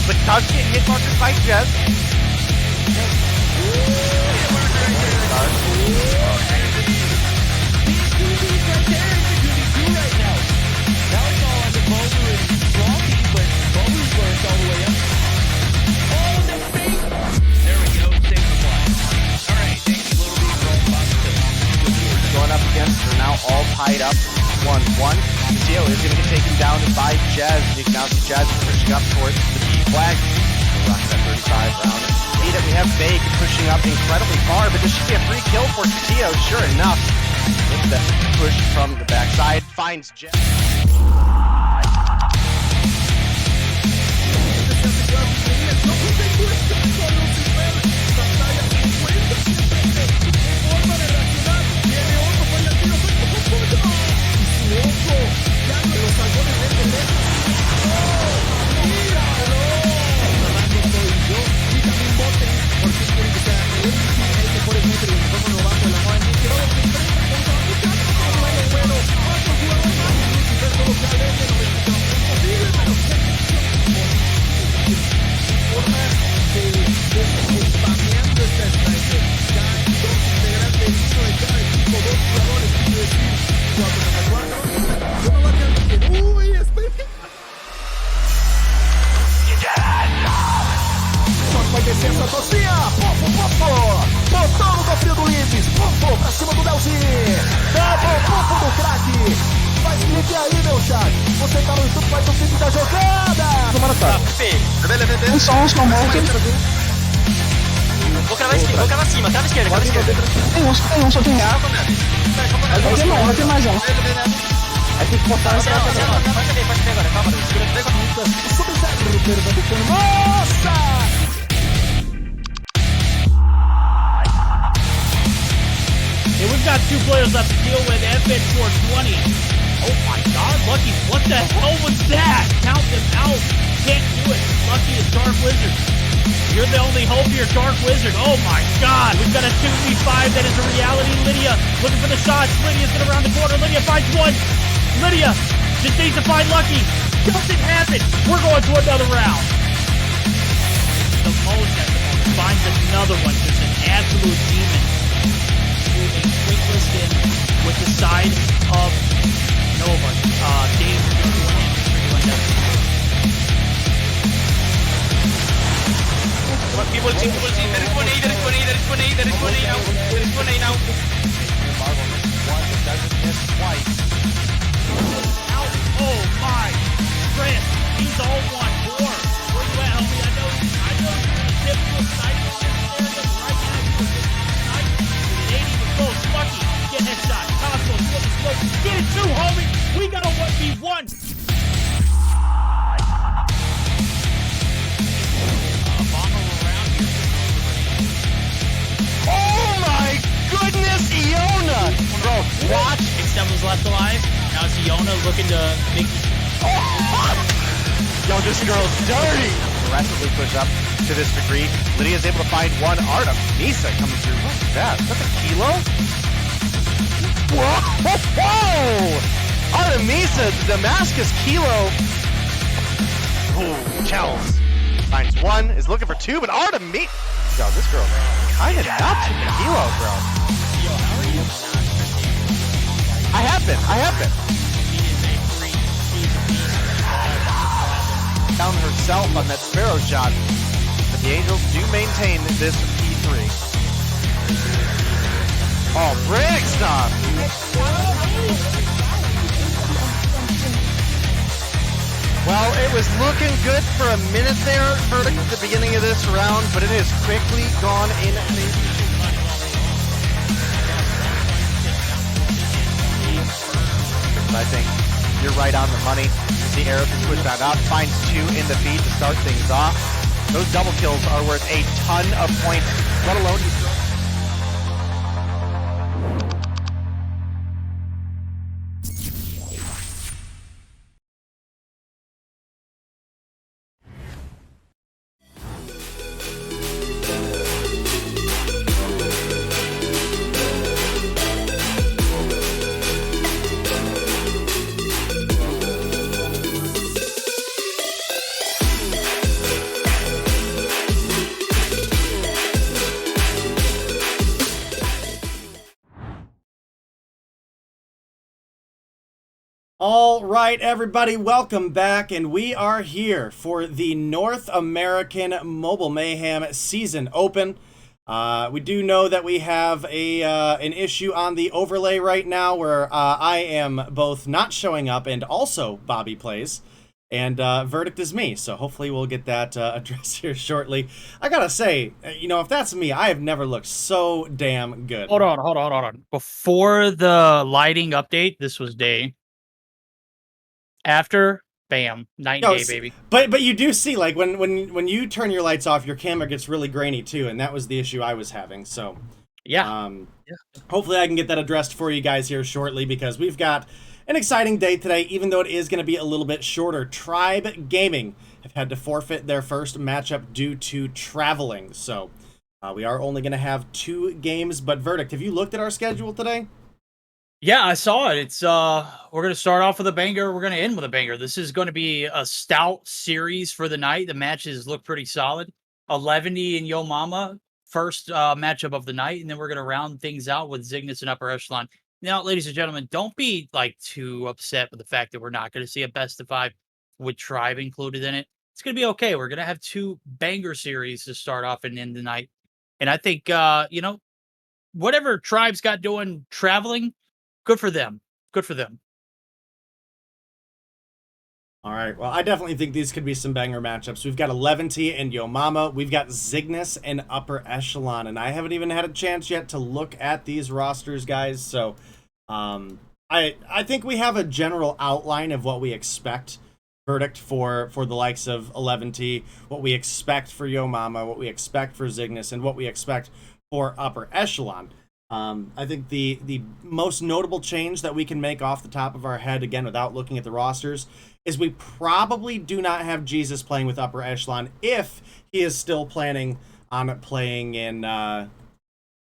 but does get hit markers by Jez. Going up against, they're now all tied up 1-1. Theo is going to get taken down by Jez. You can now see Jez pushing up towards the B flag. We're rocking that 35 round. See that we have Vague pushing up incredibly far, but this should be a free kill for Theo, sure enough. With the push from the backside, finds Jez. Licença, Tocinha! Botão no cofre do Lives! Pra cima do Delzinho! Double do craque! Faz clique aí, meu chat! Você tá no YouTube, faz o clique da jogada! Tomara tá. Um som, morto. Vou cravar cima, crava esquerda. Tem um, só tem real. Vai ter mais um. Aí tem que botar essa. Pode ver agora, calma. Nossa! Hey, we've got two players left to deal with. FN 420. Oh my god, Lucky, what the hell was that? Count them out. Can't do it. Lucky is Dark Wizard. You're the only hope here, Dark Wizard. Oh my god, we've got a 2v5 that is a reality. Lydia looking for the shots. Lydia's gonna round the corner. Lydia finds one. Lydia just needs to find Lucky. Doesn't happen. We're going to another round. The most at the moment finds another one. Just an absolute demon. Moving quick in with the side of Nova. Dave, People see, there is one A now. Doesn't miss twice. Oh my, Chris, he's all one more. Where you at, homie? I know you're a typical sniper in this area, but right now you're a sniper. It ain't even close. Lucky, get headshot. Cosmo, you want the smoke? Get it too, homie. We got a 1v1. Oh my goodness, Iona! Bro, watch. Extem was left alive. Now it's Iona looking to make. Yo, this girl's dirty! Aggressively push up to this degree. Lydia's able to find one. Artem, Misa coming through. What's that? Is that a kilo? Whoa! Artemisa, the Damascus kilo. Ooh, Chels. Finds one, is looking for two, but Artemisa. Yo, this girl kinda nuts with the kilo, bro. Yo, how are you? I have been. Down herself on that Sparrow shot. But the Angels do maintain this P3. Oh, Brick stop! Well, it was looking good for a minute there for the beginning of this round, but it is quickly gone in. I think you're right on the money. The arrow can push that up, finds two in the feed to start things off. Those double kills are worth a ton of points, let alone you. All right, everybody, welcome back, and we are here for the North American Mobile Mayhem Season Open. We do know that we have an issue on the overlay right now where I am both not showing up and also Bobby plays, and verdict is me, so hopefully we'll get that addressed here shortly. I gotta say, if that's me, I have never looked so damn good. Hold on. Before the lighting update, this was day. After, bam, night and day, baby. But you do see, like, when you turn your lights off, your camera gets really grainy too, and that was the issue I was having. So yeah, hopefully I can get that addressed for you guys here shortly, because we've got an exciting day today, even though it is going to be a little bit shorter. Tribe Gaming have had to forfeit their first matchup due to traveling, so we are only going to have 2 games. But Verdict, have you looked at our schedule today? Yeah, I saw it. It's we're gonna start off with a banger. We're gonna end with a banger. This is going to be a stout series for the night. The matches look pretty solid. Eleventy and Yo Mama, first matchup of the night, and then we're gonna round things out with Zygnus and Upper Echelon. Now, ladies and gentlemen, don't be like too upset with the fact that we're not going to see a best of 5 with Tribe included in it. It's gonna be okay. We're gonna have 2 banger series to start off and end the night, and I think whatever Tribe's got doing traveling. Good for them. Good for them. All right. Well, I definitely think these could be some banger matchups. We've got Eleventy and Yo Mama. We've got Zygnus and Upper Echelon. And I haven't even had a chance yet to look at these rosters, guys. So I think we have a general outline of what we expect. Verdict for the likes of Eleventy, what we expect for Yo Mama, what we expect for Zygnus, and what we expect for Upper Echelon. I think the most notable change that we can make off the top of our head, again, without looking at the rosters, is we probably do not have Jesus playing with Upper Echelon if he is still planning on playing in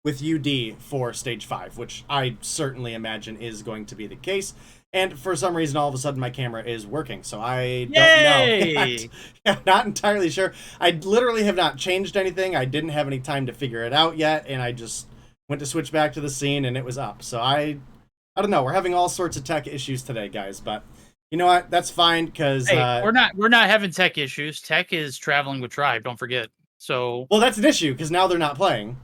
with UD for Stage 5, which I certainly imagine is going to be the case. And for some reason, all of a sudden, my camera is working, so I don't know. I'm not entirely sure. I literally have not changed anything. I didn't have any time to figure it out yet, and I just went to switch back to the scene and it was up. So I don't know. We're having all sorts of tech issues today, guys. But you know what? That's fine, because hey, we're not having tech issues. Tech is traveling with Tribe. Don't forget. So well, that's an issue because now they're not playing.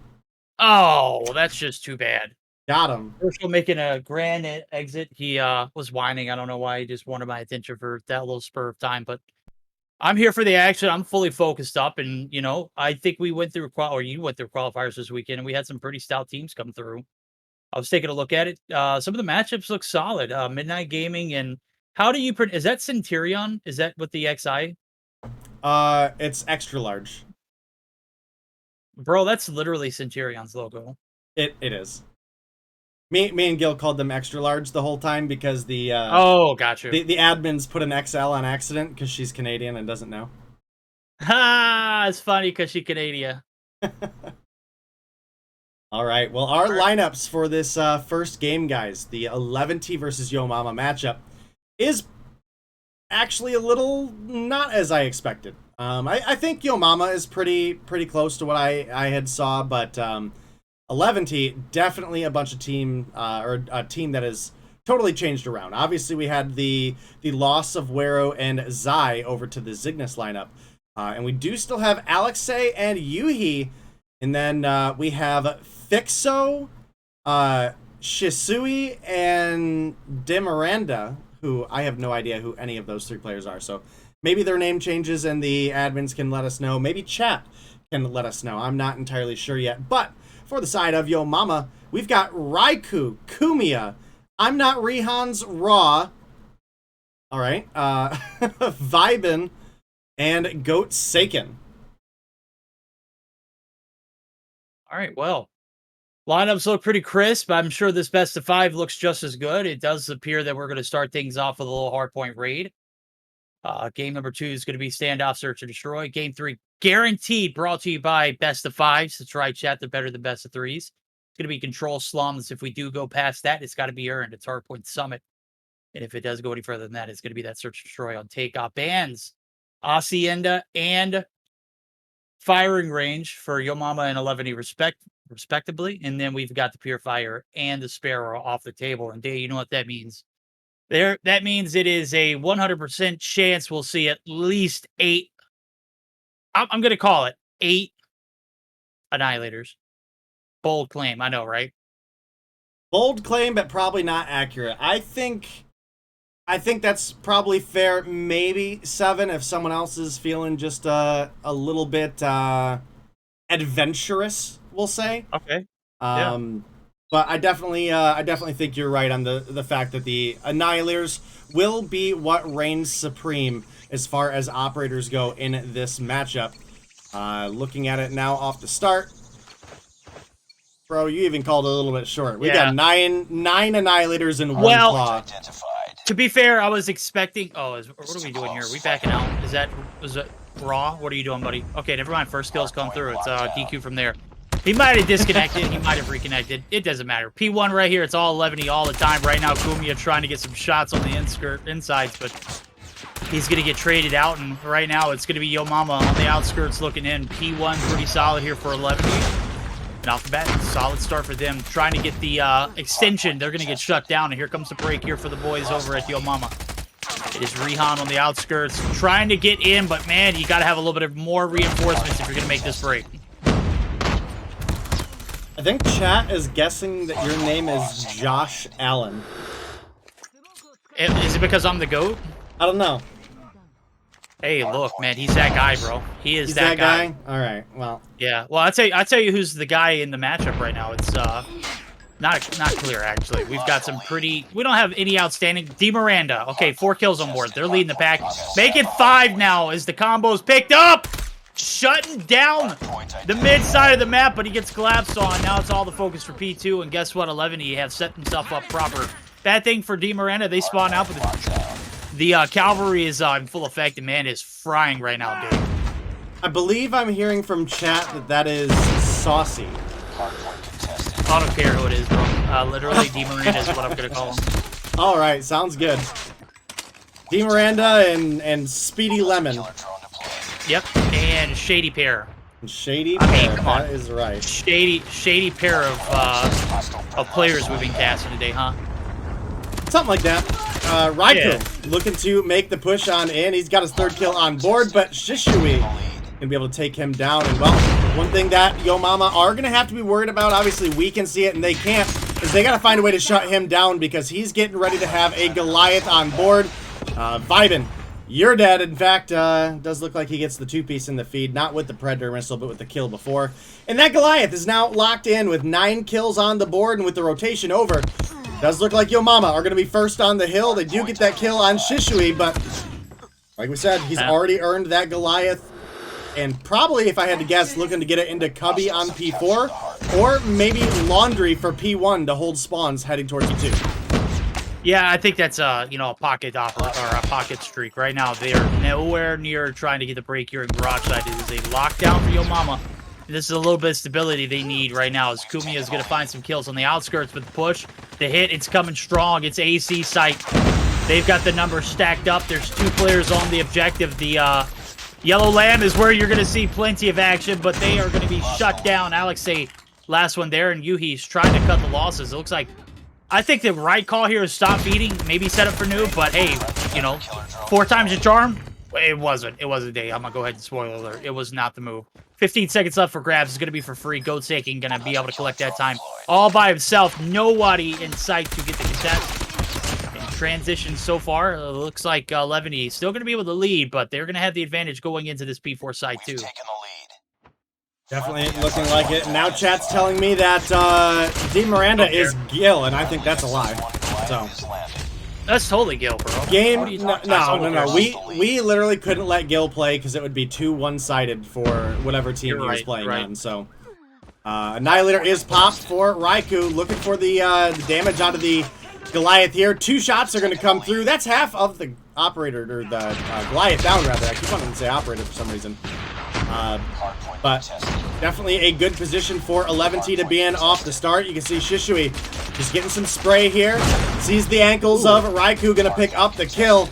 Oh, that's just too bad. Got him. Herschel making a grand exit. He was whining. I don't know why. He just wanted my attention for that little spur of time. But I'm here for the action. I'm fully focused up, and I think we went through you went through qualifiers this weekend, and we had some pretty stout teams come through. I was taking a look at it. Some of the matchups look solid. Midnight Gaming and how do you is that Centurion? Is that with the XI? It's extra large. Bro, that's literally Centurion's logo. It is. Me and Gil called them extra large the whole time because the gotcha. The admins put an XL on accident because she's Canadian and doesn't know. Ha! It's funny because she's Canadian. All right. Well, our lineups for this first game, guys, the Eleventy versus Yo Mama matchup, is actually a little not as I expected. I think Yo Mama is pretty close to what I had saw, but Eleventy, definitely a bunch of team or a team that has totally changed around. Obviously, we had the loss of Wero and Zai over to the Zygnus lineup, and we do still have Alexei and Yuhi, and then we have Fixo, Shisui, and Demiranda, who I have no idea who any of those 3 players are. So maybe their name changes and the admins can let us know. Maybe chat can let us know. I'm not entirely sure yet, but for the side of Yo Mama, we've got Raikou, Kumiya, I'm Not Rihan's Raw, all right, Vibin, and Goat Seiken. All right, well, lineups look pretty crisp. I'm sure this best of 5 looks just as good. It does appear that we're going to start things off with a little hardpoint raid. Game number 2 is going to be Standoff, Search and Destroy. Game 3 guaranteed, brought to you by best of 5s. That's right, chat. They're better than best of 3s. It's going to be Control Slums. If we do go past that, it's got to be earned. It's Hardpoint Summit. And if it does go any further than that, it's going to be that Search and Destroy on Takeoff. Bans Hacienda and Firing Range for Yo Mama and Eleventy respectively. And then we've got the Purifier and the Sparrow off the table. And Day, you know what that means. That means it is a 100% chance we'll see at least 8. I'm going to call it 8 Annihilators. Bold claim, I know, right? Bold claim, but probably not accurate. I think that's probably fair. Maybe 7 if someone else is feeling just a little bit adventurous, we'll say. Okay. But I definitely think you're right on the fact that the Annihilators will be what reigns supreme as far as operators go in this matchup. Looking at it now off the start. Bro, you even called it a little bit short. We got nine Annihilators in one claw. To be fair, I was expecting... Oh, what are we doing here? Are we backing out? Was it Raw? What are you doing, buddy? Okay, never mind. First skill's come through. It's DQ from there. He might have disconnected. He might have reconnected. It doesn't matter. P1 right here. It's all Eleventy all the time. Right now, Kumia trying to get some shots on the insides, but he's going to get traded out. And right now, it's going to be Yo Mama on the outskirts looking in. P1 pretty solid here for Eleventy. And off the bat, solid start for them. Trying to get the extension. They're going to get shut down. And here comes the break here for the boys over at Yo Mama. It is Rihan on the outskirts. Trying to get in, but man, you got to have a little bit of more reinforcements if you're going to make this break. I think chat is guessing that your name is Josh Allen. Is it because I'm the GOAT? I don't know. Hey, look, man, he's that guy, bro. He's that guy. All right, well. Yeah, well, I'll tell you who's the guy in the matchup right now. It's not clear, actually. We've got some pretty... We don't have any outstanding... D. Miranda. Okay, 4 kills on board. They're leading the pack. Make it 5 now as the combo's picked up. Shutting down the mid side of the map, but he gets collapsed on. Now it's all the focus for P2, and guess what? Eleventy have set himself up proper. Bad thing for D. Miranda, they spawn out, but the cavalry is in full effect, and man is frying right now, dude. I believe I'm hearing from chat that is Saucy. I don't care who it is, bro. Literally, D. Miranda is what I'm going to call him. All right, sounds good. D. Miranda and Speedy Lemon. Yep, and Shady Pair. Shady Pair, come on. That is right. Shady pair of players we've been casting today, huh? Something like that. Raikou looking to make the push on in. He's got his 3rd kill on board, but Shishui gonna be able to take him down. And well, one thing that Yo Mama are gonna have to be worried about, obviously we can see it and they can't, is they gotta find a way to shut him down because he's getting ready to have a Goliath on board. Vibin, you're dead. In fact, does look like he gets the 2-piece in the feed, not with the Predator missile, but with the kill before. And that Goliath is now locked in with 9 kills on the board, and with the rotation over, does look like Yo Mama are going to be first on the hill. They do get that kill on Shishui, but like we said, he's already earned that Goliath. And probably, if I had to guess, looking to get it into Cubby on P4, or maybe Laundry for P1 to hold spawns heading towards P2. Yeah, I think that's a pocket or a pocket streak. Right now, they are nowhere near trying to get the break here in Garage Side. It is a lockdown for Yo Mama. This is a little bit of stability they need right now as Kumia is going to find some kills on the outskirts with the push. The hit, it's coming strong. It's AC site. They've got the numbers stacked up. There's 2 players on the objective. The Yellow Lamb is where you're going to see plenty of action, but they are going to be shut down. Alexei, last one there, and Yuhi's trying to cut the losses. It looks like... I think the right call here is stop feeding, maybe set up for noob, but hey, 4 times a charm? It wasn't. It wasn't day. I'm going to go ahead and spoiler alert. It was not the move. 15 seconds left for grabs. It's going to be for free. Goat's Aching going to be able to collect that time all by himself. Nobody in sight to get the contest. In transition so far, looks like Eleventy is still going to be able to lead, but they're going to have the advantage going into this P4 side too. Definitely looking like it. Now chat's telling me that D. Miranda is Gil, and I think that's a lie. So that's totally Gil, bro. No. We literally couldn't let Gil play because it would be too one-sided for whatever team he was playing on. So Annihilator is popped for Raikou, looking for the damage onto the Goliath here. 2 shots are going to come through. That's half of the operator, or the Goliath down, rather. I keep wanting to say operator for some reason. But definitely a good position for Eleventy to be in off the start. You can see Shishui just getting some spray here. Sees the ankles of Raikou, gonna pick up the kill.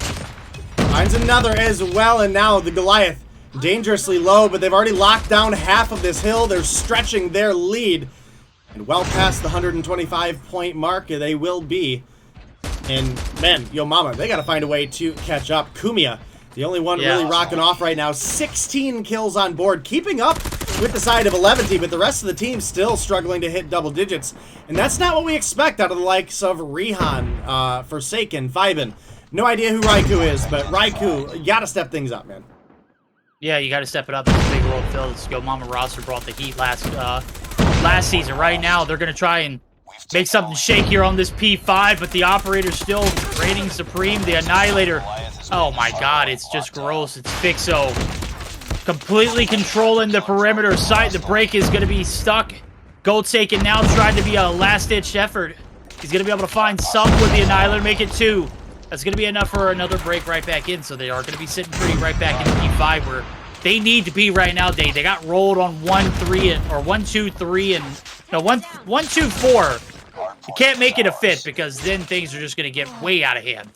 Finds another as well, and now the Goliath dangerously low, but they've already locked down half of this hill. They're stretching their lead. And well past the 125-point mark, they will be. And, man, Yo Mama, they got to find a way to catch up. Kumiya, the only one really rocking off right now. 16 kills on board, keeping up with the side of Eleventy, but the rest of the team still struggling to hit double digits. And that's not what we expect out of the likes of Rihan, Forsaken, Vibin. No idea who Raikou is, but Raikou, you got to step things up, man. Yeah, you got to step it up. It's a big role to fill. This Yo Mama roster brought the heat last season. Right now, they're going to try and make something shake here on this P5, but the operator's still reigning supreme. The Annihilator, oh my god, it's just gross. It's Fixo completely controlling the perimeter site. The break is going to be stuck. Goldsaken now trying to be a last-ditch effort. He's going to be able to find some with the Annihilator, make it 2. That's going to be enough for another break right back in, so they are going to be sitting pretty right back in P5 where they need to be right now. They got rolled on 1-3 and or 1-2-3 and no 1-2-4. You can't make it a fifth because then things are just going to get way out of hand.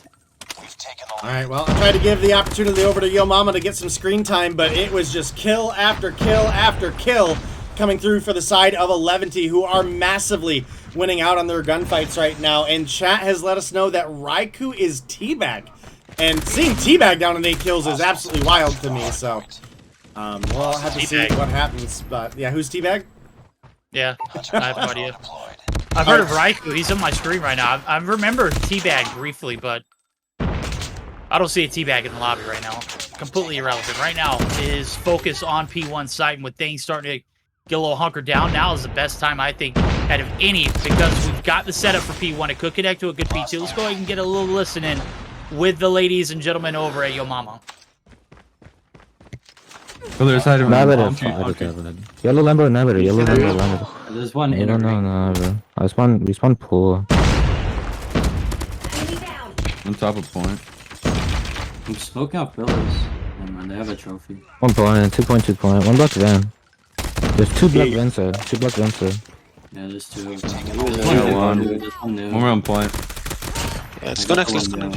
All right, well, I tried to give the opportunity over to Yo Mama to get some screen time, but it was just kill after kill after kill coming through for the side of Eleventy, who are massively winning out on their gunfights right now. And chat has let us know that Raikou is Teabag. And seeing Teabag down in 8 kills is absolutely wild to me, so we'll have to see what happens. But yeah, who's Teabag? Yeah, I have no idea. I've heard of Raikou. He's on my screen right now. I remember Teabag briefly, but I don't see a Teabag in the lobby right now. Completely irrelevant. Right now is focus on P1 site, and with things starting to get a little hunkered down, now is the best time, I think, out of any, because we've got the setup for P1. It could connect to a good P2. Let's go ahead and get a little listen in with the ladies and gentlemen over at Yo Mama. Other side of Yellow Lambo, never. Yellow Lambo. There's one I in don't know, no. We spawn pool. on top of point. I'm smoking out pillars. And they have a trophy. 1 point, 2 point, 2 point. 1 block van. There's 2 block vans there. 2 block vans there. Yeah, there's 2 of Yeah, them. one more on point. Yeah, let's go next, let's go.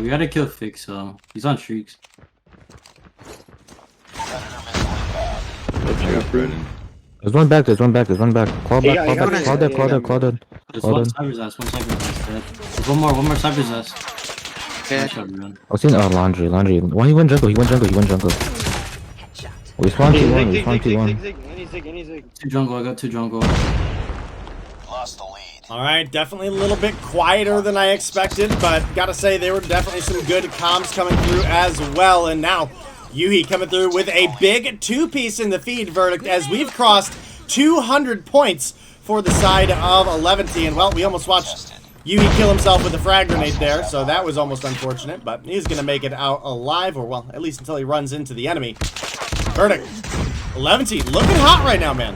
We gotta kill Fix, so he's on streaks. I got Brennan. There's one back. Claw back. Claw dead. There's one Cyber's ass, dead. There's one more Cyber's ass. Okay. I've seen laundry. Why he went jungle? We spawned T1. Any zig. 2 jungle, I got 2 jungle. All right, definitely a little bit quieter than I expected, but gotta say there were definitely some good comms coming through as well. And now Yuhi coming through with a big 2-piece in the feed verdict as we've crossed 200 points for the side of Eleventy. And well, we almost watched Yuhi kill himself with a frag grenade there, so that was almost unfortunate, but he's gonna make it out alive, or well, at least until he runs into the enemy. Verdict. Eleventy looking hot right now, man.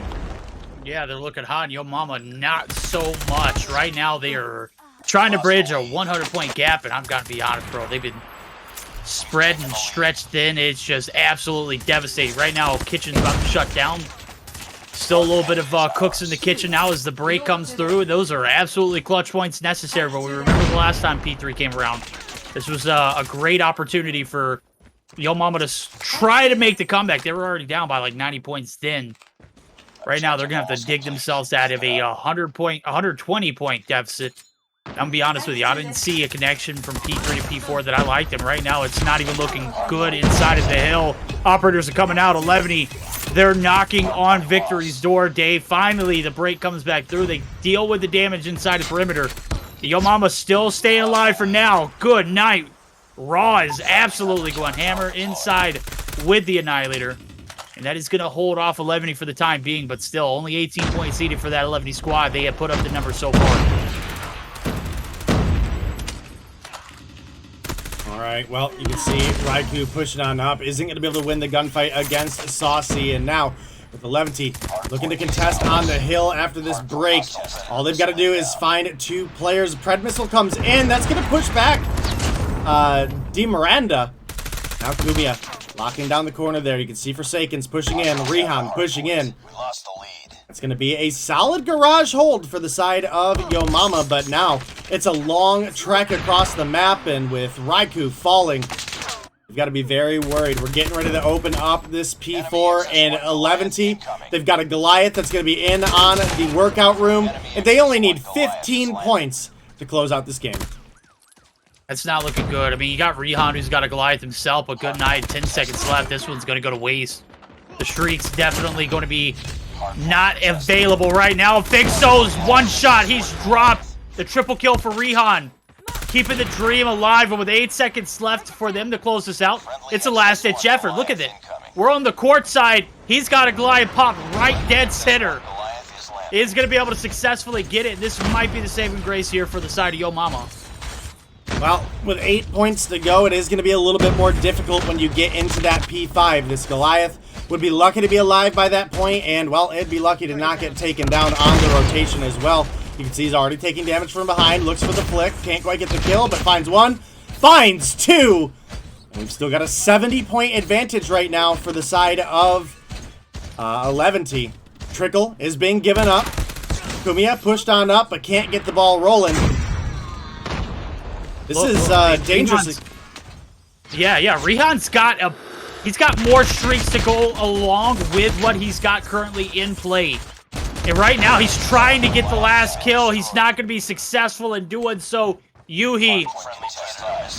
Yeah, they're looking hot, and Yo Mama not so much. Right now, they are trying to bridge a 100-point gap, and I'm gonna be honest, bro. They've been spread and stretched thin. It's just absolutely devastating. Right now, kitchen's about to shut down. Still a little bit of cooks in the kitchen now as the break comes through. Those are absolutely clutch points necessary, but we remember the last time P3 came around. This was a great opportunity for Yo Mama to try to make the comeback. They were already down by like 90 points then. Right now, they're going to have to dig themselves out of a 120-point deficit. I'm going to be honest with you. I didn't see a connection from P3 to P4 that I liked, and right now it's not even looking good inside of the hill. Operators are coming out. Eleventy, they're knocking on victory's door. Dave, finally, the break comes back through. They deal with the damage inside the perimeter. Yo Mama still staying alive for now. Good night. Raw is absolutely going hammer inside with the Annihilator. And that is going to hold off Eleventy for the time being, but still, only 18 points needed for that Eleventy squad. They have put up the number so far. All right, well, you can see Raikou pushing on up. Isn't going to be able to win the gunfight against Saucy. And now, with Eleventy looking to contest on the hill after this break, all they've got to do is find 2 players. Pred Missile comes in. That's going to push back Di Miranda. Now Kumiya locking down the corner there. You can see Forsaken's pushing in. Rihan pushing in. It's going to be a solid garage hold for the side of Yo Mama, but now it's a long trek across the map, and with Raikou falling, we've got to be very worried. We're getting ready to open up this P4 and Eleventy. They've got a Goliath that's going to be in on the workout room, and they only need 15 points to close out this game. That's not looking good. I mean, you got Rehan, who's got a Goliath himself, but good night. 10 seconds left. This one's going to go to waste. The Shriek's definitely going to be not available right now. Fixo's one shot. He's dropped. The triple kill for Rehan. Keeping the dream alive, and with 8 seconds left for them to close this out, it's a last-ditch effort. Look at it. We're on the court side. He's got a Goliath pop right dead center. He's going to be able to successfully get it. This might be the saving grace here for the side of Yo Mama. Well, with 8 points to go, it is going to be a little bit more difficult when you get into that P5. This Goliath would be lucky to be alive by that point, and, well, it'd be lucky to not get taken down on the rotation as well. You can see he's already taking damage from behind, looks for the flick, can't quite get the kill, but finds one, finds two! And we've still got a 70-point advantage right now for the side of Eleventy. Trickle is being given up. Kumiya pushed on up, but can't get the ball rolling. This is dangerous. Yeah. Rehan's got he's got more streaks to go along with what he's got currently in play. And right now, he's trying to get the last kill. He's not going to be successful in doing so. Yuhi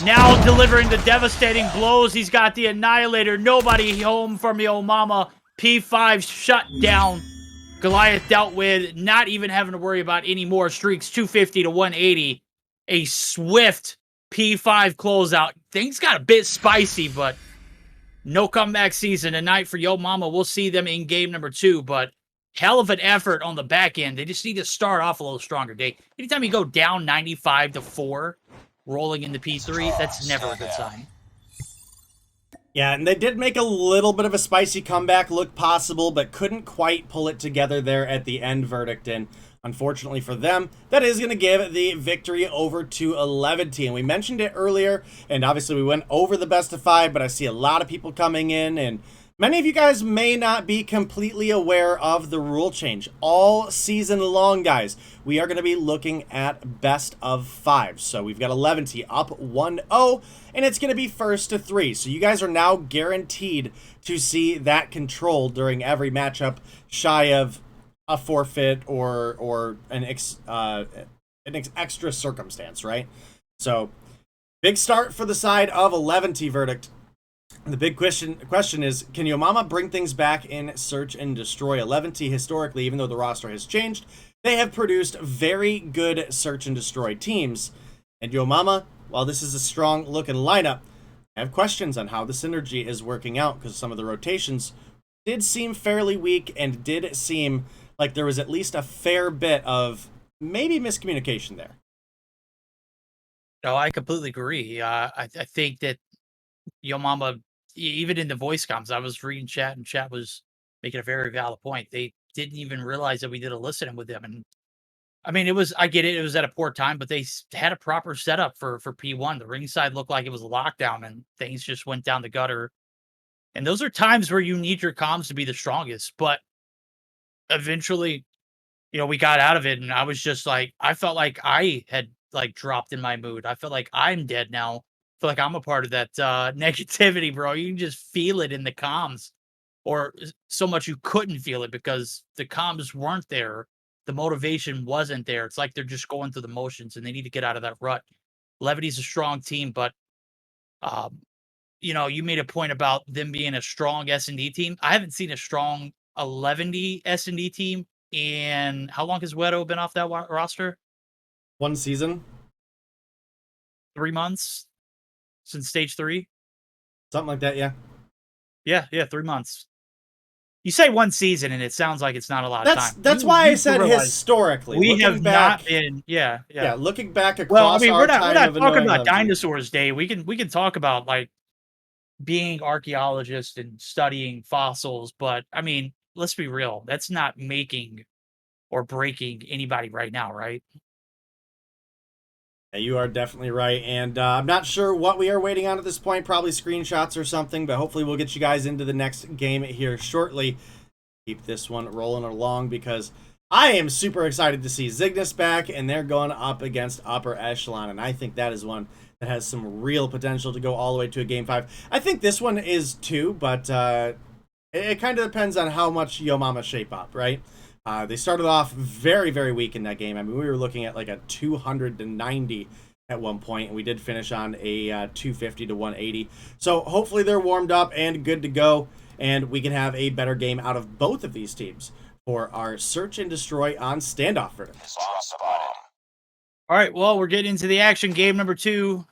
now delivering the devastating blows. He's got the Annihilator. Nobody home from Yo Mama. P5 shut down. Goliath dealt with, not even having to worry about any more streaks. 250 to 180. A swift P5 closeout. Things got a bit spicy, but no comeback season tonight for Yo Mama. We'll see them in game number 2, but hell of an effort on the back end. They just need to start off a little stronger. Anytime you go down 95 to 4, rolling into P3, that's never a good sign. Yeah, and they did make a little bit of a spicy comeback look possible, but couldn't quite pull it together there at the end verdict. And unfortunately for them, that is going to give the victory over to Eleventy. And we mentioned it earlier, and obviously we went over the best of 5, but I see a lot of people coming in, and many of you guys may not be completely aware of the rule change. All season long, guys, we are going to be looking at best of 5. So we've got Eleventy up 1-0, and it's going to be first to 3. So you guys are now guaranteed to see that control during every matchup, shy of a forfeit or an extra circumstance, right? So big start for the side of Eleventy verdict. The big question is, can Yo Mama bring things back in Search and Destroy? Eleventy, historically, even though the roster has changed, they have produced very good Search and Destroy teams. And Yo Mama, while this is a strong-looking lineup, I have questions on how the synergy is working out, because some of the rotations did seem fairly weak and did seem like there was at least a fair bit of maybe miscommunication there. No, I completely agree. I think that Yo Mama, even in the voice comms, I was reading chat, and chat was making a very valid point. They didn't even realize that we did a listening with them. And I mean, I get it. It was at a poor time, but they had a proper setup for P1. The ringside looked like it was a lockdown, and things just went down the gutter. And those are times where you need your comms to be the strongest. But eventually, we got out of it, and I was just like, I felt like I had dropped in my mood. I felt like I'm dead now. I feel like I'm a part of that negativity, bro. You can just feel it in the comms, or so much you couldn't feel it because the comms weren't there. The motivation wasn't there. It's like they're just going through the motions, and they need to get out of that rut. Levity's a strong team, but you made a point about them being a strong S&D team. I haven't seen a strong Eleventy S&D team in, how long has Wedo been off that roster? 1 season. 3 months since stage 3. Something like that, yeah. Yeah, 3 months. You say 1 season, and it sounds like it's not a lot of time. That's why I said historically. We have not been, yeah. Looking back across well, I mean, our we're not talking about Eleventy. dinosaurs day. We can talk about being archaeologists and studying fossils, but I mean, let's be real. That's not making or breaking anybody right now, right? Yeah, you are definitely right, and I'm not sure what we are waiting on at this point. Probably screenshots or something, but hopefully we'll get you guys into the next game here shortly. Keep this one rolling along because I am super excited to see Zygnus back, and they're going up against Upper Echelon, and I think that is one that has some real potential to go all the way to a Game 5. I think this one is too, but it kind of depends on how much Yo Mama shape up, right? They started off very, very weak in that game. I mean, we were looking at like a 290 at one point, and we did finish on a 250 to 180. So hopefully they're warmed up and good to go, and we can have a better game out of both of these teams for our search and destroy on Standoff verdict. All right, well, we're getting into the action. Game number 2.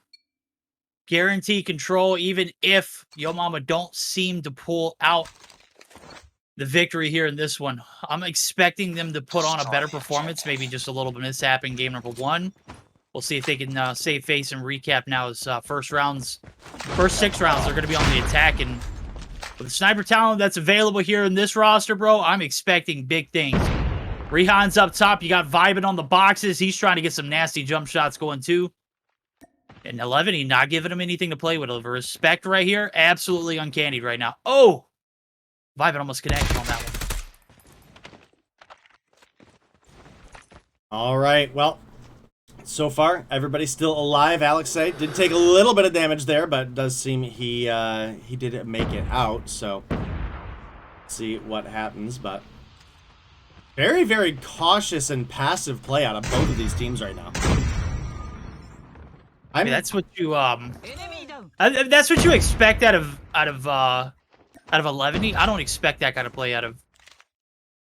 Guarantee control, even if Yo Mama don't seem to pull out the victory here in this one. I'm expecting them to put on a better performance, maybe just a little bit mishap in game number 1. We'll see if they can save face and recap now as first 6 rounds, they're going to be on the attack. And with the sniper talent that's available here in this roster, bro, I'm expecting big things. Rehan's up top. You got Vibin on the boxes. He's trying to get some nasty jump shots going too. And Eleventy not giving him anything to play with. Respect right here. Absolutely uncanny right now. Oh! Vibin almost connected on that one. All right, well, so far, everybody's still alive. Alexei did take a little bit of damage there, but it does seem he did make it out, so let's see what happens. But very, very cautious and passive play out of both of these teams right now. I mean, that's what you that's what you expect out of Eleventy. I don't expect that kind of play out of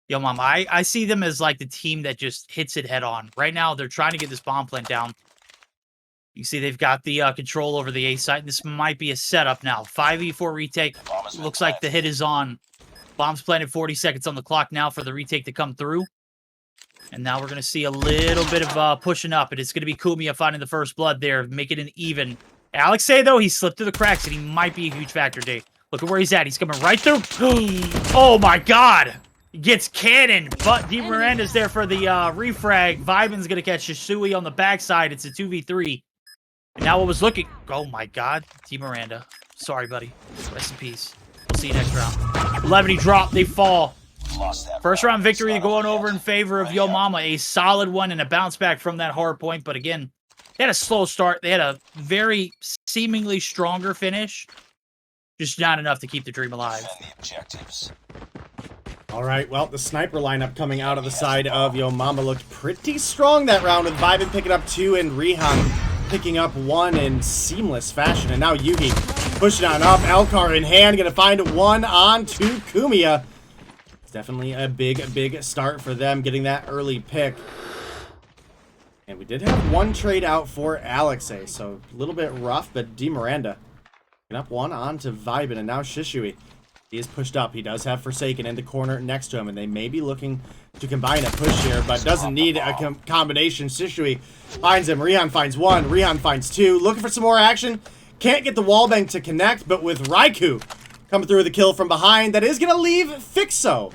Yo Mama. I see them as like the team that just hits it head on. Right now, they're trying to get this bomb plant down. You see they've got the control over the A site. This might be a setup now. 5v4 retake. Looks like the hit is on. Bomb's planted, 40 seconds on the clock now for the retake to come through. And now we're going to see a little bit of pushing up. And it's going to be Kumiya finding the first blood there, making it even. Alexei, though, he slipped through the cracks, and he might be a huge factor, Dave. Look at where he's at. He's coming right through. Oh, my God. He gets cannon, but Di Miranda's there for the refrag. Vibin's going to catch Shisui on the backside. It's a 2v3. And now what was looking... Oh, my God. Di Miranda. Sorry, buddy. Rest in peace. We'll see you next round. 11 drop. They fall. First round victory going over in favor of Yo Mama. A solid one and a bounce back from that hard point. But again, they had a slow start. They had a very seemingly stronger finish. Just not enough to keep the dream alive. All right, well, the sniper lineup coming out of the side of Yo Mama looked pretty strong that round, with Vibin picking up 2 and Rehan picking up 1 in seamless fashion. And now Yugi pushing on up, Elcar in hand, gonna find 1 on to Kumiya. It's definitely a big start for them, getting that early pick. And we did have 1 trade out for Alexei, so a little bit rough, but Di Miranda picking up 1 on to Vibin, and now Shisui. He is pushed up. He does have Forsaken in the corner next to him, and they may be looking to combine a push here, but doesn't need a combination. Shisui finds him. Rehan finds 1. Rehan finds 2. Looking for some more action. Can't get the wallbang to connect, but with Raikou coming through with a kill from behind, that is going to leave Fixo.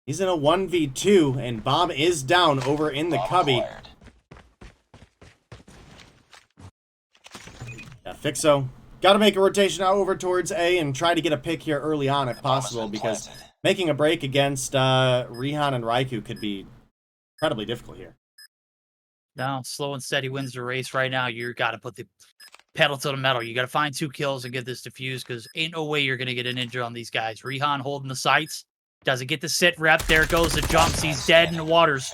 He's in a 1v2, and Bomb is down over in the cubby. Yeah, Fixo. Got to make a rotation out over towards A and try to get a pick here early on if possible, because making a break against Rehan and Raikou could be incredibly difficult here. No, slow and steady wins the race right now. You got to put the pedal to the metal. You got to find 2 kills and get this defused, because ain't no way you're going to get an injury on these guys. Rehan holding the sights. Doesn't get the sit rep. There goes the jumps. He's dead in the waters.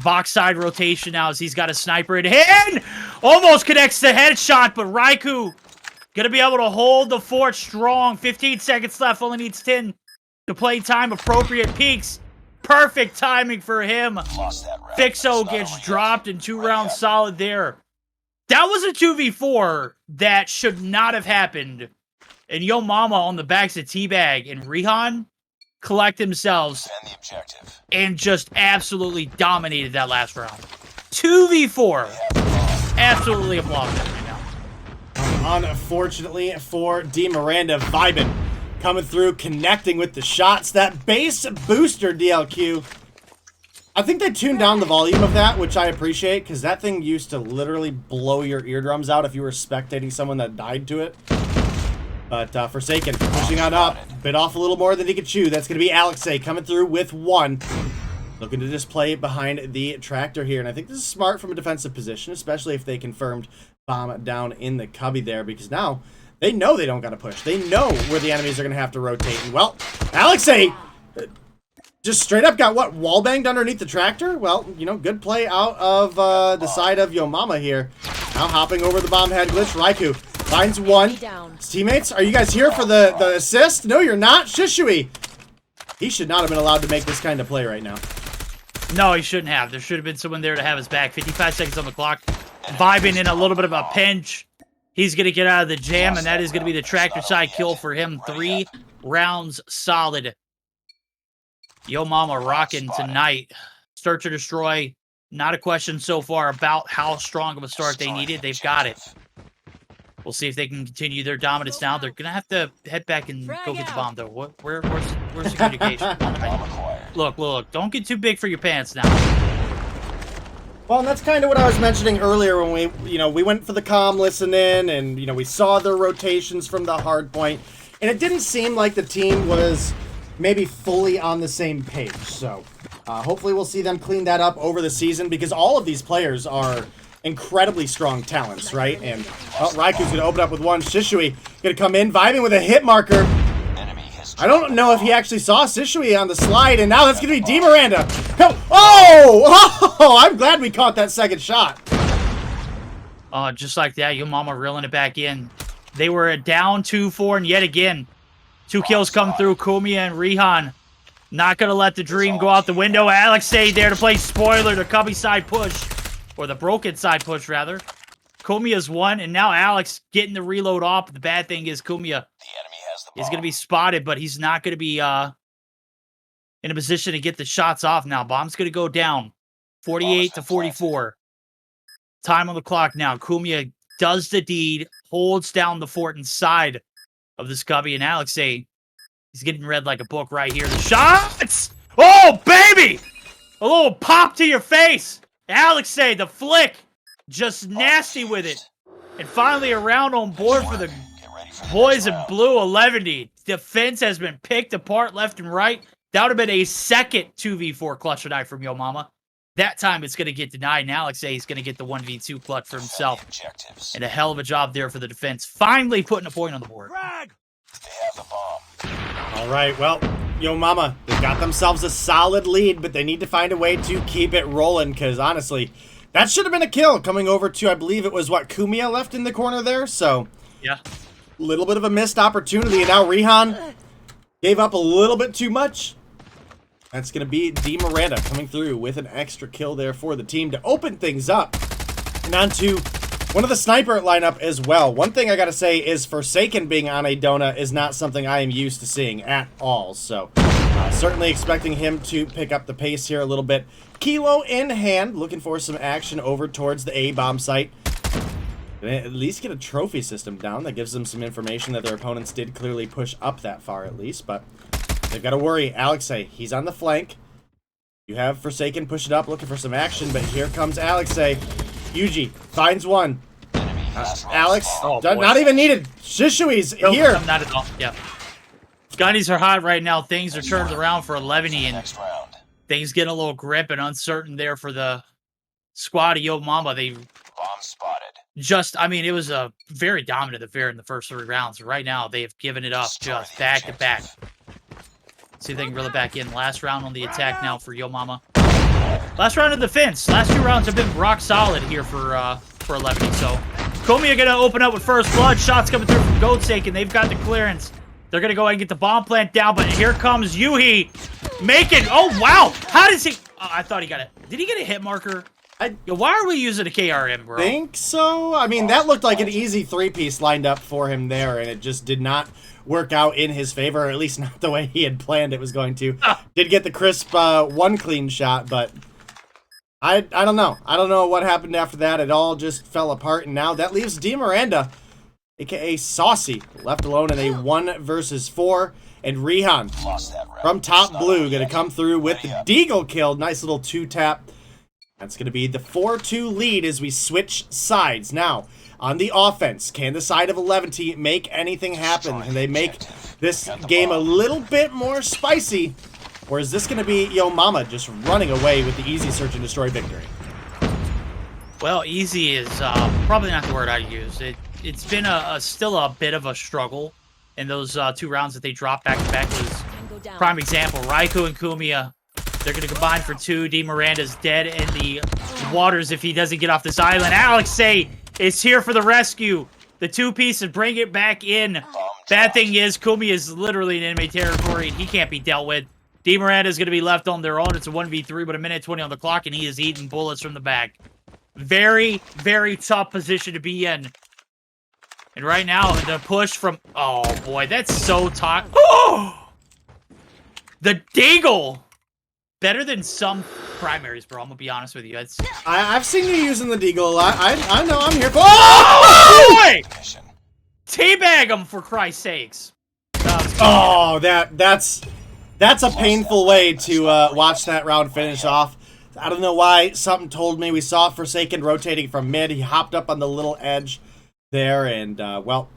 Box side rotation now as he's got a sniper in hand. Almost connects the headshot, but Raikou gonna be able to hold the fort strong. 15 seconds left. Only needs 10 to play time. Appropriate peaks. Perfect timing for him. Fixo gets dropped in 2 rounds solid there. That was a 2v4 that should not have happened. And Yo Mama on the backs of Teabag and Rehan collect themselves and just absolutely dominated that last round. 2v4. Absolutely applaud them right now. Unfortunately for Di Miranda, Vibin coming through, connecting with the shots. That base booster DLQ. I think they tuned down the volume of that, which I appreciate, because that thing used to literally blow your eardrums out if you were spectating someone that died to it. But Forsaken pushing on up, bit off a little more than he could chew. That's going to be Alexei coming through with 1. Looking to just play behind the tractor here. And I think this is smart from a defensive position, especially if they confirmed Bomb down in the cubby there, because now they know they don't got to push. They know where the enemies are going to have to rotate. And, well, Alexei just straight up got what, wall banged underneath the tractor? Well, you know, good play out of the side of Yo Mama here. Now hopping over the bomb head glitch. Raikou finds one. His teammates, are you guys here for the assist? No, you're not. Shishui. He should not have been allowed to make this kind of play right now. No, he shouldn't have. There should have been someone there to have his back. 55 seconds on the clock. Vibing in a little bit of a pinch. He's going to get out of the jam, and that is going to be the tractor side kill for him. 3 rounds solid. Yo Mama rocking tonight. Search or destroy. Not a question so far about how strong of a start they needed. They've got it. We'll see if they can continue their dominance now. They're going to have to head back and go get the bomb, though. Where's the communication? Look. Don't get too big for your pants now. Well, and that's kind of what I was mentioning earlier when we went for the comm listening and, we saw their rotations from the Hardpoint. And it didn't seem like the team was maybe fully on the same page. So hopefully we'll see them clean that up over the season because all of these players are incredibly strong talents, right? And Raikou's going to open up with one. Shishui going to come in, vibing with a hit marker. I don't know if he actually saw Shishui on the slide, and now that's going to be D. Miranda. Oh, I'm glad we caught that second shot. Just like that, Yo Mama reeling it back in. They were down 2-4, and yet again, 2 kills come through. Kumiya and Rihan not going to let the dream go out the window. Alex stayed there to play spoiler, the cubby side push, or the broken side push, rather. Kumiya's won, and now Alex getting the reload off. But the bad thing is Kumiya is going to be spotted, but he's not going to be in a position to get the shots off now. Bomb's going to go down 48-44. Time on the clock now. Kumiya does the deed, holds down the fort inside of this cubby, and Alexei, he's getting read like a book right here. The shots! Oh, baby! A little pop to your face. Alexei, the flick, just nasty with it. And finally a round on board for the boys in blue. 11. Defense has been picked apart left and right. That would have been a second 2v4 clutch tonight from Yo Mama. That time it's going to get denied, and Alexei is going to get the 1v2 clutch for himself. And a hell of a job there for the defense. Finally putting a point on the board. All right, well, Yo Mama, they've got themselves a solid lead, but they need to find a way to keep it rolling, because honestly, that should have been a kill coming over to, I believe it was, Kumiya left in the corner there, so... Yeah. A little bit of a missed opportunity, and now Rihan gave up a little bit too much. That's going to be D. Miranda coming through with an extra kill there for the team to open things up. And on to one of the sniper lineup as well. One thing I got to say is Forsaken being on a Donut is not something I am used to seeing at all. So certainly expecting him to pick up the pace here a little bit. Kilo in hand, looking for some action over towards the A-bomb site. At least get a trophy system down that gives them some information that their opponents did clearly push up that far at least, but they've got to worry. Alexei, he's on the flank. You have Forsaken push it up looking for some action, but here comes Alexei. Yuji finds one. Alex, not even needed. Shishui's here. Not at all, yeah. Gunnies are hot right now. Things are turned around for 11, and things get a little grip and uncertain there for the squad of Yo Mama. They it was a very dominant affair in the first 3 rounds. Right now, they have given it up just back to back. See if they can reel it back in. Last round on the attack now for Yo Mama. Last round of defense. Last 2 rounds have been rock solid here for 11. So Kumiya gonna open up with first blood. Shots coming through from Goatsake, and they've got the clearance. They're gonna go ahead and get the bomb plant down, but here comes Yuhi making. Oh wow! How does he? Oh, I thought he got it. Did he get a hit marker? Why are we using a KRM, bro? I think so. I mean, that looked like an easy 3-piece lined up for him there, and it just did not work out in his favor, or at least not the way he had planned it was going to. Did get the crisp 1 clean shot, but I don't know. I don't know what happened after that. It all just fell apart, and now that leaves D. Miranda, a.k.a. Saucy, left alone in a 1 versus 4, and Rihan from top blue going to come through with the Deagle kill. Nice little 2-tap. That's going to be the 4-2 lead as we switch sides. Now, on the offense, can the side of Eleventy make anything happen? Can they make this game a little bit more spicy? Or is this going to be Yo Mama just running away with the easy search and destroy victory? Well, easy is probably not the word I'd use. It's been still a bit of a struggle. In those 2 rounds that they dropped back-to-back was prime example. Raikou and Kumiya They're going to combine for 2. D. Miranda's dead in the waters if he doesn't get off this island. Alexei is here for the rescue. The 2-piece and bring it back in. Bad thing is, Kumi is literally in enemy territory, and he can't be dealt with. D. Miranda is going to be left on their own. It's a 1v3, but a minute 20 on the clock, and he is eating bullets from the back. Very, very tough position to be in. And right now, the push from... Oh, boy, that's so tough. Oh! The Deagle! Better than some primaries, bro. I'm going to be honest with you. I've seen you using the Deagle a lot. I know I'm here for... Oh! Boy! Teabag him, for Christ's sakes. Oh, that's a painful way to watch that round finish off. I don't know why. Something told me we saw Forsaken rotating from mid. He hopped up on the little edge there and, well,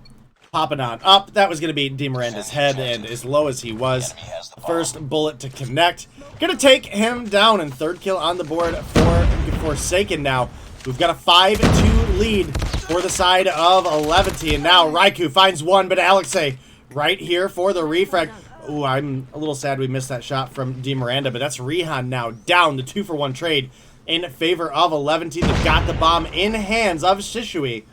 popping on up. That was going to be D. Miranda's head, and as low as he was, the first bullet to connect. Going to take him down, and 3rd kill on the board for Forsaken now. We've got a 5-2 lead for the side of Eleventy, and now Raikou finds one, but Alexei right here for the refrag. Ooh, I'm a little sad we missed that shot from D. Miranda, but that's Rehan now down. The 2-for-1 trade in favor of Eleventy. They've got the bomb in hands of Shishui.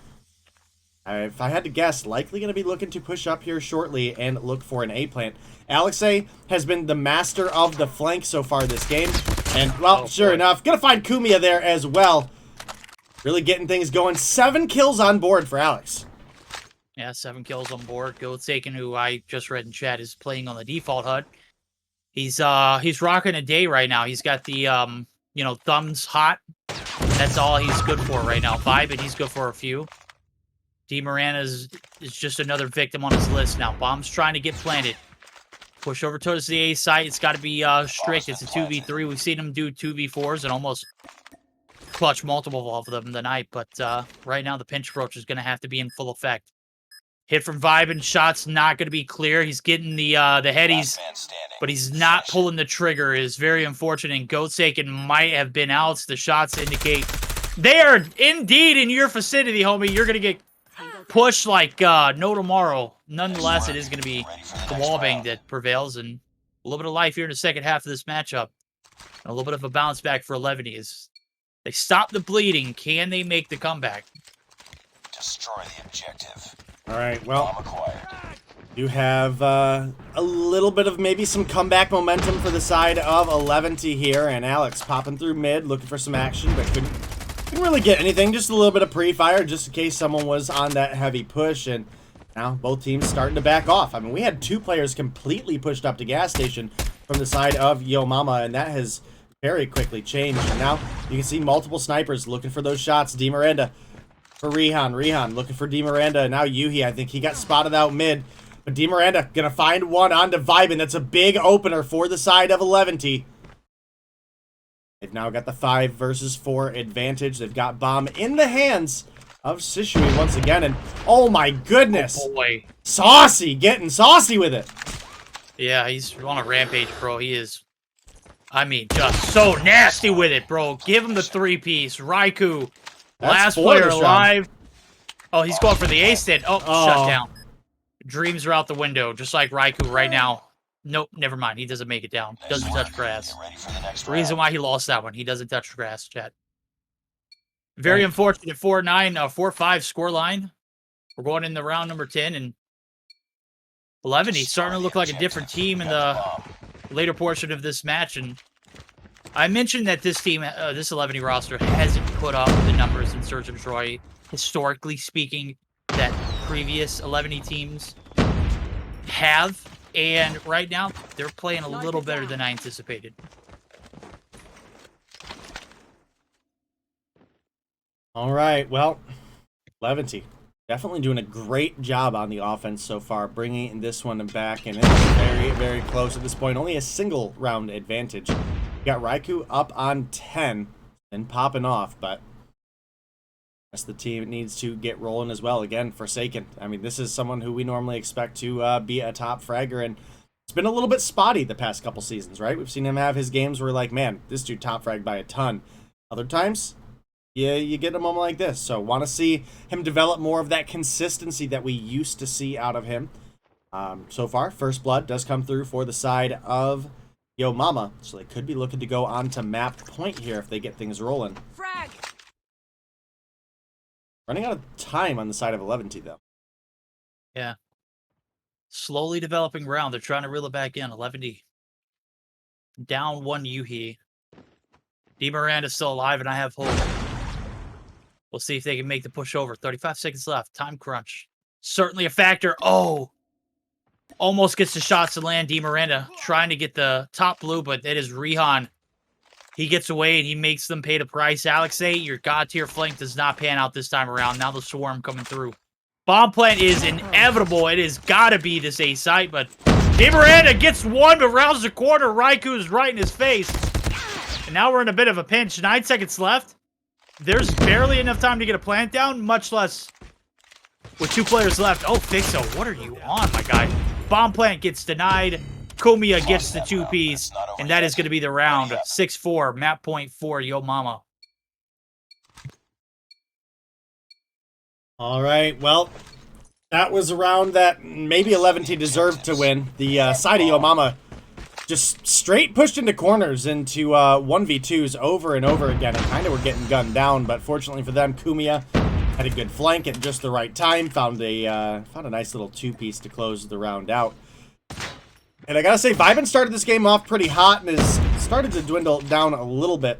If I had to guess, likely going to be looking to push up here shortly and look for an A-plant. Alexei has been the master of the flank so far this game. And, well, sure enough, going to find Kumiya there as well. Really getting things going. 7 kills on board for Alex. Yeah, 7 kills on board. Goldsaken, who I just read in chat, is playing on the default HUD. He's rocking a day right now. He's got the, you know, thumbs hot. That's all he's good for right now. Vibe, and he's good for a few. D. Miranda is just another victim on his list now. Bomb's trying to get planted. Push over towards the A site. It's got to be strict. It's a 2v3. We've seen him do 2v4s and almost clutch multiple of them tonight. But right now, the pinch approach is going to have to be in full effect. Hit from Vibe and shot's not going to be clear. He's getting the headies, but he's not pulling the trigger. It is very unfortunate. And Goatsaken might have been outs. The shots indicate they are indeed in your vicinity, homie. You're going to get pushed like no tomorrow. Nonetheless, it is going to be the wallbang that prevails, and a little bit of life here in the second half of this matchup. And a little bit of a bounce back for Eleventy as they stop the bleeding. Can they make the comeback? Destroy the objective. All right, well, you have a little bit of maybe some comeback momentum for the side of Eleventy here, and Alex popping through mid, looking for some action, but couldn't really get anything. Just a little bit of pre-fire, just in case someone was on that heavy push, and now both teams starting to back off. I mean, we had 2 players completely pushed up to gas station from the side of Yo Mama, and that has very quickly changed. And now you can see multiple snipers looking for those shots. D. Miranda for Rehan. Rehan looking for D. Miranda. Now Yuhi, I think he got spotted out mid. But D. Miranda gonna find one onto Vibe, and that's a big opener for the side of Eleventy. They've now got the 5 versus 4 advantage. They've got bomb in the hands of Shishui once again. And oh my goodness. Oh boy. Saucy, getting saucy with it. Yeah, he's on a rampage, bro. He is, I mean, just so nasty with it, bro. Give him the 3-piece. Raikou, last player alive. Oh, he's going for the ace then. Oh, shut down. Dreams are out the window, just like Raikou right now. Nope, never mind. He doesn't make it down. Doesn't touch grass. The reason why he lost that one. He doesn't touch grass, chat. Very unfortunate 4-9, 4-5 scoreline. We're going in the round number 10, and Eleventy starting to look like a different team in the later portion of this match. And I mentioned that this team, this Eleventy roster, hasn't put up the numbers in Surge and Troy, historically speaking, that previous Eleventy teams have. And right now, they're playing a little better than I anticipated. All right, well, Eleventy definitely doing a great job on the offense so far, bringing this one back, and it's very, very close at this point. Only a single round advantage. You got Raikou up on 10 and popping off, but the team needs to get rolling as well. Again, Forsaken. I mean, this is someone who we normally expect to be a top fragger, and it's been a little bit spotty the past couple seasons, right? We've seen him have his games where, like, man, this dude top frag by a ton. Other times, yeah, you get a moment like this. So want to see him develop more of that consistency that we used to see out of him. So far, first blood does come through for the side of Yo Mama, so they could be looking to go on to map point here if they get things rolling. Frag. Running out of time on the side of Eleventy, though. Yeah. Slowly developing round. They're trying to reel it back in. 11D. Down 1 Yuhi. D. Miranda's still alive, and I have hope. We'll see if they can make the push over. 35 seconds left. Time crunch. Certainly a factor. Oh! Almost gets the shots to land. D. Miranda trying to get the top blue, but it is Rihan. He gets away, and he makes them pay the price. Alexei, your god-tier flank does not pan out this time around. Now the swarm coming through. Bomb plant is inevitable. It has got to be this A site, but D. Miranda gets one, but rounds the corner. Raikou is right in his face. And now we're in a bit of a pinch. 9 seconds left. There's barely enough time to get a plant down, much less with 2 players left. Oh, Fixo, what are you on, my guy? Bomb plant gets denied. Kumiya gets the 2-piece, and that is going to be the round. 6-4, map point 4, Yo Mama. All right, well, that was a round that maybe Eleventy deserved to win. The side of Yo Mama just straight pushed into corners into 1v2s over and over again, and kind of were getting gunned down, but fortunately for them, Kumiya had a good flank at just the right time, found a nice little 2-piece to close the round out. And I gotta say, Vibin started this game off pretty hot and has started to dwindle down a little bit.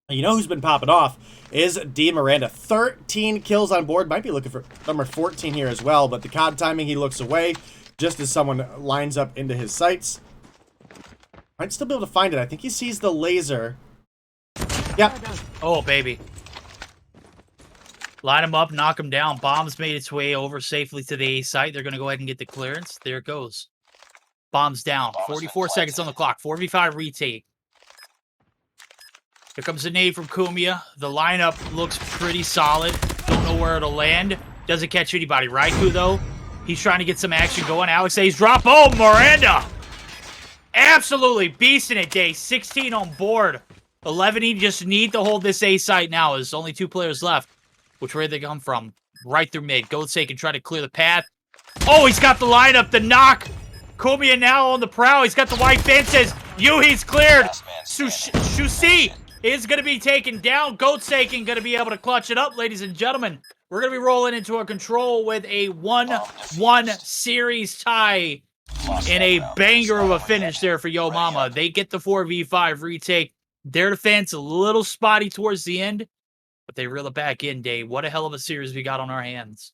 You know who's been popping off is D. Miranda. 13 kills on board. Might be looking for number 14 here as well, but the COD timing, he looks away just as someone lines up into his sights. Might still be able to find it. I think he sees the laser. Yep. Oh, baby. Line him up, knock him down. Bomb's made its way over safely to the A site. They're going to go ahead and get the clearance. There it goes. Bomb's down. 44 seconds on the clock. 4v5 retake. Here comes a nade from Kumiya. The lineup looks pretty solid. Don't know where it'll land. Doesn't catch anybody. Raikou, though, he's trying to get some action going. Alexei's drop. Oh, Miranda! Absolutely beasting it, Day. 16 on board. 11E just need to hold this A site now. There's only 2 players left. Which way they come from? Right through mid. Goatsake can try to clear the path. Oh, he's got the lineup. The knock. Kumiya now on the prowl. He's got the white fences. Yuhi's cleared. Shusi is going to be taken down. Goatsake going to be able to clutch it up, ladies and gentlemen. We're going to be rolling into a control with a 1-1 series tie and a banger of a finish there for Yo Mama. They get the 4v5 retake. Their defense a little spotty towards the end, but they reel it back in, Dave. What a hell of a series we got on our hands.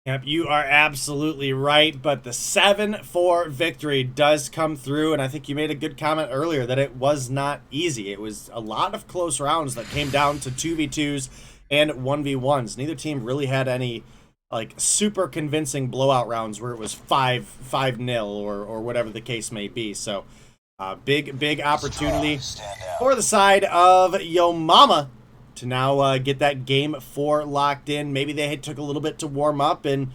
Yep, you are absolutely right, but the 7-4 victory does come through, and I think you made a good comment earlier that it was not easy. It was a lot of close rounds that came down to 2v2s and 1v1s. Neither team really had any like super convincing blowout rounds where it was 5-0 or whatever the case may be. So big opportunity for the side of Yo Mama to now get that game 4 locked in. Maybe they took a little bit to warm up, and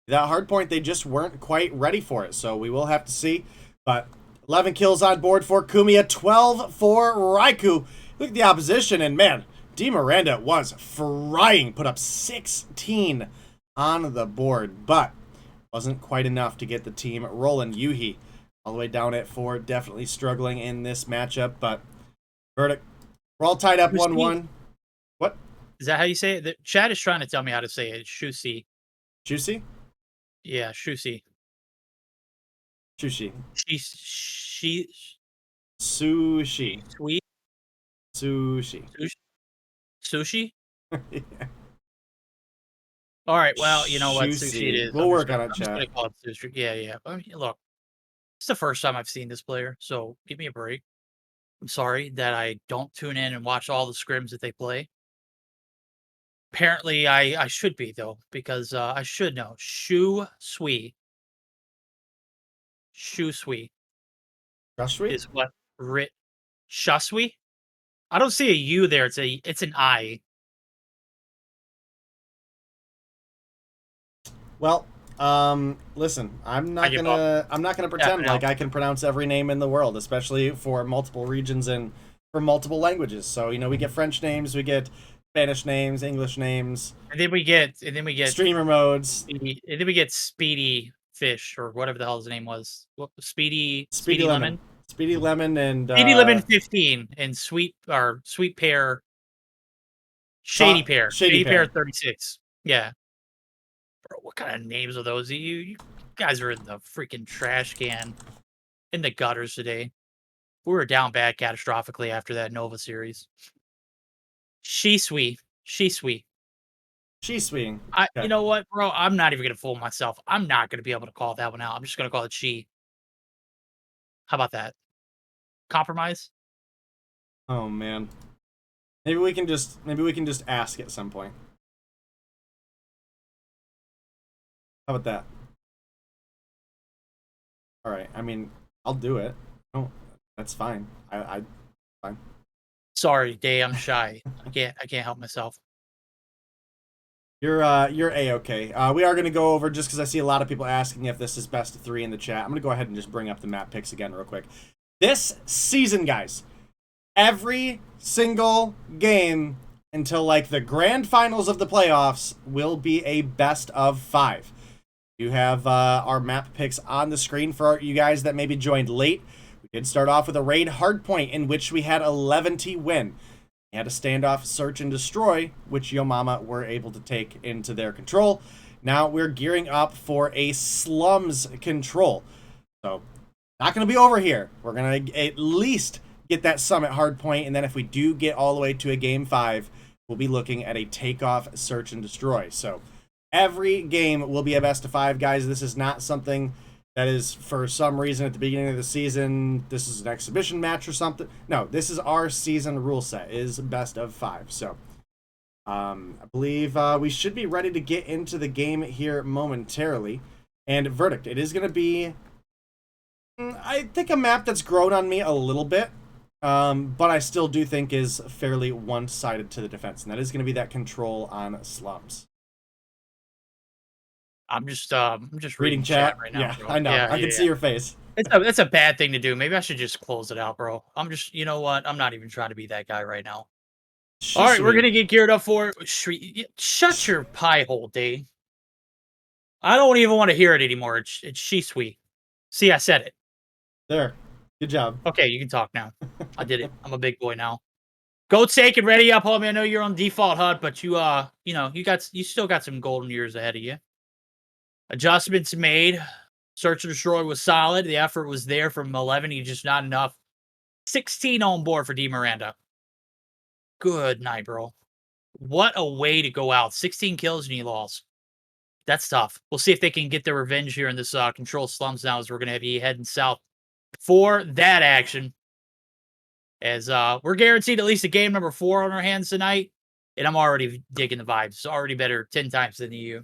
that hardpoint, they just weren't quite ready for it. So we will have to see. But 11 kills on board for Kumiya, 12 for Raikou. Look at the opposition, and man, D. Miranda was frying. Put up 16 on the board, but wasn't quite enough to get the team rolling. Yuhi all the way down at 4, definitely struggling in this matchup, but verdict, we're all tied up 1-1. What? Is that how you say it? The chat is trying to tell me how to say it. Shusi. Juicy? Yeah, Shusi. Sushi. Sushi. Sushi. Sweet. Sushi. Sushi? Yeah. All right, well, you know what? Sushi. Sushi it is. We'll work on it, I'm just chat. gonna call it sushi. Yeah. I mean, look, it's the first time I've seen this player, so give me a break. I'm sorry that I don't tune in and watch all the scrims that they play. Apparently, I should be, though, because I should know. Shu Sui. Shusui? Is what Shusui? I don't see a U there. It's an I. Well, listen, I'm not gonna pretend like I can pronounce every name in the world, especially for multiple regions and for multiple languages. So, you know, we get French names, we get Spanish names, English names, and then we get streamer modes. and then we get Speedy Fish or whatever the hell his name was. What, Speedy Lemon. Speedy Lemon and Speedy Lemon 15 and Sweet Pear. Shady Pear. Shady Pear Pear 36. Yeah. Bro, what kind of names are those? You guys are in the freaking trash can. In the gutters today. We were down bad catastrophically after that Nova series. She's sweet. Okay. You know what, bro? I'm not even going to fool myself. I'm not going to be able to call that one out. I'm just going to call it she. How about that? Compromise? Oh, man. Maybe we can just ask at some point. How about that? All right. I mean, I'll do it. Oh, that's fine. I fine. Sorry, Day. I'm shy. I can't help myself. You're A-okay. We are going to go over, just because I see a lot of people asking if this is best of 3 in the chat. I'm going to go ahead and just bring up the map picks again real quick. This season, guys, every single game until like the grand finals of the playoffs will be a best of 5. You have our map picks on the screen for you guys that maybe joined late. We did start off with a raid Hardpoint in which we had Eleventy win. We had a standoff, search and destroy, which Yo Mama were able to take into their control. Now we're gearing up for a Slums control. So, not going to be over here. We're going to at least get that summit Hardpoint, and then if we do get all the way to a game 5, we'll be looking at a Takeoff, search and destroy. So, every game will be a best of 5, guys. This is not something that is for some reason at the beginning of the season, this is an exhibition match or something. No, this is our season rule set, is best of 5. So, I believe we should be ready to get into the game here momentarily. And verdict, it is going to be, I think, a map that's grown on me a little bit, but I still do think is fairly one-sided to the defense, and that is going to be that control on Slums. I'm just reading chat right now. Yeah, bro. I know. I can see your face. It's a bad thing to do. Maybe I should just close it out, bro. You know what? I'm not even trying to be that guy right now. All right, we're gonna get geared up for it. Shut your pie hole, Dave. I don't even want to hear it anymore. It's she sweet. See, I said it. There. Good job. Okay, you can talk now. I did it. I'm a big boy now. Goat's taken, ready up, homie. I know you're on default HUD, but you still got some golden years ahead of you. Adjustments made. Search and destroy was solid. The effort was there from 11. Just not enough. 16 on board for D. Miranda. Good night, bro. What a way to go out. 16 kills and he lost. That's tough. We'll see if they can get their revenge here in this control Slums now, as we're going to be heading south for that action. As we're guaranteed at least a game number 4 on our hands tonight. And I'm already digging the vibes. It's already better 10 times than the EU.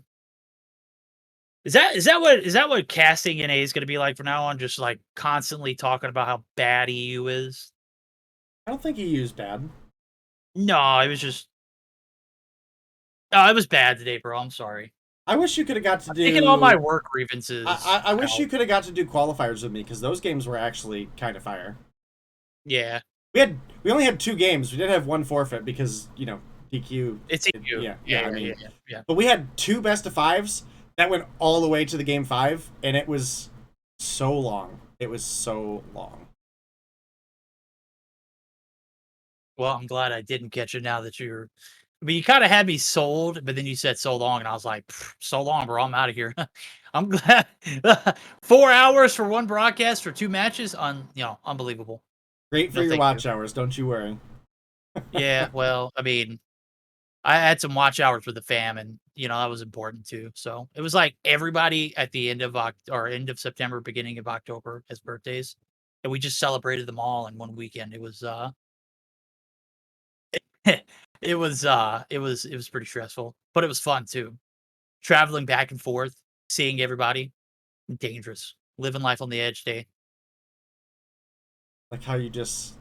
Is that what casting NA is going to be like from now on? Just like constantly talking about how bad EU is. I don't think EU is bad. No, it was just. Oh, it was bad today, bro. I'm sorry. I wish you could have got to do. Taking all my work grievances. I wish you could have got to do qualifiers with me, because those games were actually kind of fire. Yeah. We only had 2 games. We did have 1 forfeit because DQ. It's DQ. Yeah. But we had 2 best of 5s. That went all the way to the game 5, and it was so long. It was so long. Well, I'm glad I didn't catch it now that you're... I mean, you kind of had me sold, but then you said so long, and I was like, so long, bro. I'm out of here. I'm glad. 4 hours for 1 broadcast for 2 matches? Unbelievable. Great for your watch hours, don't you worry. Yeah, well, I mean, I had some watch hours with the fam, and that was important too. So it was like everybody at the end of September, beginning of October has birthdays, and we just celebrated them all in one weekend. It was it was pretty stressful, but it was fun too. Traveling back and forth, seeing everybody, dangerous, living life on the edge day. Like how you just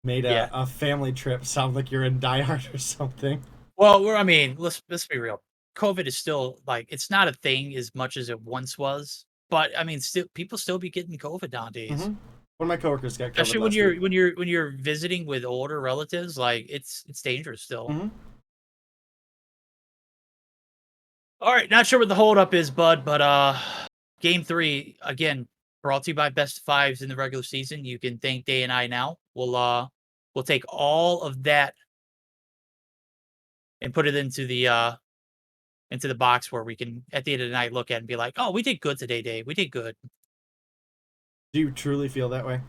made a family trip sound like you're in Die Hard or something. Well, let's be real. COVID is still it's not a thing as much as it once was. But I mean, people still be getting COVID nowadays. Mm-hmm. One of my coworkers got COVID. Especially when you're visiting with older relatives, it's dangerous still. Mm-hmm. All right, not sure what the holdup is, bud, but Game 3, again, brought to you by Best of Fives in the regular season. You can thank Day and I now. We'll take all of that and put it into the box where we can, at the end of the night, look at it and be like, oh, we did good today, Dave. We did good. Do you truly feel that way?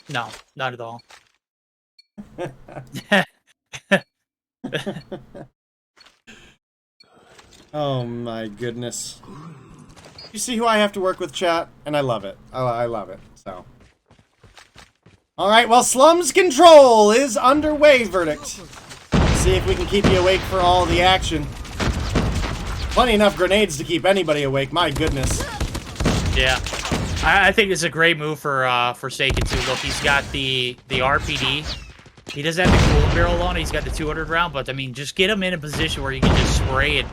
No, not at all. Oh my goodness. You see who I have to work with, chat? And I love it. I love it. So. Alright, well, Slums Control is underway, verdict. See if we can keep you awake for all the action. Plenty enough grenades to keep anybody awake, my goodness. Yeah. I think it's a great move for Saken too. Look, he's got the RPD. He doesn't have the cool barrel on it. He's got the 200 round, but I mean, just get him in a position where you can just spray and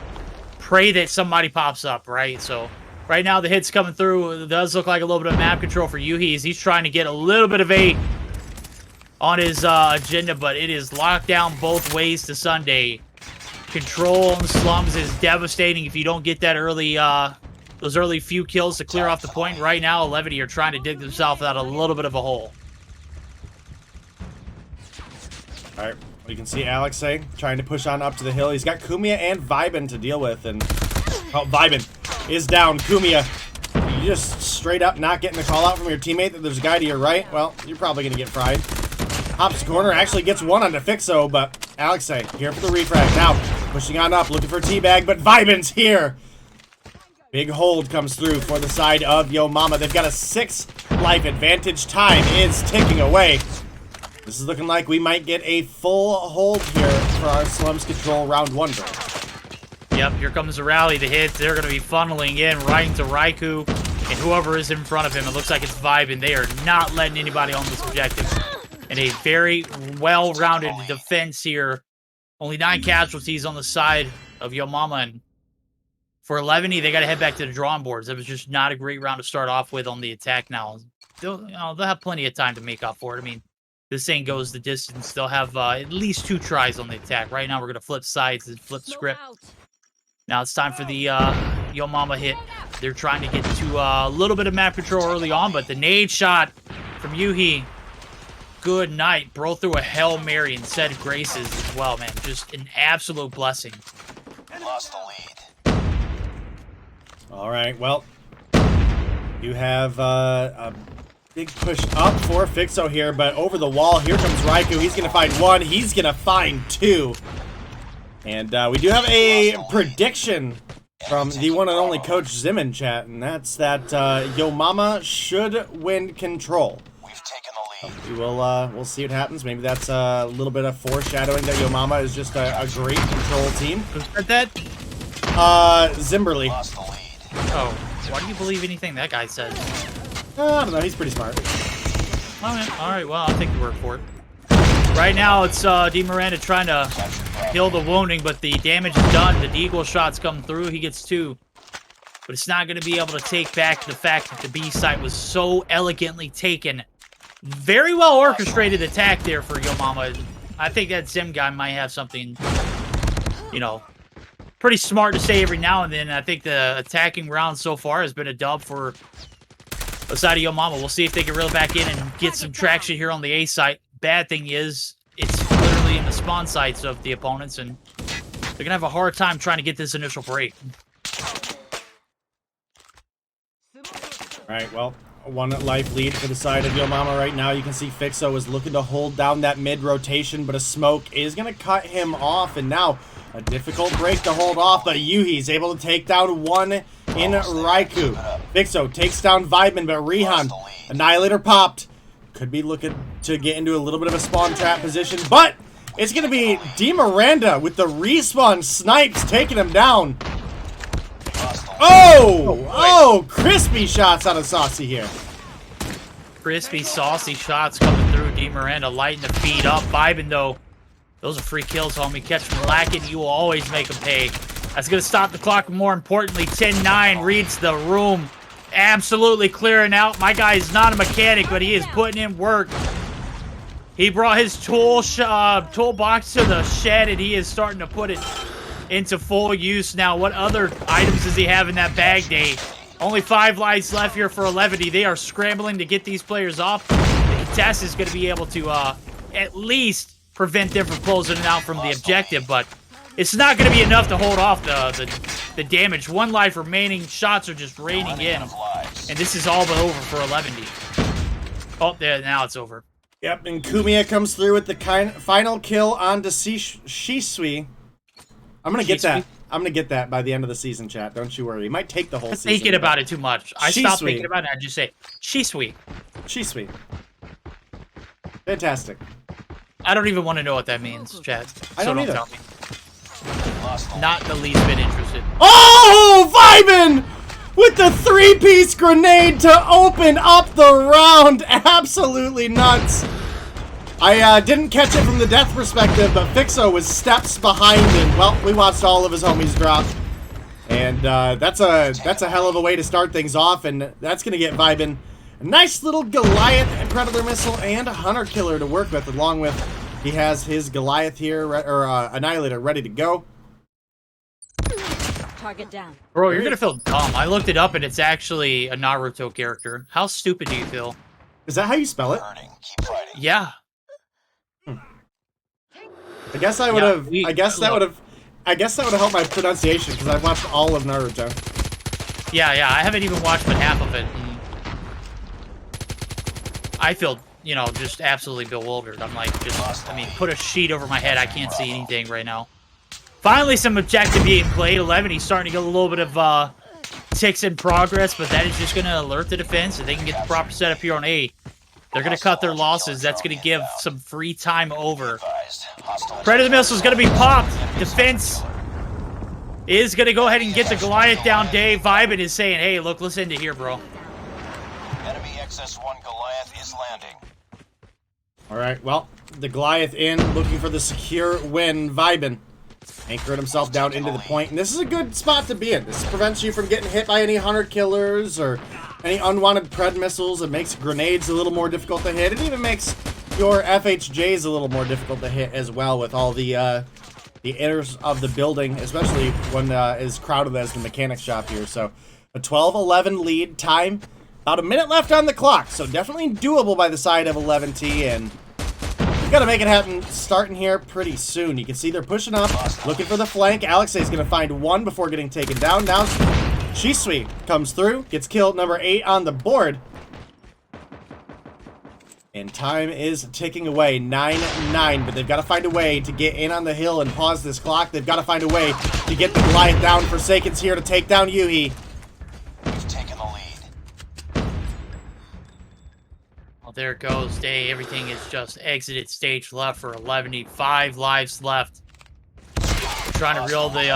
pray that somebody pops up, right? So right now the hit's coming through. It does look like a little bit of map control for Yuhi. He's trying to get a little bit of a on his agenda, but it is locked down both ways to Sunday. Control on the Slums is devastating if you don't get that early those early few kills to clear off the point. Right now, Eleventy are trying to dig themselves out a little bit of a hole. All right, we can see Alexei trying to push on up to the hill. He's got Kumia and Vibin to deal with, and Vibin is down. Kumia, you just straight up not getting the call out from your teammate that there's a guy to your right. Well, you're probably gonna get fried. Hops corner, actually gets one onto Fixo, but Alexei here for the refrag. Now pushing on up, looking for Teabag, but Vibin's here. Big hold comes through for the side of Yo Mama. They've got a 6 life advantage. Time is ticking away. This is looking like we might get a full hold here for our Slums Control round 1. Yep, here comes the rally. The hits, they're going to be funneling in right into Raikou and whoever is in front of him. It looks like it's Vibin. They are not letting anybody on this objective. And a very well-rounded defense here. Only 9 casualties on the side of Yo Mama, and for Eleventy, they got to head back to the drawing boards. It was just not a great round to start off with on the attack now. They'll have plenty of time to make up for it. I mean, this thing goes the distance. They'll have at least 2 tries on the attack. Right now, we're going to flip sides and flip script. Now it's time for the Yo Mama hit. They're trying to get to a little bit of map control early on, but the nade shot from Yuhi, good night. Bro threw a Hail Mary and said graces as well, man. Just an absolute blessing. Lost the lead. All right, well, you have a big push up for Fixo here, but over the wall, here comes Raikou. He's going to find 1. He's going to find 2. And we do have a prediction from the one and only Coach Zim in chat, and that's that Yo Mama should win control. We've taken the lead. We'll see what happens. Maybe that's a little bit of foreshadowing that Yo Mama is just a great control team. Who said that? Zimberly. Lost the lead. Oh, why do you believe anything that guy says? I don't know, he's pretty smart. Alright, well, I'll take the word for it. Right now, it's D. Miranda trying to kill the wounding, but the damage is done. The deagle shots come through. He gets 2. But it's not going to be able to take back the fact that the B site was so elegantly taken. Very well orchestrated attack there for Yo Mama. I think that Zim guy might have something, you know, pretty smart to say every now and then. I think the attacking round so far has been a dub for the side of Yo Mama. We'll see if they can reel back in and get some traction here on the A site. Bad thing is, it's literally in the spawn sites of the opponents, and they're going to have a hard time trying to get this initial break. All right, well, 1 life lead for the side of Yo Mama right now. You can see Fixo is looking to hold down that mid rotation, but a smoke is going to cut him off, and now a difficult break to hold off, but Yuhi's able to take down 1 in Raikou. Fixo takes down Vibin, but Rihan, Annihilator popped. Could be looking to get into a little bit of a spawn trap position, but it's going to be D. Miranda with the respawn snipes taking him down. Oh, crispy shots out of Saucy here. Crispy, saucy shots coming through. D. Miranda lighting the feed up. Vibin, though, those are free kills, homie. Catch them lacking, you will always make them pay. That's going to stop the clock, but more importantly, 10-9 reads the room. Absolutely clearing out. My guy is not a mechanic, but he is putting in work. He brought his toolbox to the shed, and he is starting to put it into full use now. What other items does he have in that bag, Dave? Only 5 lives left here for Eleventy. They are scrambling to get these players off. The contest is going to be able to at least prevent them from closing it out from the objective, but it's not going to be enough to hold off the damage. 1 life remaining. Shots are just raining in. And this is all but over for Eleventy. Oh, there, now it's over. Yep, and Kumiya comes through with the final kill onto Shisui. I'm going to get that. I'm going to get that by the end of the season, chat. Don't you worry. He might take the whole season. Thinking about it too much. I stopped thinking about it. I just say, Shisui. Shisui. Fantastic. I don't even want to know what that means, chat. I don't either. Tell me. Not the least bit interested. Oh, Vibin! With the 3-piece grenade to open up the round. Absolutely nuts. I didn't catch it from the death perspective, but Fixo was steps behind him. Well, we watched all of his homies drop. And that's a hell of a way to start things off, and that's going to get Vibin a nice little Goliath and Predator Missile and a Hunter Killer to work with, along with he has his Goliath here, or Annihilator, ready to go. Target down. Bro, you're gonna feel dumb. I looked it up and it's actually a Naruto character. How stupid do you feel? Is that how you spell it? Yeah. I guess I would have. I guess that would have. I guess that would have helped my pronunciation because I've watched all of Naruto. Yeah. I haven't even watched but half of it. And I feel, you know, just absolutely bewildered. I'm like, just, I mean, put a sheet over my head. I can't see anything right now. Finally, some objective being played. 11, he's starting to get a little bit of ticks in progress, but that is just going to alert the defense. If they can get the proper setup here on A, they're going to cut their losses. That's going to give some free time over. Predator Missile is going to be popped. Defense is going to go ahead and get the Goliath down. Dave Vibin is saying, hey, look, listen to here, bro. Enemy XS-1 Goliath is landing. All right, well, the Goliath in, looking for the secure win. Vibin anchoring himself down into the point, and this is a good spot to be in. This prevents you from getting hit by any hunter killers or any unwanted pred missiles. It makes grenades a little more difficult to hit. It even makes your FHJs a little more difficult to hit as well, with all the inners of the building, especially when as crowded as the mechanic shop here. So a 12-11 lead time, about a minute left on the clock, so definitely doable by the side of Eleventy, and we've got to make it happen starting here pretty soon. You can see they're pushing up, looking for the flank. Alexei is going to find one before getting taken down. Now Shisui comes through, gets killed, number 8 on the board. And time is ticking away, 9-9, but they've got to find a way to get in on the hill and pause this clock. They've got to find a way to get the Goliath down. Forsaken's here to take down Yuhi. He's taking the lead. Well, there it goes. Day. Everything is just exited stage left for 11. 5 lives left. Trying to reel the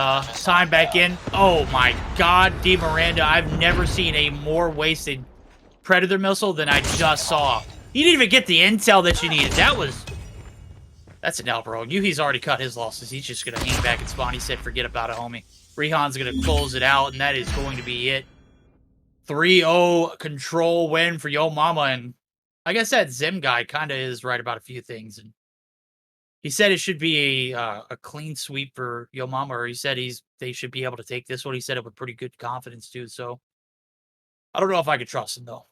time back in. Oh my God, D. Miranda. I've never seen a more wasted Predator missile than I just saw. You didn't even get the intel that you needed. That's an L, bro. Yuhi's already cut his losses. He's just going to hang back and spawn. He said, forget about it, homie. Rihan's going to close it out, and that is going to be it. 3-0 control win for Yo Mama. And like I said, Zim guy kind of is right about a few things. And he said it should be a clean sweep for Yo Mama, or he said they should be able to take this one. He said it with pretty good confidence, too. So I don't know if I could trust him, though.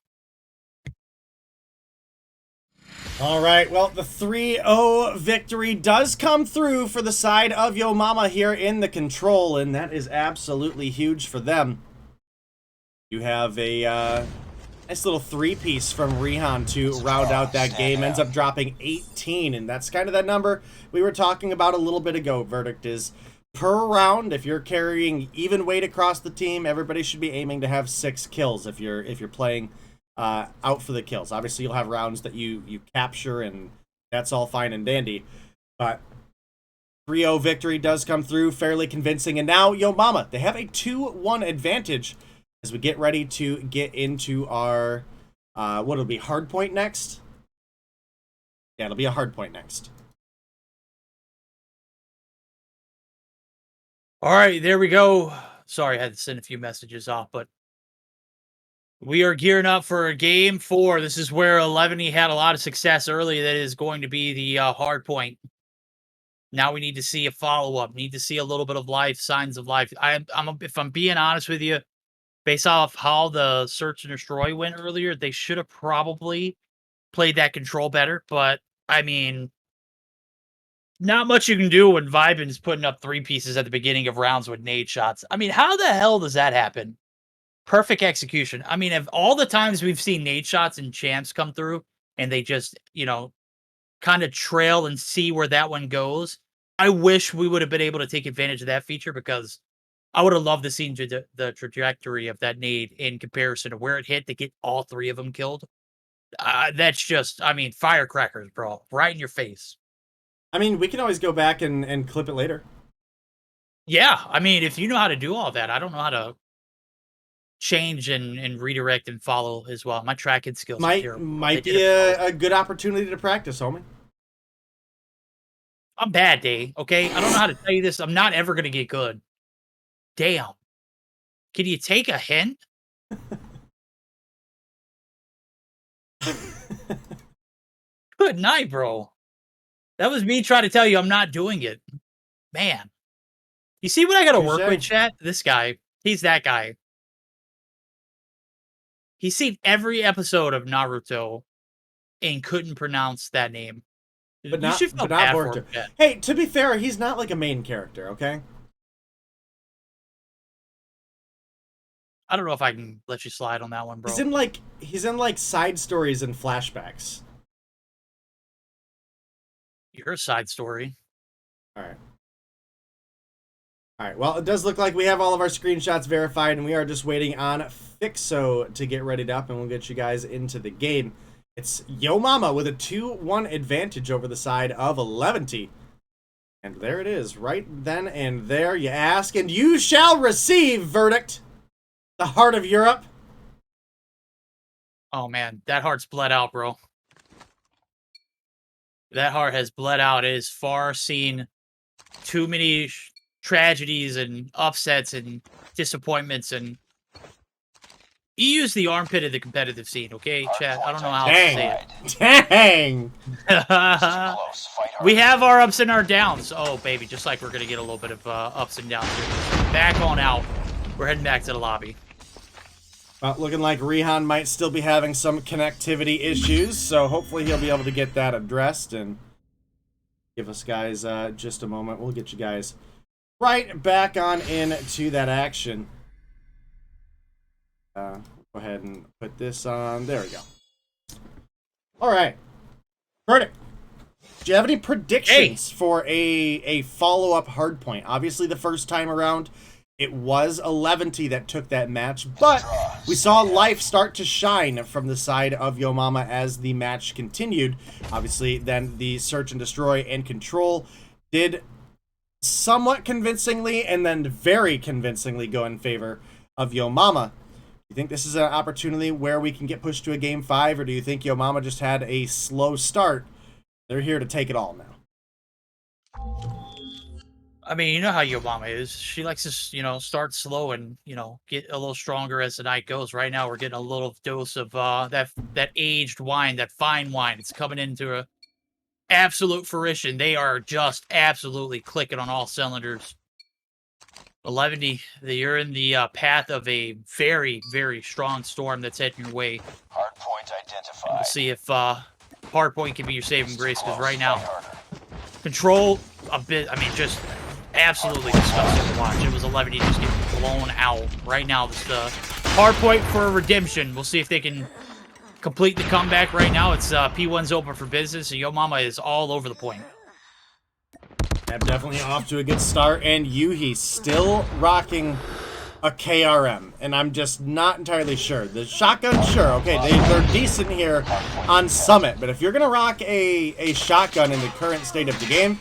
All right, well, the 3-0 victory does come through for the side of Yo Mama here in the control, and that is absolutely huge for them. You have a nice little 3-piece from Rihan to round out that game. Ends up dropping 18, and that's kind of that number we were talking about a little bit ago. Verdict is per round, if you're carrying even weight across the team, everybody should be aiming to have 6 kills if you're playing out for the kills. Obviously, you'll have rounds that you capture, and that's all fine and dandy. But 3-0 victory does come through fairly convincing. And now Yo Mama, they have a 2-1 advantage as we get ready to get into our, what'll be, Hardpoint next? Yeah, it'll be a Hardpoint next. All right, there we go. Sorry, I had to send a few messages off, but we are gearing up for game 4. This is where Eleventy had a lot of success early. That is going to be the hard point. Now we need to see a follow-up. Need to see a little bit of life, signs of life. If I'm being honest with you, based off how the search and destroy went earlier, they should have probably played that control better. But I mean, not much you can do when Vibin's putting up 3 pieces at the beginning of rounds with nade shots. I mean, how the hell does that happen? Perfect execution. I mean, of all the times we've seen nade shots and champs come through and they just, you know, kind of trail and see where that one goes, I wish we would have been able to take advantage of that feature, because I would have loved to see the trajectory of that nade in comparison to where it hit to get all 3 of them killed. That's just, I mean, firecrackers, bro. Right in your face. I mean, we can always go back and clip it later. Yeah, I mean, if you know how to do all that, I don't know how to change and redirect and follow as well. My tracking skills are terrible. Might be a good opportunity to practice, homie. I'm bad, Day, okay? I don't know how to tell you this. I'm not ever going to get good. Damn. Can you take a hint? Good night, bro. That was me trying to tell you I'm not doing it. Man. You see what I got to work with, chat? This guy. He's that guy. He's seen every episode of Naruto and couldn't pronounce that name. But you not, should feel but bad not for him, Boruto. chat. Hey, to be fair, he's not like a main character, okay? I don't know if I can let you slide on that one, bro. He's in like side stories and flashbacks. Your side story. All right. Well, it does look like we have all of our screenshots verified, and we are just waiting on Fixo to get readied up, and we'll get you guys into the game. It's Yo Mama with a 2-1 advantage over the side of Eleventy. And there it is, right then and there. You ask, and you shall receive, verdict. The heart of Europe. Oh, man. That heart's bled out, bro. That heart has bled out. It has far seen too many tragedies and upsets and disappointments, and EU's the armpit of the competitive scene, okay, chat? I don't know how to say it. Dang! We have our ups and our downs. Oh, baby, just like we're going to get a little bit of ups and downs here. Back on out. We're heading back to the lobby. Well, looking like Rehan might still be having some connectivity issues, so hopefully he'll be able to get that addressed, and give us guys just a moment. We'll get you guys right back on into that action. Go ahead and put this on. There we go. All right. Verdict. Do you have any predictions for a follow-up Hardpoint? Obviously, the first time around, it was Eleventy that took that match, but we saw life start to shine from the side of Yo Mama as the match continued. Obviously, then the search and destroy and control did somewhat convincingly and then very convincingly go in favor of Yo Mama. Do you think this is an opportunity where we can get pushed to a game 5, or do you think Yo Mama just had a slow start? They're here to take it all now. I mean, you know how Yo Mama is. She likes to, you know, start slow and, you know, get a little stronger as the night goes. Right now, we're getting a little dose of that aged wine, that fine wine. It's coming into a absolute fruition. They are just absolutely clicking on all cylinders. 11, you're in the path of a very, very strong storm that's heading your way. Hardpoint identified. We'll see if Hardpoint can be your saving grace, because right now, control a bit. I mean, just absolutely disgusting to watch. It was 11 just getting blown out. Right now, it's the Hardpoint for redemption. We'll see if they can complete the comeback. Right now, it's P1's open for business, and Yo Mama is all over the point. Yep, definitely off to a good start, and Yuhi still rocking a KRM, and I'm just not entirely sure. The shotgun, sure, okay, they're decent here on Summit, but if you're gonna rock a shotgun in the current state of the game,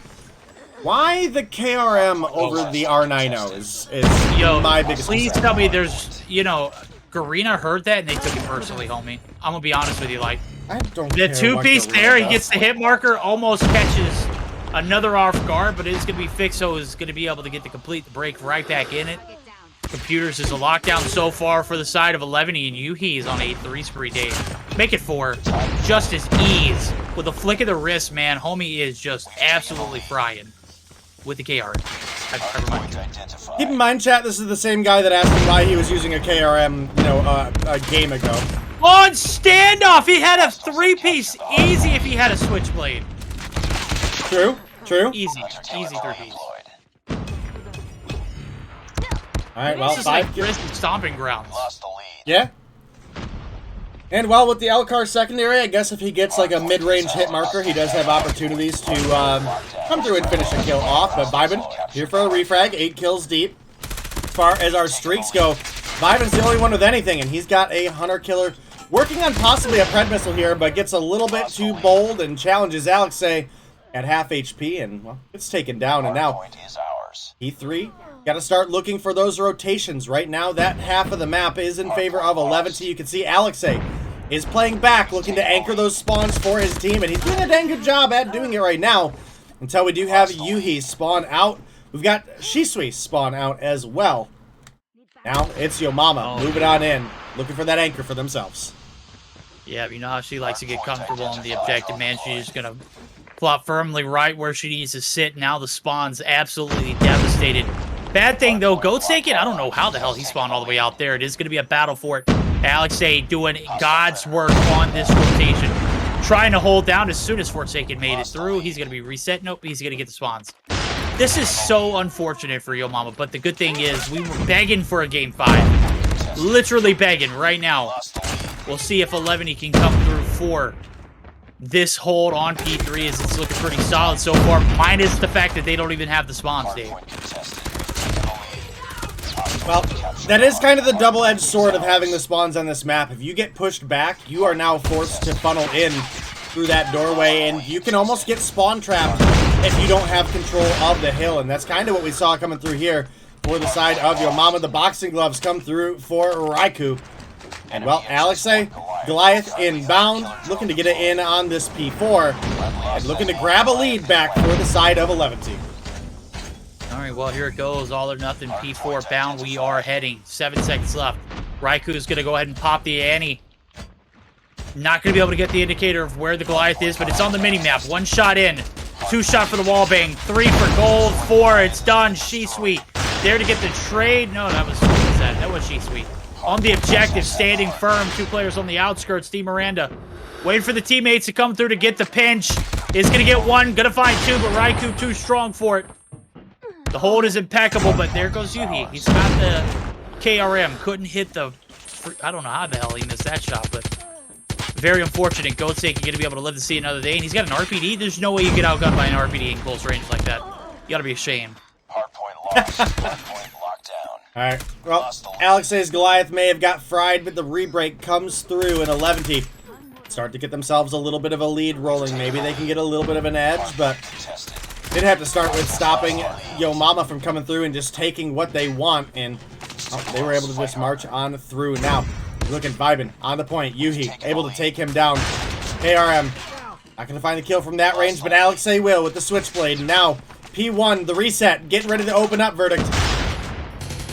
why the KRM over the R90 is my biggest Please concern. tell me there's, you know, Garena heard that and they took it personally, homie. I'm gonna be honest with you, like, I don't the care two-piece what there, Garena he does. gets the hit marker, almost catches another off guard, but it's gonna be Fixo is gonna be able to get the complete break right back in it. Computers is a lockdown so far for the side of 11, and Yuhi is on a 3 spree day. Make it 4. Just as ease. With a flick of the wrist, man, homie is just absolutely frying with the KR. Never mind. Keep in mind, chat, this is the same guy that asked me why he was using a KRM, you know, a game ago. On Standoff, he had a 3-piece. Easy if he had a switchblade. True, true. Easy 3-piece. All right, well, This is 5 like kills. Grizzly stomping grounds. Yeah. And well, with the L-Car secondary, I guess if he gets like a mid-range hit marker, he does have opportunities to come through and finish a kill off. But Vibin, here for a refrag, 8 kills deep. As far as our streaks go, Vibin's the only one with anything, and he's got a hunter-killer working on possibly a Pred missile here, but gets a little bit too bold and challenges Alexei at half HP, and well, it's taken down. And now P3 got to start looking for those rotations. Right now, that half of the map is in favor of Eleventy. You can see Alexei is playing back, looking to anchor those spawns for his team, and he's doing a dang good job at doing it right now. Until we do have Yuhi spawn out. We've got Shisui spawn out as well. Now it's Yo Mama moving on in, looking for that anchor for themselves. Yeah, you know how she likes to get comfortable on the objective, man. She's just gonna plop firmly right where she needs to sit. Now the spawn's absolutely devastated. Bad thing, though, Goat's taken. I don't know how the hell he spawned all the way out there. It is going to be a battle for it. Alexei doing God's work on this rotation. Trying to hold down as soon as Forsaken made it through. He's going to be reset. Nope, he's going to get the spawns. This is so unfortunate for Yo Mama, but the good thing is we were begging for a Game 5. Literally begging right now. We'll see if Eleventy can come through for this hold on P3 as it's looking pretty solid so far, minus the fact that they don't even have the spawns, Dave. Well, that is kind of the double-edged sword of having the spawns on this map. If you get pushed back, you are now forced to funnel in through that doorway, and you can almost get spawn trapped if you don't have control of the hill, and that's kind of what we saw coming through here for the side of Yo Mama. The boxing gloves come through for Raikou. And, well, Alexei, Goliath inbound, looking to get it in on this P4, and looking to grab a lead back for the side of Eleventy. All right, well, here it goes. All or nothing. P4 bound. We are heading. 7 seconds left. Raikou is going to go ahead and pop the Annie. Not going to be able to get the indicator of where the Goliath is, but it's on the mini-map. 1 shot in. 2 shot for the wall bang. 3 for gold. 4. It's done. She-Sweet. There to get the trade. No, that was... What was that? That was She-Sweet. On the objective, standing firm. 2 players on the outskirts. Steve Miranda waiting for the teammates to come through to get the pinch. Is going to get 1. Going to find 2, but Raikou too strong for it. The hold is impeccable, but there goes Yuhi. He's got the KRM. Couldn't hit the... I don't know how the hell he missed that shot, but... Very unfortunate. Goat's going to be able to live to see another day, and he's got an RPD. There's no way you get outgunned by an RPD in close range like that. You gotta be ashamed. Hardpoint lost. Hardpoint locked down. Alright, well, Alexei's Goliath may have got fried, but the rebreak comes through, and Eleventy start to get themselves a little bit of a lead rolling. Maybe they can get a little bit of an edge, but they'd have to start with stopping Yo Mama from coming through and just taking what they want, and they were able to just march on through. Now, looking vibing on the point. Yuhi able to take him down. KRM not gonna find the kill from that range, but Alexei will with the switchblade. Now P1, the reset, getting ready to open up. Verdict.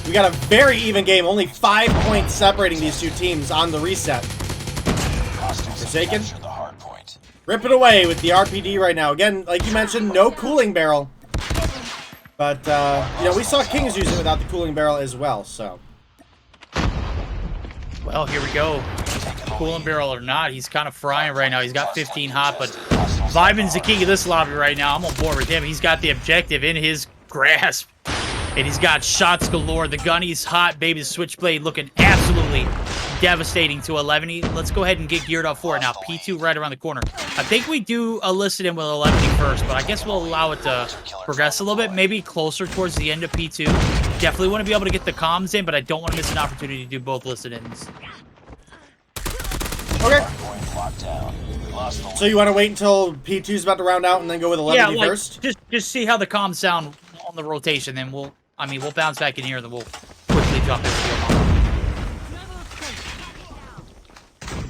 We got a very even game. Only 5 points separating these two teams on the reset. Forsaken. Rip it away with the RPD right now. Again, like you mentioned, no cooling barrel. But, you know, we saw Kings use it without the cooling barrel as well, so. Well, here we go. Cooling barrel or not, he's kind of frying right now. He's got 15 hot, but Vibin's the king of this lobby right now. I'm on board with him. He's got the objective in his grasp. And he's got shots galore. The gunny's hot, baby. The switchblade looking absolutely devastating to Eleventy. Let's go ahead and get geared up for it now. P2 right around the corner. I think we do elicit him with Eleventy first, but I guess we'll allow it to progress a little bit. Maybe closer towards the end of P2. Definitely want to be able to get the comms in, but I don't want to miss an opportunity to do both listen-ins. Okay. So you want to wait until P2's about to round out and then go with Eleventy first? Just see how the comms sound on the rotation, then we'll bounce back in here, and then we'll quickly jump in with you.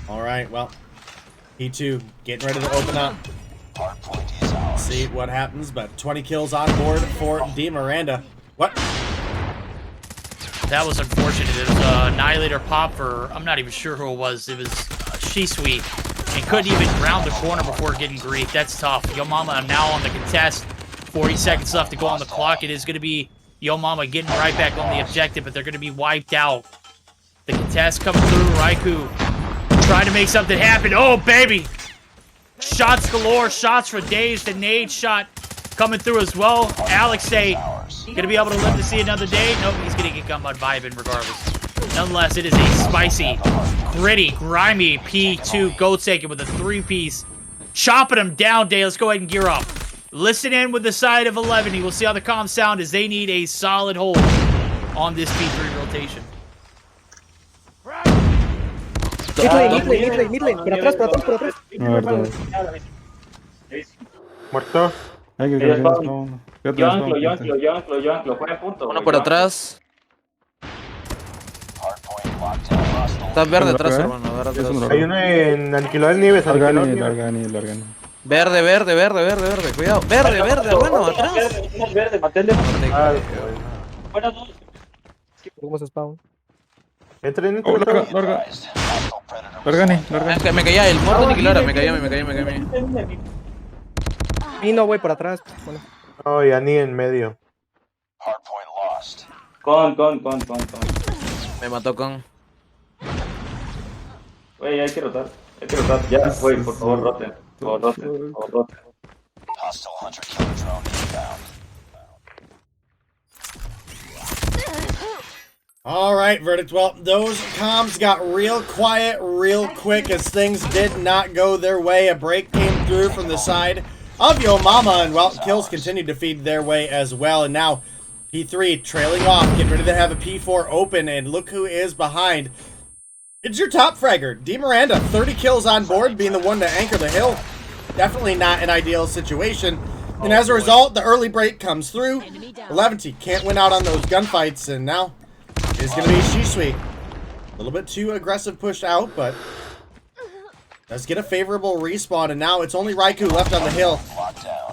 All right, well, P2 getting ready to open up. See what happens, but 20 kills on board for D. Miranda. What? That was unfortunate. It was Annihilator pop for, I'm not even sure who it was. It was She-Sweet. And couldn't even round the corner before getting grief. That's tough. Yo Mama now on the contest. 40 seconds left to go on the clock. It is going to be Yo Mama getting right back on the objective, but they're going to be wiped out. The contest coming through. Raikou trying to make something happen. Oh, baby. Shots galore. Shots for days. The nade shot coming through as well. Alexei going to be able to live to see another day. Nope, he's going to get gunned by Vibin regardless. Nonetheless, it is a spicy, gritty, grimy P2 Goat taken with a 3-piece. Chopping him down, Day. Let's go ahead and gear up. Listen in with the side of 11. We'll see how the comms sound as they need a solid hold on this P3 rotation. Mid lane. Por atrás. Muerto. Yo anclo. Fuera punto. Uno por atrás. Estás verde atrás, hermano. Verde atrás. Hay uno en Alquiler Nieves. Organi. Verde. Cuidado. Verde, bueno, atrás. Verde, matéle. Bueno, dos. ¿Cómo se spawn? Entren. Organi. Me caía el muerto aniquiladora. Me caía. Y no voy por atrás. Bueno. No, y Ani en medio. Con. Me mató con. Güey, hay que rotar. Ya, güey, por favor, roten. Por favor, roten. All right, Verdict. Well, those comms got real quiet real quick as things did not go their way. A break came through from the side of Yo Mama, and, well, kills continued to feed their way as well. And now P3 trailing off, getting ready to have a P4 open, and look who is behind. It's your top fragger, D. Miranda, 30 kills on board, being the one to anchor the hill. Definitely not an ideal situation. And as a result, the early break comes through. Eleventy can't win out on those gunfights, and now it's going to be Shisui. A little bit too aggressive pushed out, but does get a favorable respawn, and now it's only Raikou left on the hill.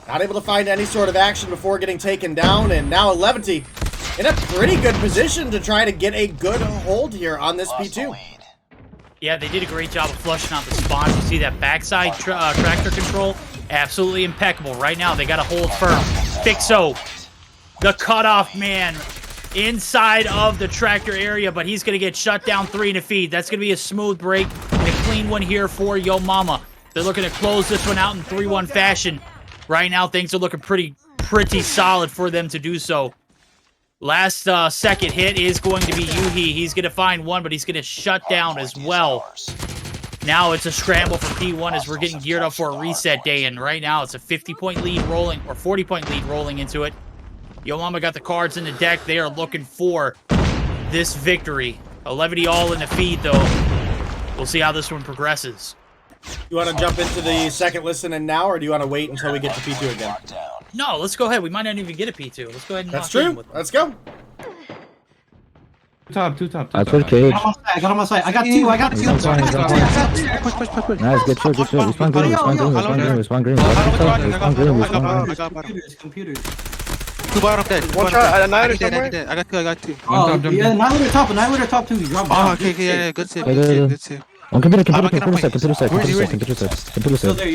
Not able to find any sort of action before getting taken down, and now Eleventy in a pretty good position to try to get a good hold here on this P2. Yeah, they did a great job of flushing out the spawns. You see that backside tractor control? Absolutely impeccable. Right now, they got to hold firm. Fixo, the cutoff man, inside of the tractor area, but he's going to get shut down 3 in a feed. That's going to be a smooth break and a clean one here for Yo Mama. They're looking to close this one out in 3-1 fashion. Right now, things are looking pretty solid for them to do so. Last second hit is going to be Yuhi. He's going to find one, but he's going to shut down as well. Now it's a scramble for P1 as we're getting geared up for a reset day, and right now it's a 50-point lead rolling, or 40-point lead rolling into it. Yo Mama got the cards in the deck. They are looking for this victory. 11 all in the feed, though. We'll see how this one progresses. You want to jump into the second listen now, or do you want to wait until we get to P2 again? No, let's go ahead. We might not even get a P2. Let's go ahead and That's lock in true. with them. Let's go. Two top. I put cage. I got on my side. I got two. Nice, good shot. Respawn green. Computers. Two bottom dead. One shot. Annihilator somewhere. I got two. Oh, yeah, Annihilator top 2. He dropped down. Oh, okay, yeah, good save. Good save. On computer side.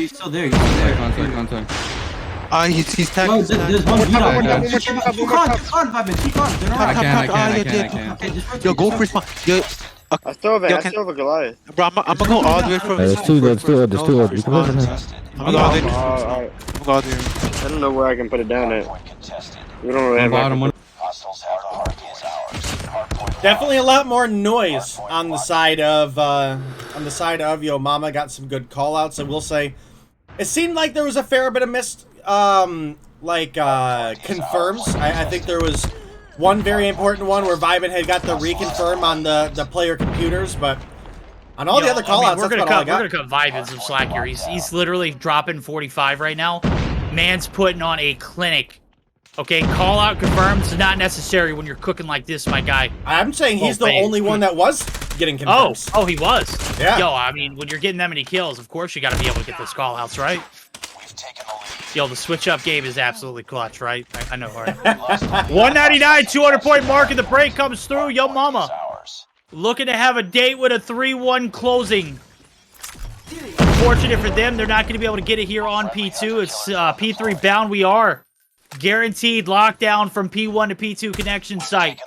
Still there. Contact. He's tagged. No, there's one. Keep on. I can't. Yo, go for spawn. Yo, I still have a Goliath. bro, I'm gonna go all the way from. There's two. You can put it I'm gonna go all the way. I don't know where I can put it down at. We don't really have Bottom. Definitely a lot more noise on the side of Yo Mama. Got some good call outs. I will say it seemed like there was a fair bit of missed confirms. I think there was one very important one where Vibin had got the reconfirm on the player computers, but on all the other call outs, we're gonna cut Vibin some slack here. He's literally dropping 45 right now. Man's putting on a clinic. Okay, call out confirms is not necessary when you're cooking like this, my guy. I'm saying he's the only one that was getting confirms. Oh, he was. Yeah. Yo, I mean, when you're getting that many kills, of course you got to be able to get those call outs, right? Yo, the switch up game is absolutely clutch, right? I know, right? 199, 200-point mark, and the break comes through. Yo Mama looking to have a date with a 3-1 closing. Unfortunate for them, they're not going to be able to get it here on P2. It's P3 bound. We are Guaranteed lockdown from P1 to P2 connection site.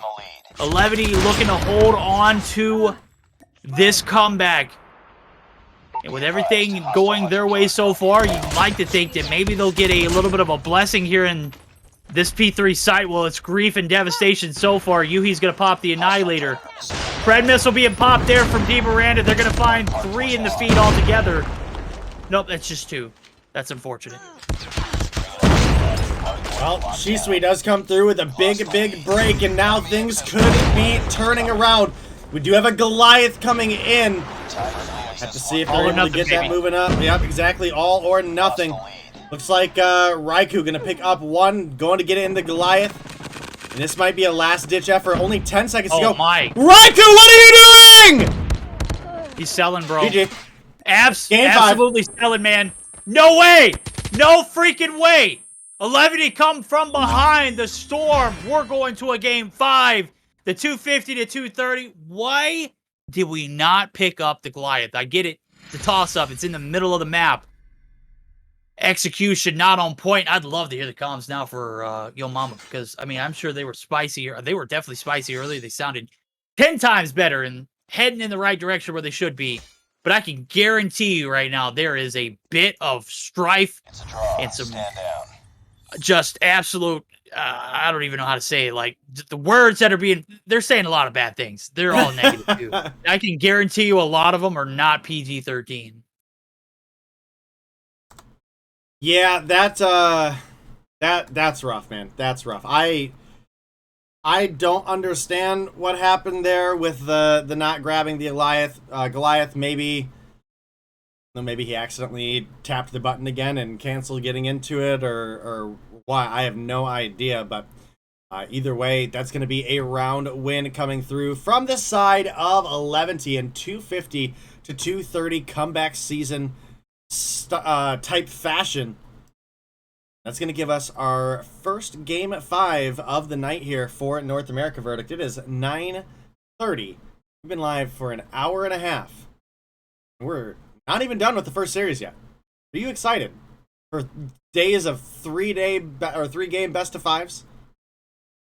Eleventy looking to hold on to this comeback. And with everything going their way so far, you'd like to think that maybe they'll get a little bit of a blessing here in this P3 site. Well, it's grief and devastation so far. Yuhi's going to pop the Annihilator. Pred missile being popped there from D. Miranda. They're going to find 3 in the feed altogether. Nope, that's just 2. That's unfortunate. Well, Shisui does come through with a big break, and now things could be turning around. We do have a Goliath coming in. Have to see if they're able to get that moving up. Yep, exactly. All or nothing. Looks like Raikou going to pick up 1, going to get it in the Goliath. And this might be a last-ditch effort. Only 10 seconds to go. Oh, my. Raikou, what are you doing? He's selling, bro. GG. Absolutely selling, man. No way. No freaking way. Eleventy come from behind the storm. We're going to a game 5. The 250 to 230. Why did we not pick up the Goliath? I get it. The toss-up. It's in the middle of the map. Execution not on point. I'd love to hear the comms now for Yo Mama, because, I mean, I'm sure they were spicy. They were definitely spicy earlier. They sounded 10 times better and heading in the right direction where they should be. But I can guarantee you right now there is a bit of strife and some just absolute, I don't even know how to say it. Like, the words that are being, they're saying a lot of bad things. They're all negative, too. I can guarantee you a lot of them are not PG-13. Yeah, that's rough, man. That's rough. I don't understand what happened there with the not grabbing the Goliath. Maybe he accidentally tapped the button again and canceled getting into it, or why. I have no idea, but either way, that's going to be a round win coming through from the side of Eleventy in 250 to 230 comeback season type fashion. That's going to give us our first game 5 of the night here for North America Verdict. It is 9:30. We've been live for an hour and a half. We're not even done with the first series yet. Are you excited for days of 3-game best of 5s?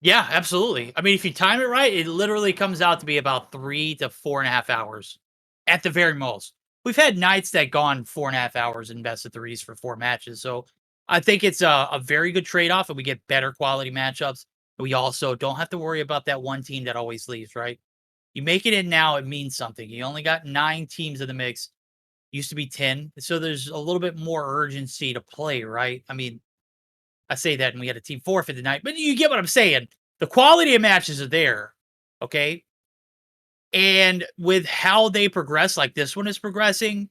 Yeah, absolutely. I mean, if you time it right, it literally comes out to be about 3 to 4.5 hours at the very most. We've had nights that gone 4.5 hours in best of 3s for 4 matches. So I think it's a very good trade-off, and we get better quality matchups. We also don't have to worry about that one team that always leaves, right? You make it in now, it means something. You only got 9 teams in the mix. Used to be 10. So there's a little bit more urgency to play, right? I mean, I say that and we had a team forfeit tonight, but you get what I'm saying. The quality of matches are there, okay? And with how they progress, like this one is progressing,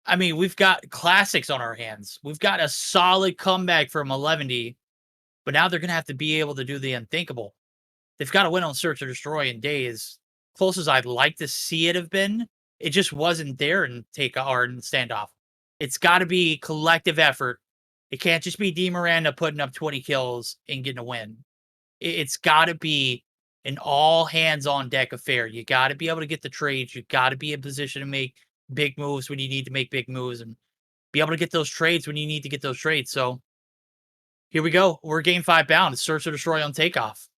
I mean, we've got classics on our hands. We've got a solid comeback from Eleventy, but now they're going to have to be able to do the unthinkable. They've got to win on Search or Destroy in days. Close as I'd like to see it have been, it just wasn't there in Takeoff or in Standoff. It's got to be collective effort. It can't just be D. Miranda putting up 20 kills and getting a win. It's got to be an all-hands-on-deck affair. You got to be able to get the trades. You got to be in position to make big moves when you need to make big moves and be able to get those trades when you need to get those trades. So here we go. We're game 5 bound. It's Search or Destroy on Takeoff.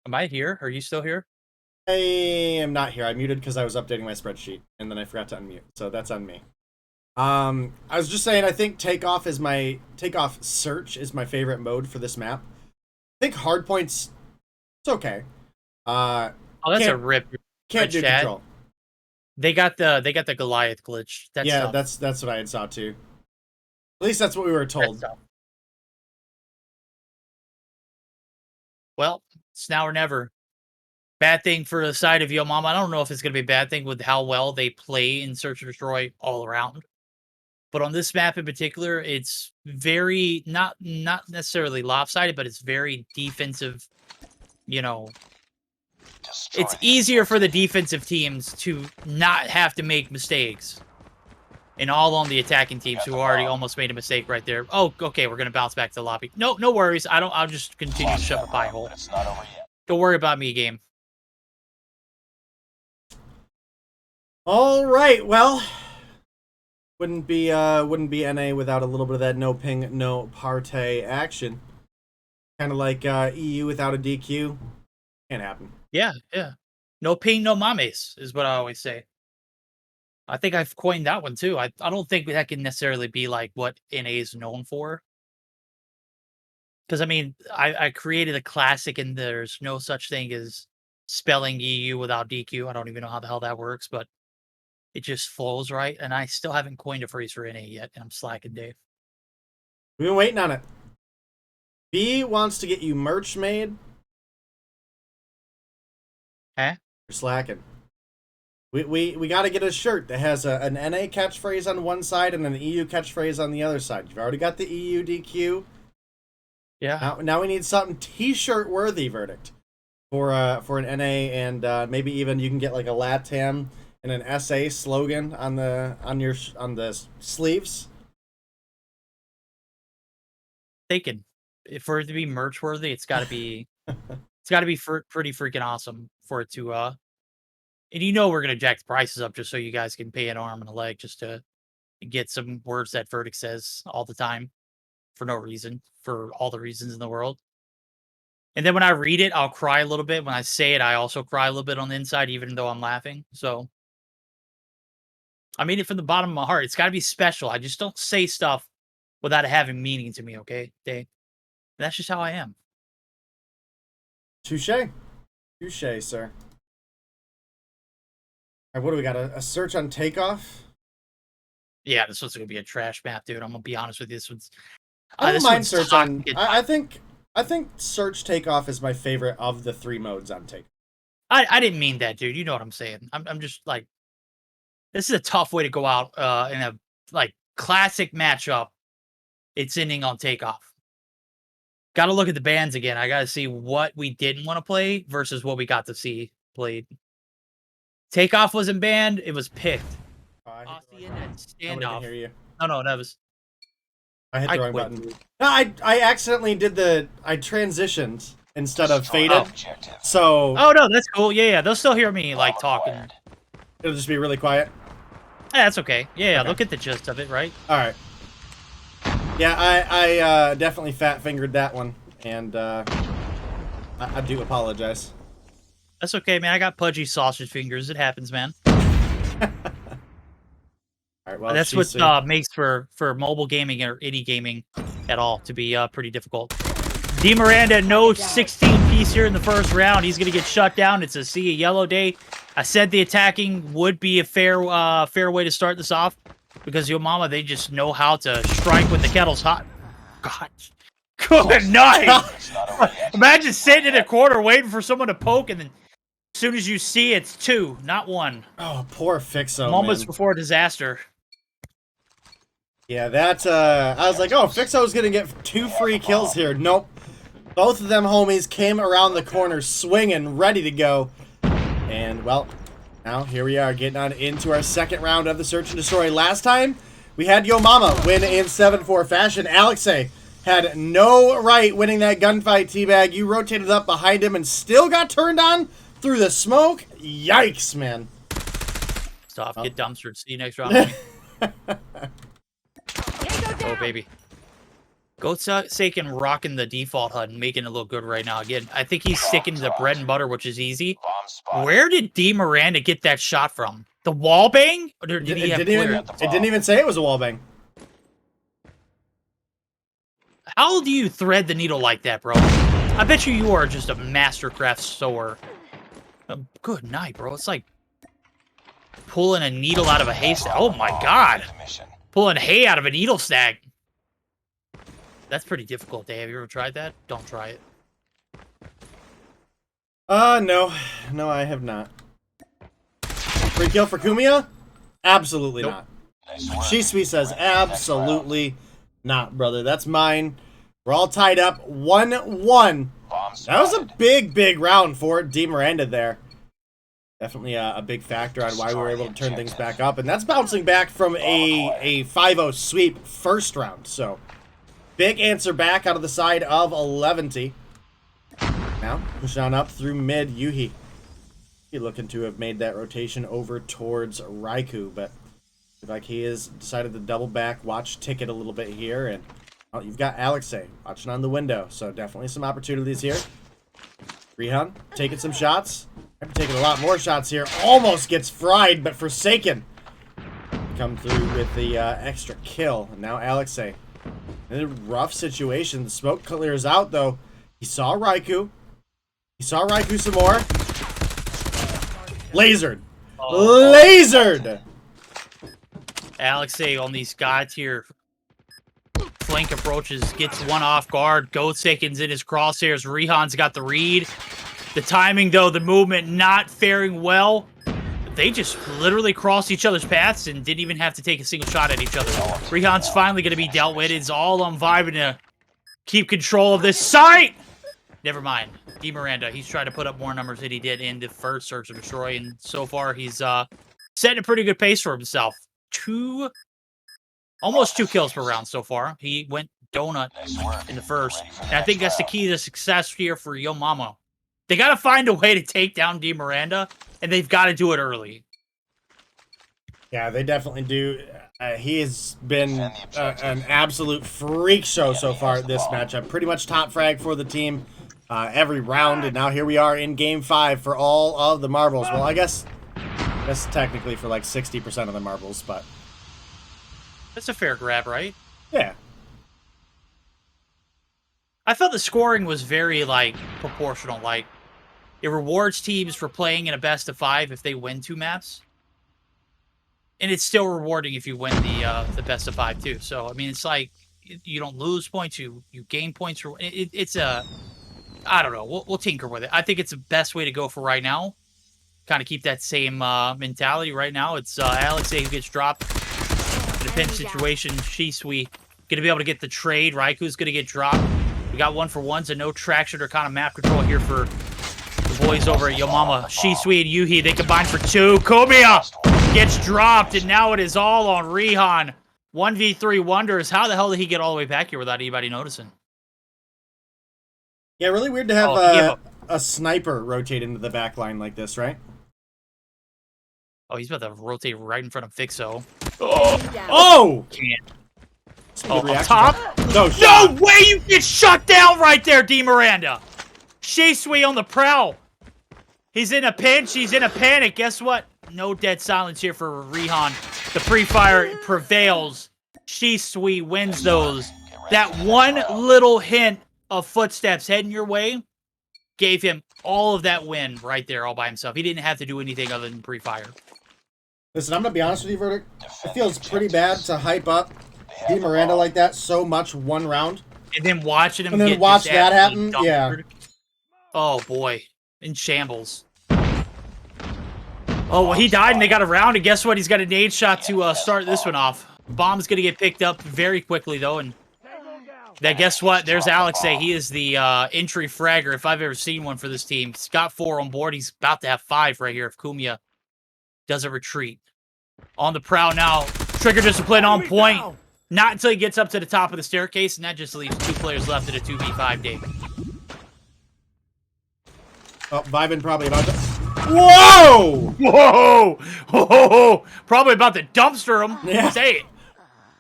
Am I here? Are you still here? I am not here. I muted because I was updating my spreadsheet, and then I forgot to unmute. So that's on me. I was just saying, I think Takeoff Search is my favorite mode for this map. I think Hardpoint's it's okay. Oh, that's a rip. Can't do chat. control. They got the Goliath glitch. That's yeah, tough. that's what I had saw too. At least that's what we were told. Well, it's now or never. Bad thing for the side of Yo Mama. I don't know if it's going to be a bad thing with how well they play in Search or Destroy all around. But on this map in particular, it's very, not necessarily lopsided, but it's very defensive, you know. It's easier for the defensive teams to not have to make mistakes. and all on the attacking teams who already almost made a mistake right there. Oh, okay, we're gonna bounce back to the lobby. No worries. I'll just continue to shove a pie hole. Don't worry about me, game. All right, well, wouldn't be NA without a little bit of that no ping, no partay action. Kind of like EU without a DQ. Can't happen. Yeah. No ping, no mames is what I always say. I think I've coined that one too. I don't think that can necessarily be like what NA is known for. Because I mean, I created a classic and there's no such thing as spelling EU without DQ. I don't even know how the hell that works, but it just flows right. And I still haven't coined a phrase for NA yet, and I'm slacking, Dave. We've been waiting on it. B wants to get you merch made. Huh? You're slacking. We got to get a shirt that has an NA catchphrase on one side and an EU catchphrase on the other side. You've already got the EU DQ. Yeah. Now we need something t-shirt worthy, Verdict, for an NA, and maybe even you can get like a LATAM and an SA slogan on the sleeves. Thinking, for it to be merch worthy, it's got to be pretty freaking awesome for it to and you know we're gonna jack the prices up just so you guys can pay an arm and a leg just to get some words that Verdict says all the time for no reason, for all the reasons in the world. And then when I read it, I'll cry a little bit. When I say it, I also cry a little bit on the inside, even though I'm laughing. So I mean it from the bottom of my heart. It's got to be special. I just don't say stuff without it having meaning to me, okay, Dave? That's just how I am. Touche, sir. All right, what do we got? A search on Takeoff? Yeah, this one's gonna be a trash map, dude. I'm gonna be honest with you. This one's. I don't this mind one's search toxic. on. I think search Takeoff is my favorite of the 3 modes on Takeoff. I didn't mean that, dude. You know what I'm saying. I'm just like, this is a tough way to go out in a like classic matchup. It's ending on Takeoff. Got to look at the bans again. I got to see what we didn't want to play versus what we got to see played. Takeoff wasn't banned. It was picked. Aussie and Standoff. Hear you. No, that was. I hit the wrong button. No, I accidentally did I transitioned instead of faded. So. Oh no, that's cool. Yeah, they'll still hear me like talking. It'll just be really quiet. Yeah, that's okay. Yeah, look at the gist of it, right? All right. Yeah, I definitely fat fingered that one, and I do apologize. That's okay, man. I got pudgy sausage fingers. It happens, man. All right, well, that's what makes for mobile gaming or any gaming at all to be pretty difficult. D Miranda, no 16 piece here in the first round. He's gonna get shut down. It's a sea of yellow day. I said the attacking would be a fair way to start this off because Yo Mama, they just know how to strike when the kettle's hot. God, good night. Imagine sitting in a corner waiting for someone to poke, and then as soon as you see it's 2, not 1. Oh, poor Fixo. Moments man. before disaster. Yeah, that's I was like, oh, Fixo's gonna get 2 free kills here. Nope. Both of them homies came around the corner swinging, ready to go. And, well, now here we are getting on into our second round of the Search and Destroy. Last time, we had Yo Mama win in 7-4 fashion. Alexei had no right winning that gunfight, Teabag. You rotated up behind him and still got turned on through the smoke. Yikes, man. Stop, get dumpstered. See you next round. Oh, baby. Goatsaken rocking the default HUD and making it look good right now. Again, I think he's sticking to the bread and butter, which is easy. Where did D Miranda get that shot from? The wall bang? Or did he have it didn't even say it was a wall bang. How do you thread the needle like that, bro? I bet you are just a mastercraft sewer. Good night, bro. It's like pulling a needle out of a haystack. Oh my god. Pulling hay out of a needle stack. That's pretty difficult, Dave. Have you ever tried that? Don't try it. No. No, I have not. Free kill for Kumia? Absolutely not. Shisui says absolutely not, brother. That's mine. We're all tied up. 1-1. That was a big round for D Miranda there. Definitely a big factor on why we were able to turn things back up. And that's bouncing back from a 5-0 sweep first round. So, big answer back out of the side of Eleventy. Now, pushing on up through mid, Yuhi. He looking to have made that rotation over towards Raikou, but looks like he has decided to double back, watch ticket a little bit here, and well, you've got Alexei watching on the window, so definitely some opportunities here. Rihan taking some shots. I'm taking a lot more shots here. Almost gets fried, but Forsaken come through with the extra kill. And now Alexei in a rough situation. The smoke clears out, though. He saw Raikou. He saw Raikou some more. Lasered. Lasered! Alexei on these guys here. Flank approaches, gets one off guard. Goatsaken's in his crosshairs. Rihan's got the read. The timing, though, the movement not faring well. They just literally crossed each other's paths and didn't even have to take a single shot at each other. Rihan's finally going to be dealt with. It's all on Vibin to keep control of this site. Never mind. D. Miranda, he's trying to put up more numbers than he did in the first Search and Destroy, and so far he's setting a pretty good pace for himself. Almost 2 kills per round so far. He went donut in the first, and I think that's the key to success here for Yo Mama. They got to find a way to take down D. Miranda, and they've got to do it early. Yeah, they definitely do. He has been an absolute freak show so far at this matchup. Pretty much top frag for the team every round, and now here we are in Game 5 for all of the marbles. Well, I guess technically for like 60% of the marbles, but... That's a fair grab, right? Yeah. I felt the scoring was very, like, proportional. Like, it rewards teams for playing in a best of 5 if they win 2 maps. And it's still rewarding if you win the best of 5 too. So I mean, it's like you don't lose points, you gain points. It's a, I don't know. We'll tinker with it. I think it's the best way to go for right now. Kind of keep that same mentality right now. It's Alexei who gets dropped in a pinch situation. Shisui gonna be able to get the trade. Raiku's gonna get dropped. We got 1-for-1s and no traction or kind of map control here for the boys over at Yo Mama. Shisui and Yuhi, they combine for 2. Kumiya gets dropped, and now it is all on Rihan. 1v3 wonders. How the hell did he get all the way back here without anybody noticing? Yeah, really weird to have a sniper rotate into the back line like this, right? Oh, he's about to rotate right in front of Fixo. Oh! Can't. Oh, up top? No way you get shut down right there, D. Miranda. Shisui on the prowl. He's in a pinch. He's in a panic. Guess what? No dead silence here for Rihan. The pre-fire prevails. Shisui wins those. That one little hint of footsteps heading your way gave him all of that win right there all by himself. He didn't have to do anything other than pre-fire. Listen, I'm going to be honest with you, Verdict. It feels pretty bad to hype up D. Miranda like that so much one round. And then watching him get watch that happen. Yeah. Oh, boy. In shambles. Oh, well, he died and they got a round, and guess what? He's got a nade shot to start this one off. Bomb's going to get picked up very quickly, though, and then guess what? There's Alexei. He is the entry fragger, if I've ever seen one for this team. He's got 4 on board. He's about to have 5 right here if Kumiya does a retreat. On the prowl now. Trigger discipline on point. Not until he gets up to the top of the staircase, and that just leaves 2 players left in a 2v5 game. Oh, Vibin probably about to... Whoa! Whoa! Whoa! Probably about to dumpster him. Yeah. Say it.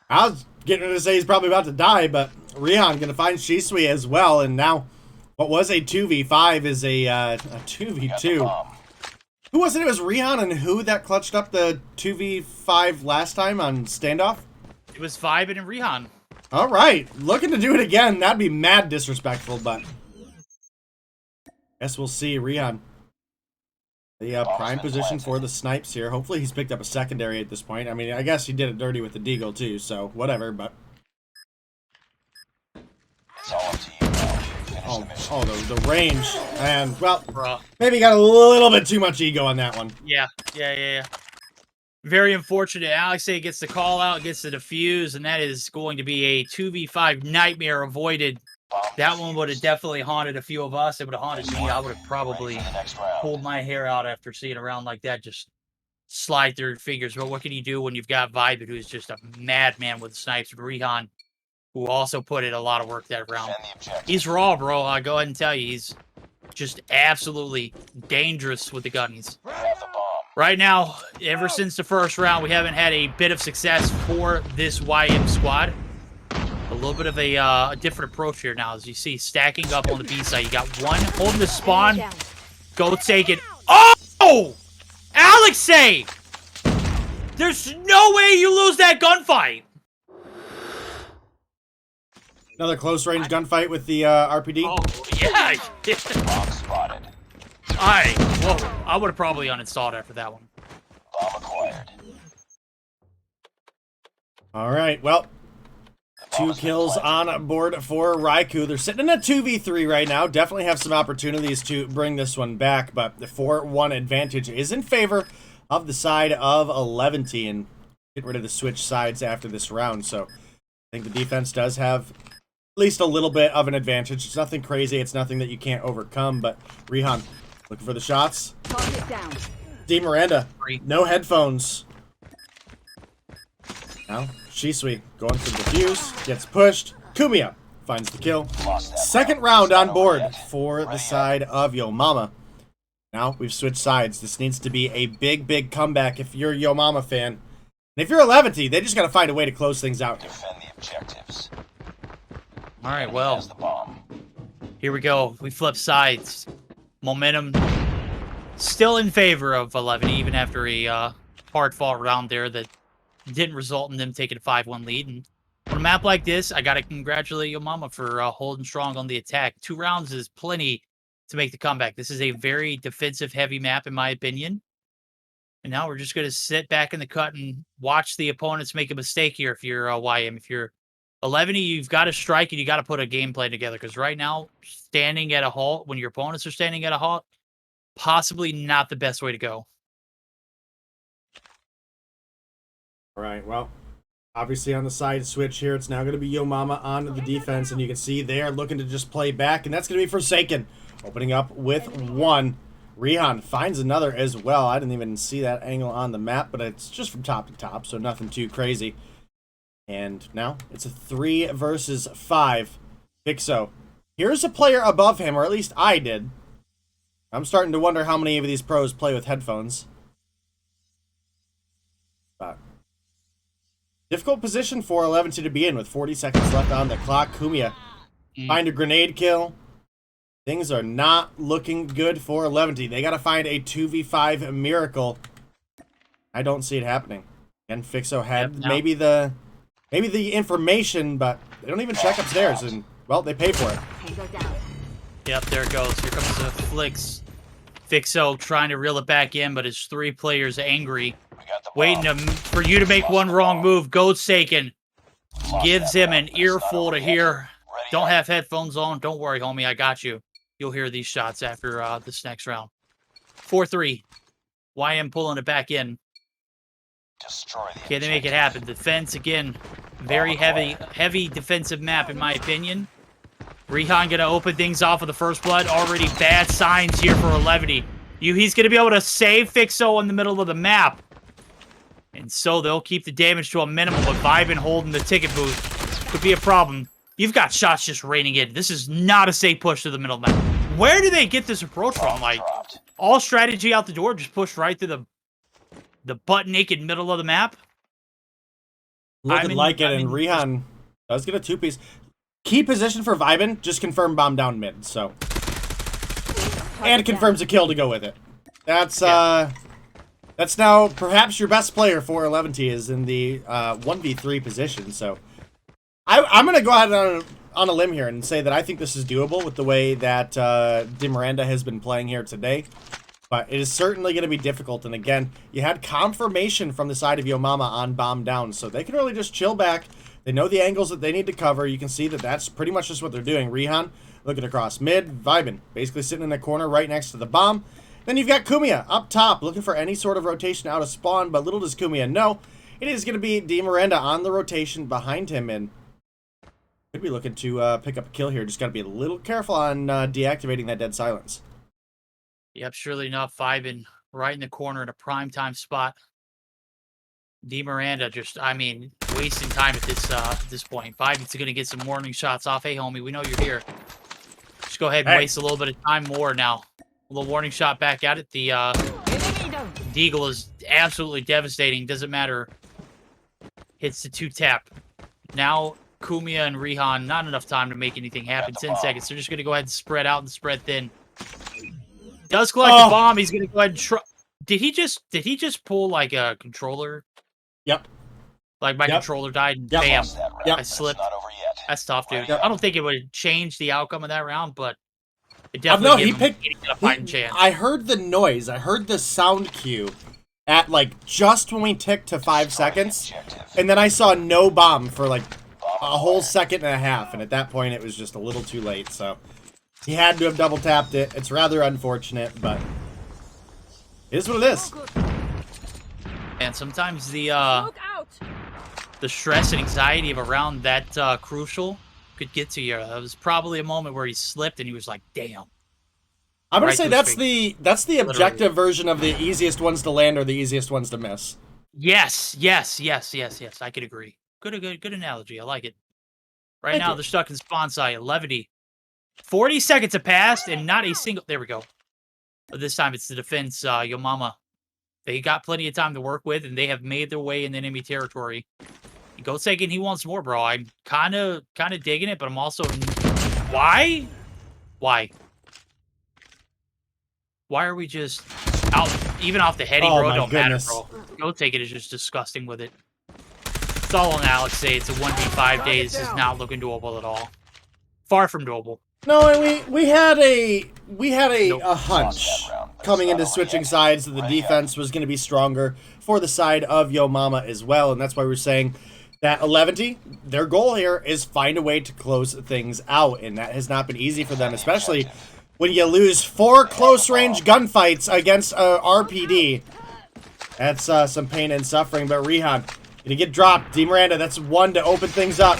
I was getting ready to say he's probably about to die, but Rihan going to find Shisui as well, and now what was a 2v5 is a 2v2. Who was it? It was Rihan and who that clutched up the 2v5 last time on Standoff? It was Vibin and Rihan. All right. Looking to do it again. That'd be mad disrespectful, but guess we'll see. Rihan. The prime position for the snipes here. Hopefully he's picked up a secondary at this point. I mean, I guess he did it dirty with the Deagle too, so whatever, but... Oh, the range. And, well, maybe got a little bit too much ego on that one. Yeah. Very unfortunate. Alexei gets the call out, gets the defuse, and that is going to be a 2v5 nightmare avoided. That one would have definitely haunted a few of us. It would have haunted me. I would have probably pulled my hair out after seeing a round like that just slide through your fingers. But what can you do when you've got Vibin, who's just a madman with snipes, and Rehan, who also put in a lot of work that round. He's raw, bro. I'll go ahead and tell you. He's just absolutely dangerous with the gunnies. Right now, ever since the first round, we haven't had a bit of success for this YM squad. A little bit of a different approach here now. As you see, stacking up on the B side. You got one holding the spawn. Go take it. Oh! Alexei! There's no way you lose that gunfight. Another close range gunfight with the RPD. Oh, yeah. Bomb spotted. Alright, well, I would have probably uninstalled after that one. Bomb acquired. Alright, well. 2 kills on board for Raikou. They're sitting in a 2v3 right now. Definitely have some opportunities to bring this one back, but the 4-1 advantage is in favor of the side of Eleventy, and get rid of the switch sides after this round. So I think the defense does have at least a little bit of an advantage. It's nothing crazy. It's nothing that you can't overcome, but Rehan looking for the shots. D. Miranda, no headphones. Now, Shisui going for the defuse, gets pushed. Kumiya finds the kill. Second round on board for the side of Yo Mama. Now, we've switched sides. This needs to be a big, big comeback if you're a Yo Mama fan. And if you're Eleventy, they just got to find a way to close things out. Defend the objectives. All right, well, here we go. We flip sides. Momentum still in favor of Eleventy, even after a hard-fought round there that didn't result in them taking a 5-1 lead. And on a map like this, I got to congratulate Yo Mama for holding strong on the attack. 2 rounds is plenty to make the comeback. This is a very defensive-heavy map, in my opinion. And now we're just going to sit back in the cut and watch the opponents make a mistake here if you're YM. If you're Eleventy, you've got to strike and you got to put a game plan together. Because right now, standing at a halt, when your opponents are standing at a halt, possibly not the best way to go. All right, well, obviously on the side switch here, it's now going to be Yo Mama on the defense, and you can see they're looking to just play back, and that's going to be Forsaken, opening up with 1. Rehan finds another as well. I didn't even see that angle on the map, but it's just from top to top, so nothing too crazy. And now it's a 3 versus 5. Pixo, here's a player above him, or at least I did. I'm starting to wonder how many of these pros play with headphones. But difficult position for Eleventy to be in with 40 seconds left on the clock. Kumiya find a grenade kill. Things are not looking good for Eleventy. They got to find a 2v5 miracle. I don't see it happening. And Fixo had maybe the information, but they don't even check upstairs, and well, they pay for it. Yep, there it goes. Here comes the flicks. Fixo trying to reel it back in, but his 3 players angry. Waiting for you to make one wrong move. Godsaken gives him an earful to hear. Don't have headphones on. Don't worry, homie. I got you. You'll hear these shots after this next round. 4-3. YM pulling it back in. Can they make it happen? Defense, again, very heavy defensive map, in my opinion. Rehan going to open things off with the first blood. Already bad signs here for Eleventy. He's going to be able to save Fixo in the middle of the map. And so they'll keep the damage to a minimum, but Vibin holding the ticket booth could be a problem. You've got shots just raining in. This is not a safe push to the middle of the map. Where do they get this approach from? Like, all strategy out the door, just push right through the butt-naked middle of the map? Looking like it, and Rehan does get a 2-piece. Key position for Vibin, just confirm bomb down mid, so. And confirms a kill to go with it. That's now perhaps your best player for Eleventy is in the 1v3 position, so. I'm going to go ahead on a limb here and say that I think this is doable with the way that Di Miranda has been playing here today. But it is certainly going to be difficult. And again, you had confirmation from the side of Yo Mama on bomb down, so they can really just chill back. They know the angles that they need to cover. You can see that that's pretty much just what they're doing. Rehan looking across mid, Vibin basically sitting in the corner right next to the bomb. Then you've got Kumiya up top looking for any sort of rotation out of spawn, but little does Kumiya know, it is going to be Di Miranda on the rotation behind him, and Could be looking to pick up a kill here. Just got to be a little careful on deactivating that dead silence. Yep, surely enough, Vibin right in the corner in a prime time spot. D Miranda just, I mean, wasting time at this point. Vibin's going to get some warning shots off. Hey, homie, we know you're here. Just go ahead and waste a little bit of time more now. A little warning shot back at it. The Deagle is absolutely devastating. Doesn't matter. Hits the 2-tap. Now, Kumia and Rihan, not enough time to make anything happen. 10 seconds. They're just going to go ahead and spread out and spread thin. Does collect the bomb. He's going to go ahead and try. Did he just pull like a controller? Yep. Like my controller died and bam. Yep. I slipped. That's tough, dude. I don't think it would change the outcome of that round, but it definitely gave him a fighting chance. I heard the noise. I heard the sound cue at like just when we ticked to 5 seconds, and then I saw no bomb for like a whole second and a half, and at that point it was just a little too late. So he had to have double tapped it. It's rather unfortunate, but it is what it is. And sometimes the stress and anxiety of a round that crucial could get to you. That was probably a moment where he slipped and he was like, "Damn." I'm gonna say that's the objective version of the easiest ones to land or the easiest ones to miss. Yes. I could agree. Good analogy. I like it. Right now, they're stuck in spawn site. Eleventy. 40 seconds have passed and not a single. There we go. But this time it's the defense. Yo Mama. They got plenty of time to work with, and they have made their way in the enemy territory. Go taking, he wants more, bro. I'm kind of digging it, but I'm also why are we just out even off the heading, bro? Don't matter, bro. Go take it is just disgusting with it. It's all on Alex say. It's a 1v5 day. This is not looking doable at all. Far from doable. No, and we had a hunch coming into switching sides that the defense was going to be stronger for the side of Yo Mama as well, and that's why we're saying that Eleventy, their goal here is find a way to close things out, and that has not been easy for them, especially when you lose 4 close-range gunfights against RPD. That's some pain and suffering, but Rihan gonna get dropped. D Miranda, that's one to open things up.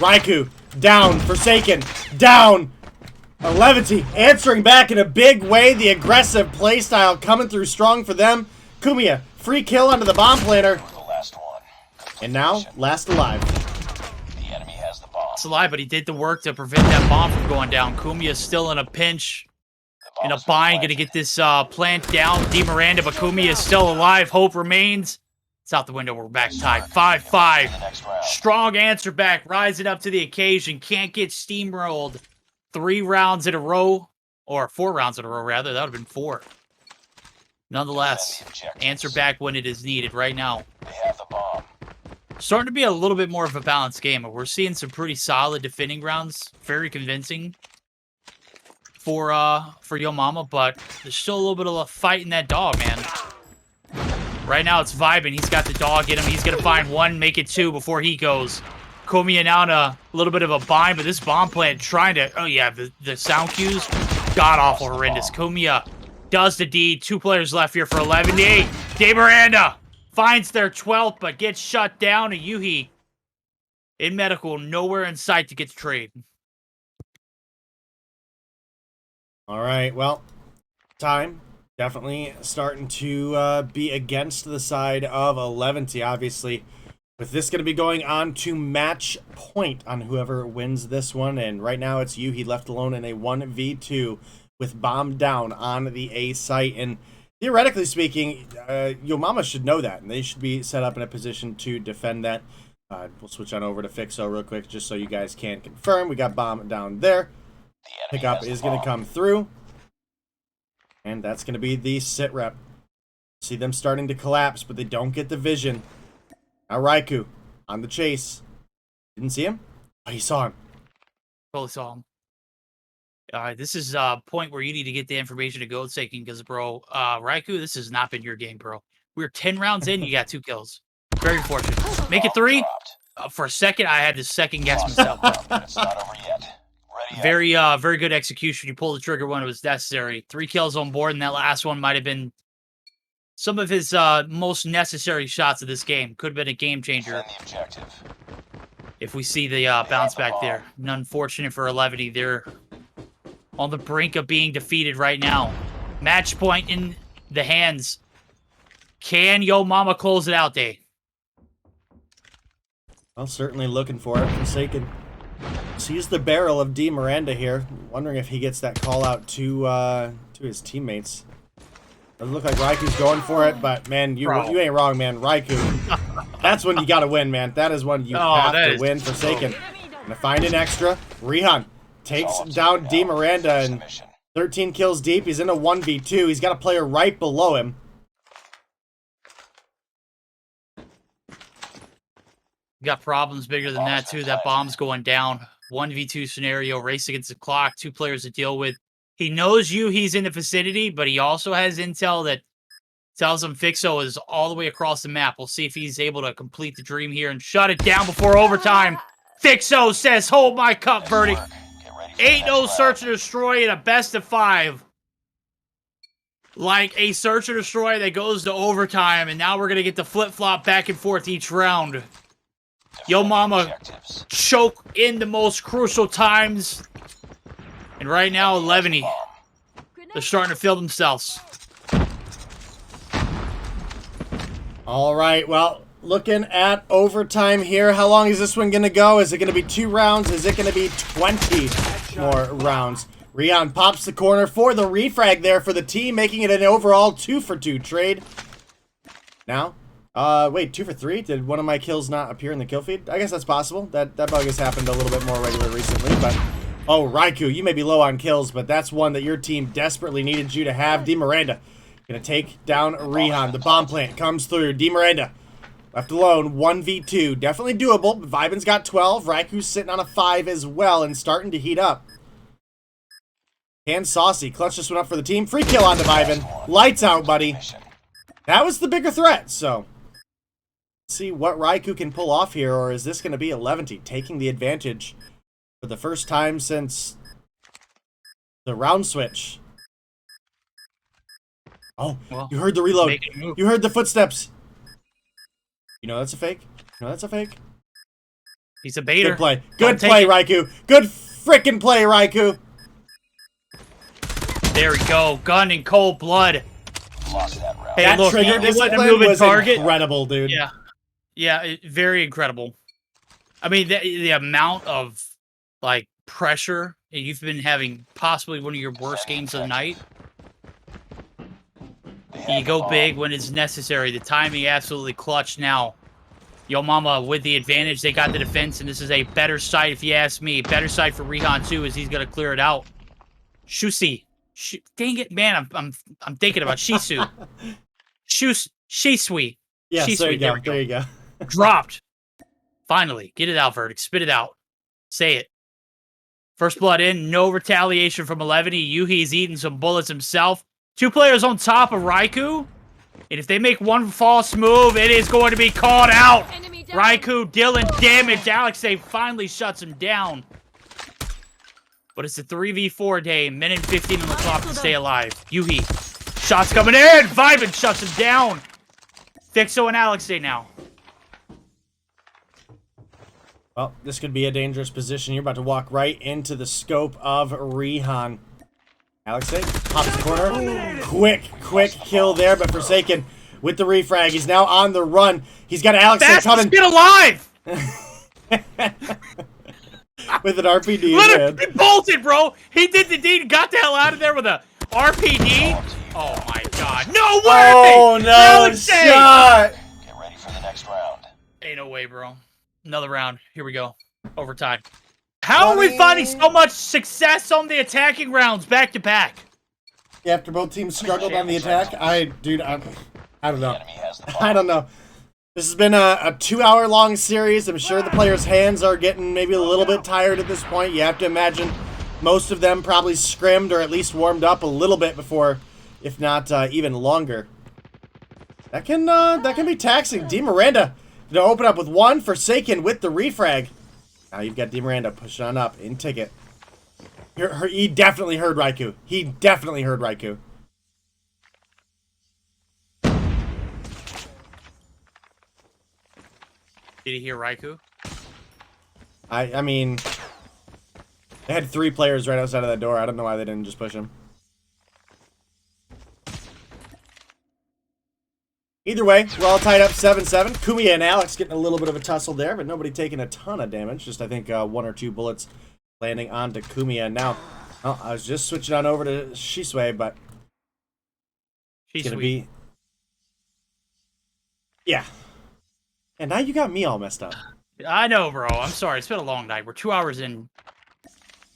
Raikou, down. Forsaken, down. Eleventy answering back in a big way. The aggressive playstyle coming through strong for them. Kumia, free kill onto the bomb planter. And now, last alive. Last alive, but he did the work to prevent that bomb from going down. Kumia still in a pinch. In a bind, gonna get this plant down. D Miranda, but Kumia is still alive. Hope remains. It's out the window. We're back tied. 5-5. Strong answer back. Rising up to the occasion. Can't get steamrolled. 3 rounds in a row. Or 4 rounds in a row, rather. That would have been 4. Nonetheless, answer back when it is needed right now. Starting to be a little bit more of a balanced game. We're seeing some pretty solid defending rounds. Very convincing for Yo Mama, but there's still a little bit of a fight in that dog, man. Right now it's vibing. He's got the dog in him. He's going to find 1, make it 2 before he goes. Kumia now in a little bit of a bind, but this bomb plant trying to... Oh, yeah, the sound cues, god-awful horrendous. Kumia does the deed. 2 players left here for 11-8. De Miranda finds their 12th, but gets shut down. A Yuhi in medical, nowhere in sight to get the trade. All right, well, time definitely starting to be against the side of Eleventy, obviously. With this going to be going on to match point on whoever wins this one. And right now it's Yuhi left alone in a 1v2 with bomb down on the A site. And theoretically speaking, Yo Mama should know that, and they should be set up in a position to defend that. We'll switch on over to Fixo real quick just so you guys can confirm. We got bomb down there. Pickup is going to come through. And that's going to be the sit rep. See them starting to collapse, but they don't get the vision. Now Raikou on the chase. Didn't see him? Oh, you saw him. Totally saw him. This is a point where you need to get the information to go taking because, bro, Raikou, this has not been your game, bro. We're 10 rounds in, you got 2 kills. Very fortunate. Make it 3. For a second, I had to second guess myself. It's not over yet. Very good execution. You pulled the trigger when it was necessary. 3 kills on board, and that last one might have been some of his most necessary shots of this game. Could have been a game changer. if we see the bounce back there. And unfortunate for Eleventy, they're on the brink of being defeated right now. Match point in the hands. Can Yo Mama close it out, Day? Well, certainly looking for it. Forsaken sees the barrel of D. Miranda here. Wondering if he gets that call out to his teammates. Doesn't look like Raiku's going for it, but man, you ain't wrong, man. Raikou, that's when you gotta win, man. That is when you have to win. Forsaken. Gonna find an extra. Rihan takes down D. Miranda and 13 kills deep. He's in a 1v2. He's got a player right below him. Got problems bigger than that, too. That bomb's going down. 1v2 scenario, race against the clock, 2 players to deal with. He knows he's in the vicinity, but he also has intel that tells him Fixo is all the way across the map. We'll see if he's able to complete the dream here and shut it down before overtime. Fixo says, hold my cup, verdict. 8-0 search and destroy in a best of 5. Like a search and destroy that goes to overtime, and now we're going to get the flip-flop back and forth each round. Yo Mama choke in the most crucial times. And right now, Eleventy, they're starting to feel themselves. All right, well, looking at overtime here. How long is this one going to go? Is it going to be 2 rounds? Is it going to be 20 more rounds? Rihan pops the corner for the refrag there for the team, making it an overall 2-for-2 trade. Now, wait, 2 for 3? Did one of my kills not appear in the kill feed? I guess that's possible. That bug has happened a little bit more regular recently, but... Oh, Raikou, you may be low on kills, but that's one that your team desperately needed you to have. D. Miranda gonna take down Rihan. The bomb plant comes through. D. Miranda left alone, 1v2. Definitely doable. Vibin's got 12. Raikou's sitting on a 5 as well and starting to heat up. And Saucy clutch this one up for the team. Free kill on the Vibin. Lights out, buddy. That was the bigger threat, so... Let's see what Raikou can pull off here, or is this going to be Eleventy taking the advantage for the first time since the round switch? Oh, well, you heard the reload. You heard the footsteps. You know that's a fake? You know that's a fake? He's a baiter. Good play. Good play, Raikou. Good frickin' play, Raikou. There we go. Gun in cold blood. Hey, that look, trigger discipline was incredible, dude. Yeah. Yeah, very incredible. I mean, the amount of, like, pressure you've been having, possibly one of your worst games of the night. You go big when it's necessary. The timing absolutely clutch now. Yo Mama with the advantage. They got the defense, and this is a better sight, if you ask me. Better sight for Rihan, too, as he's going to clear it out. Shusi. Dang it, man, I'm thinking about Shisu. Shisui. Yeah, there you go. There you go. Dropped. Finally. Get it out, Verdict. Spit it out. Say it. First blood in. No retaliation from Eleventy. Yuhi's eating some bullets himself. 2 players on top of Raikou. And if they make one false move, it is going to be called out. Raikou dealing damage. Alexei finally shuts him down. But it's a 3v4 day. Minute 15 on the clock to stay alive. Yuhi. Shots coming in. Vibin shuts him down. Fixo and Alexei now. Well, this could be a dangerous position. You're about to walk right into the scope of Rihan. Alexei pops the corner. Quick kill there, but Forsaken with the refrag. He's now on the run. He's got Alexei coming. Get alive! With an RPD. Literally, he bolted, bro. He did the deed and got the hell out of there with a RPD. Oh my god. No way! Oh no, Alexei! shot! Get ready for the next round. Ain't no way, bro. Another round. Here we go. Overtime. How are we finding so much success on the attacking rounds back to back? Yeah, after both teams struggled on the attack, I don't know. I don't know. This has been a 2-hour-long series. I'm sure the players' hands are getting maybe a little bit tired at this point. You have to imagine most of them probably scrimmed or at least warmed up a little bit before, if not even longer. That can be taxing. D. Miranda gonna open up with one. Forsaken with the refrag. Now you've got D. Miranda pushing on up in ticket. He definitely heard Raikou. He definitely heard Raikou. Did he hear Raikou? I mean, they had 3 players right outside of that door. I don't know why they didn't just push him. Either way, we're all tied up 7-7. Kumia and Alex getting a little bit of a tussle there, but nobody taking a ton of damage. Just, I think, 1 or 2 bullets landing onto Kumia. Now, well, I was just switching on over to Shisui, but it's going to be... Yeah. And now you got me all messed up. I know, bro. I'm sorry. It's been a long night. We're 2 hours in.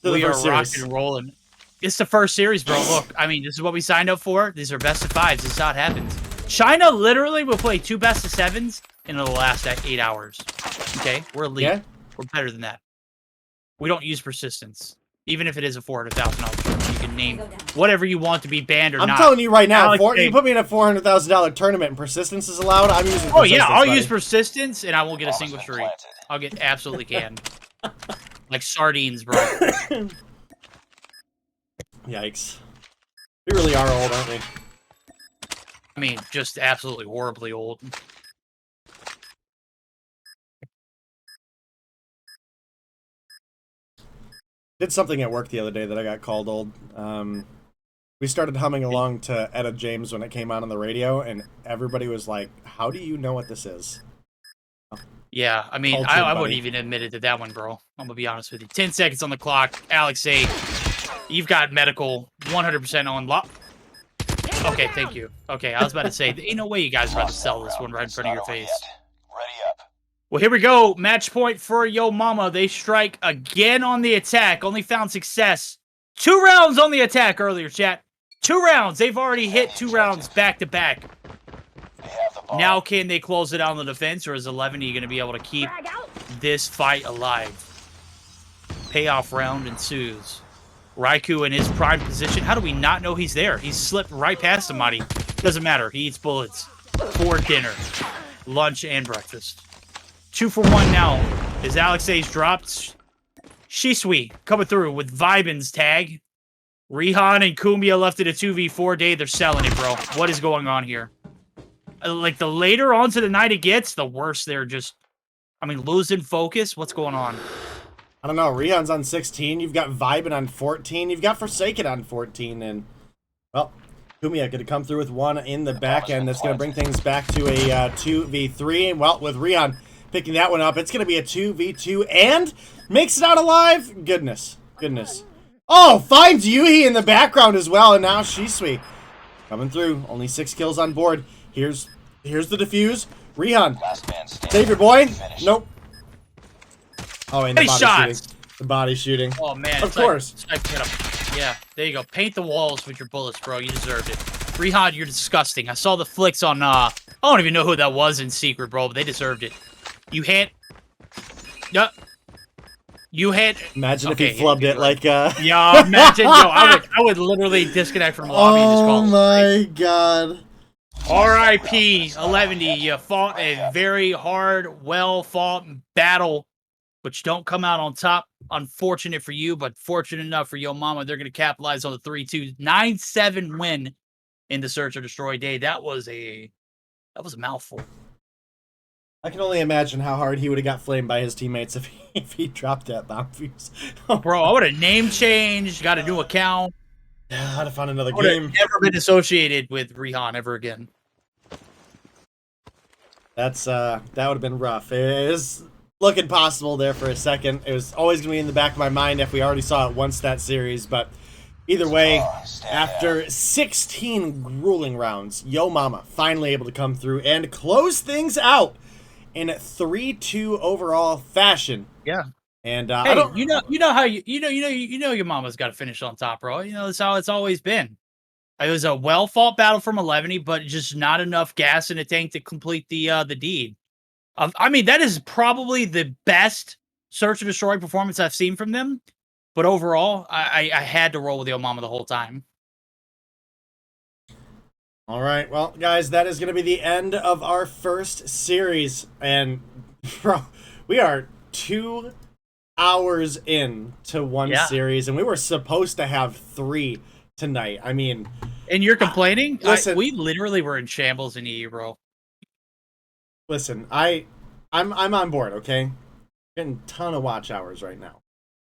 We are rocking and rolling. It's the first series, bro. Look, I mean, this is what we signed up for. These are best of 5s. This is how it happens. China literally will play 2 best of 7s in the last 8 hours. Okay? We're elite. Yeah. We're better than that. We don't use persistence. Even if it is a $400,000, you can name whatever you want to be banned or not. I'm telling you right now, you put me in a $400,000 tournament and persistence is allowed, I'm using persistence. Oh yeah, I'll use persistence and I won't get a single streak. I'll get absolutely canned. Like sardines, bro. Yikes. We really are old, aren't we? I mean, just absolutely horribly old. Did something at work the other day that I got called old. We started humming along to Etta James when it came on the radio, and everybody was like, how do you know what this is? Yeah, I mean, I wouldn't even admit it to that one, bro. I'm going to be honest with you. 10 seconds on the clock. Alex A, you've got medical 100% on lock. Okay, thank you. Okay, I was about to say, ain't no way you guys are about to sell this one right in front of your face. Ready up. Well, here we go. Match point for Yo Mama. They strike again on the attack. Only found success. 2 rounds on the attack earlier, chat. 2 rounds. They've already hit 2 rounds back to back. Now can they close it out on the defense, or is Eleventy going to be able to keep this fight alive? Payoff round ensues. Raikou in his prime position. How do we not know he's there? He's slipped right past somebody. Doesn't matter. He eats bullets for dinner, lunch, and breakfast. 2 for 1 now. As Alex A's dropped. Shisui coming through with Vibin's tag. Rihan and Kumia left it a 2v4 day. They're selling it, bro. What is going on here? Like, the later onto the night it gets, the worse they're just... I mean, losing focus? What's going on? I don't know. Rihan's on 16. You've got Vibin on 14. You've got Forsaken on 14. And, well, Kumia going to come through with 1 in the back end. That's going to bring things back to a 2v3. And, well, with Rihan picking that one up, it's going to be a 2v2 and makes it out alive. Goodness. Goodness. Oh, finds Yuhi in the background as well. And now Shisui coming through. Only 6 kills on board. Here's the defuse. Rihan, save your boy. Nope. Oh, and the body shooting. The body shooting. Oh, man. Of course. Yeah, there you go. Paint the walls with your bullets, bro. You deserved it. Rihan, you're disgusting. I saw the flicks on, I don't even know who that was in secret, bro, but they deserved it. You had... Yep. You had... Imagine if he flubbed it like, Yeah, imagine. Yo, I would literally disconnect from the lobby and just call Oh, my God. R.I.P. Eleventy. You fought a very hard, well-fought battle, but you don't come out on top. Unfortunate for you, but fortunate enough for Yo Mama. They're going to capitalize on the 3-2, 9-7 win in the Search or Destroy day. That was a mouthful. I can only imagine how hard he would have got flamed by his teammates if he dropped that bomb fuse. Bro, I would have name changed, got a new account. Yeah, I'd have found another game. Never been associated with Rihan ever again. That would have been rough. It was looking possible there for a second. It was always going to be in the back of my mind if we already saw it once that series, but either way, after 16 grueling rounds, Yo Mama finally able to come through and close things out in 3-2 overall fashion. Yeah. And hey, I don't, you know how your mama's got to finish on top, bro. You know that's how it's always been. It was a well-fought battle from Eleventy, but just not enough gas in the tank to complete the deed. I mean, that is probably the best Search and Destroy performance I've seen from them. But overall, I had to roll with Yo Mama the whole time. All right, well, guys, that is going to be the end of our first series. And, bro, we are 2 hours into one series, and we were supposed to have 3 tonight. I mean... And you're complaining? Listen, we literally were in shambles in EU, bro. Listen, I'm on board, okay? Getting a ton of watch hours right now.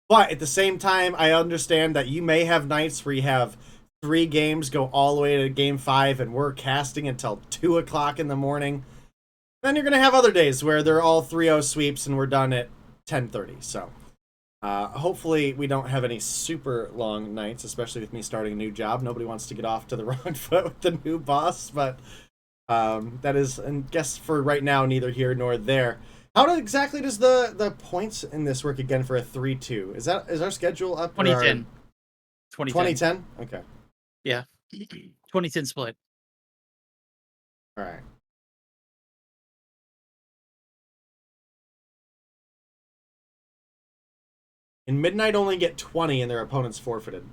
But at the same time, I understand that you may have nights where you have 3 games go all the way to game 5 and we're casting until 2 o'clock in the morning. Then you're going to have other days where they're all 3-0 sweeps and we're done at 10:30. So hopefully we don't have any super long nights, especially with me starting a new job. Nobody wants to get off to the wrong foot with the new boss, but that is, I guess for right now, neither here nor there. Exactly does the points in this work again for a 3-2? Is our schedule up? 2010. 2010? Okay. Yeah. 2010 split. All right. And Midnight only get 20 and their opponents forfeited.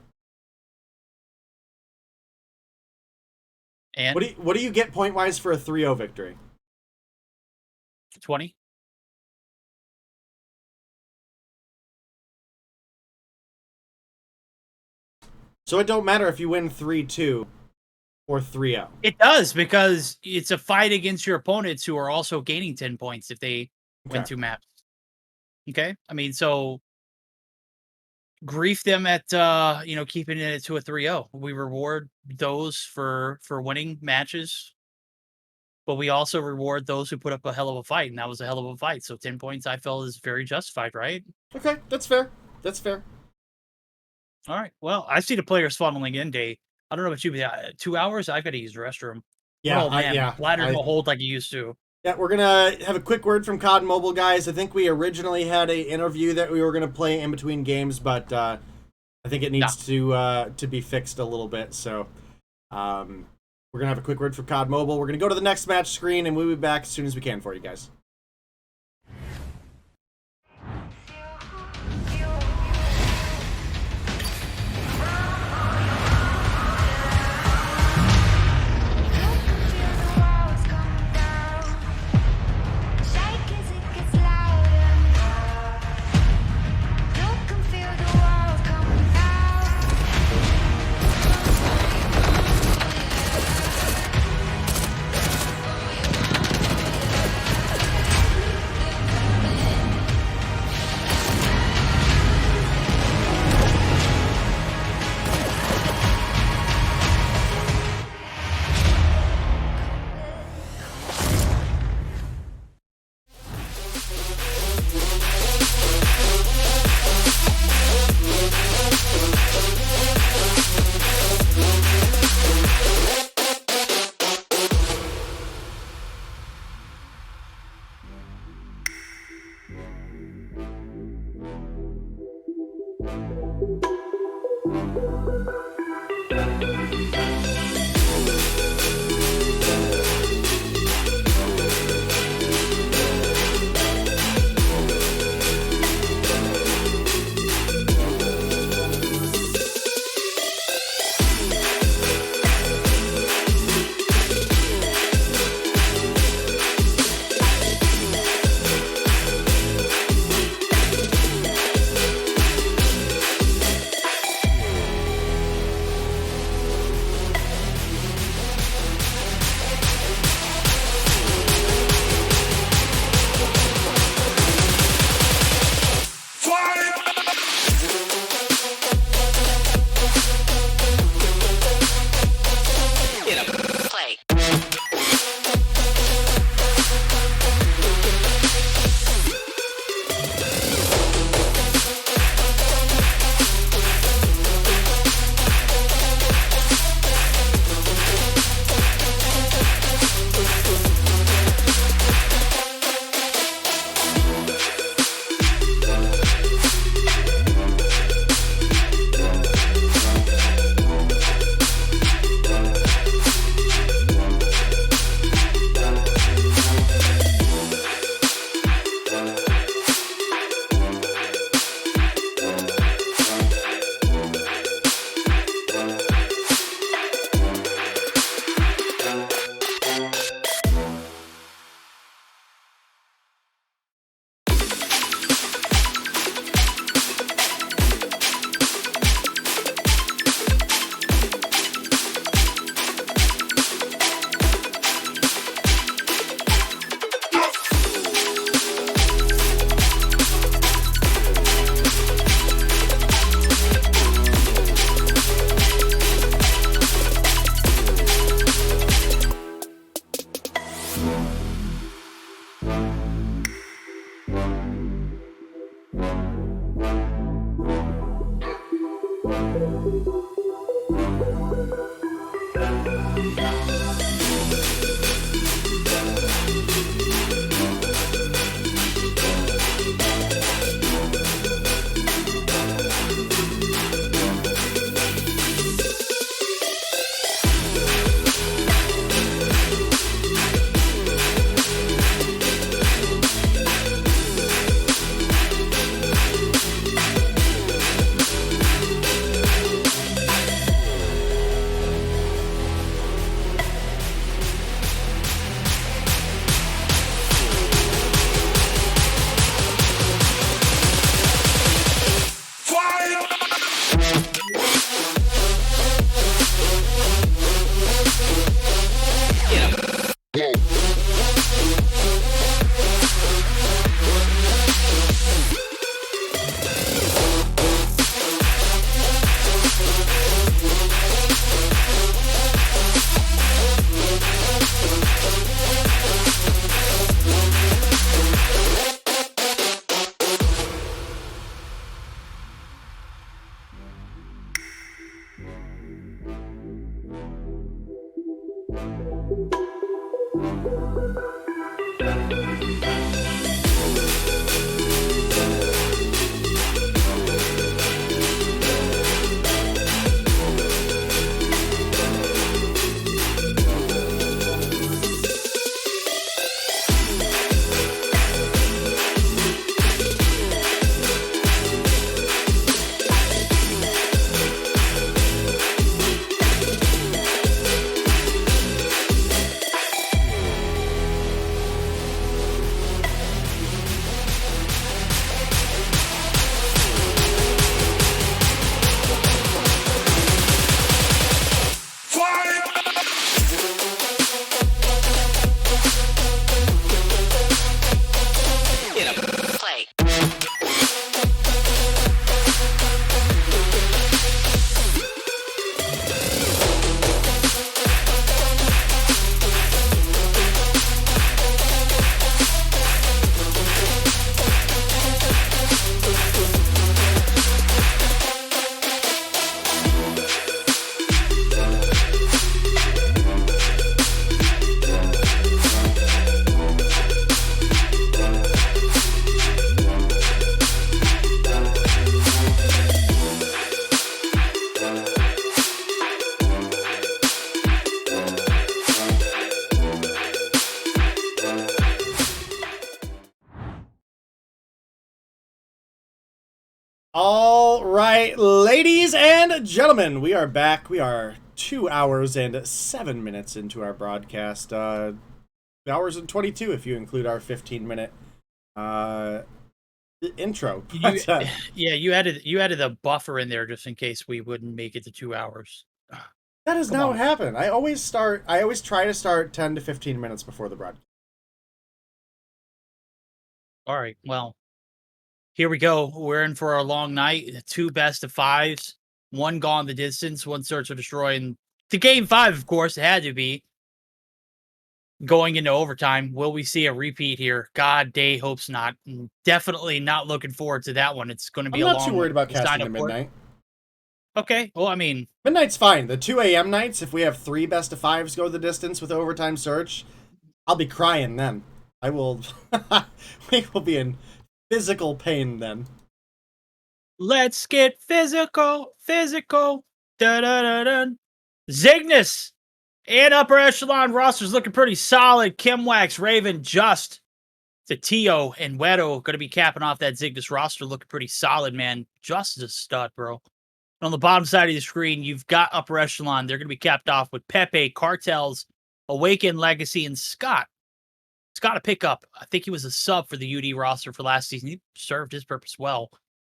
And what do you get point wise for a 3-0 victory? 20. So it don't matter if you win 3-2 or 3-0. It does, because it's a fight against your opponents who are also gaining 10 points if they win 2 maps. Okay? I mean, so grief them at keeping it to a 3-0. We reward those for winning matches, but we also reward those who put up a hell of a fight, and that was a hell of a fight. So 10 points I felt is very justified, right? Okay, that's fair. That's fair. All right. Well, I see the players funneling in, Day. I don't know about you, but 2 hours, I've got to use the restroom. Yeah, Bladder don't hold like you used to. Yeah, we're gonna have a quick word from COD Mobile, guys. I think we originally had an interview that we were gonna play in between games, but I think it needs to be fixed a little bit. So we're gonna have a quick word from COD Mobile. We're gonna go to the next match screen, and we'll be back as soon as we can for you guys. right, ladies and gentlemen, we are back. We are 2 hours and 7 minutes into our broadcast. 2 hours and 22 if you include our 15-minute intro. You added a buffer in there just in case we wouldn't make it to 2 hours. That has now happened. I always try to start 10 to 15 minutes before the broadcast. All right, well, here we go. We're in for our long night. 2 best of 5s, 1 gone the distance, 1 search or destroy, and to game 5, of course, it had to be going into overtime. Will we see a repeat here? God day hopes not. Definitely not looking forward to that one. It's going to be I'm not too worried about casting to midnight. Okay, well, I mean, midnight's fine. The 2 a.m. nights, if we have 3 best of 5s go the distance with overtime search, I'll be crying then. I will. We will be in physical pain then. Let's get physical. Da-da-da-da. Zygnus and upper echelon rosters looking pretty solid. Kimwax, Raven, Just, Tio, and Wedo going to be capping off that Zygnus roster looking pretty solid, man. Just is a stud, bro. And on the bottom side of the screen, you've got upper echelon. They're going to be capped off with Pepe, Cartels, Awaken, Legacy, and Scott. Scott a pickup. I think he was a sub for the UD roster for last season. He served his purpose well.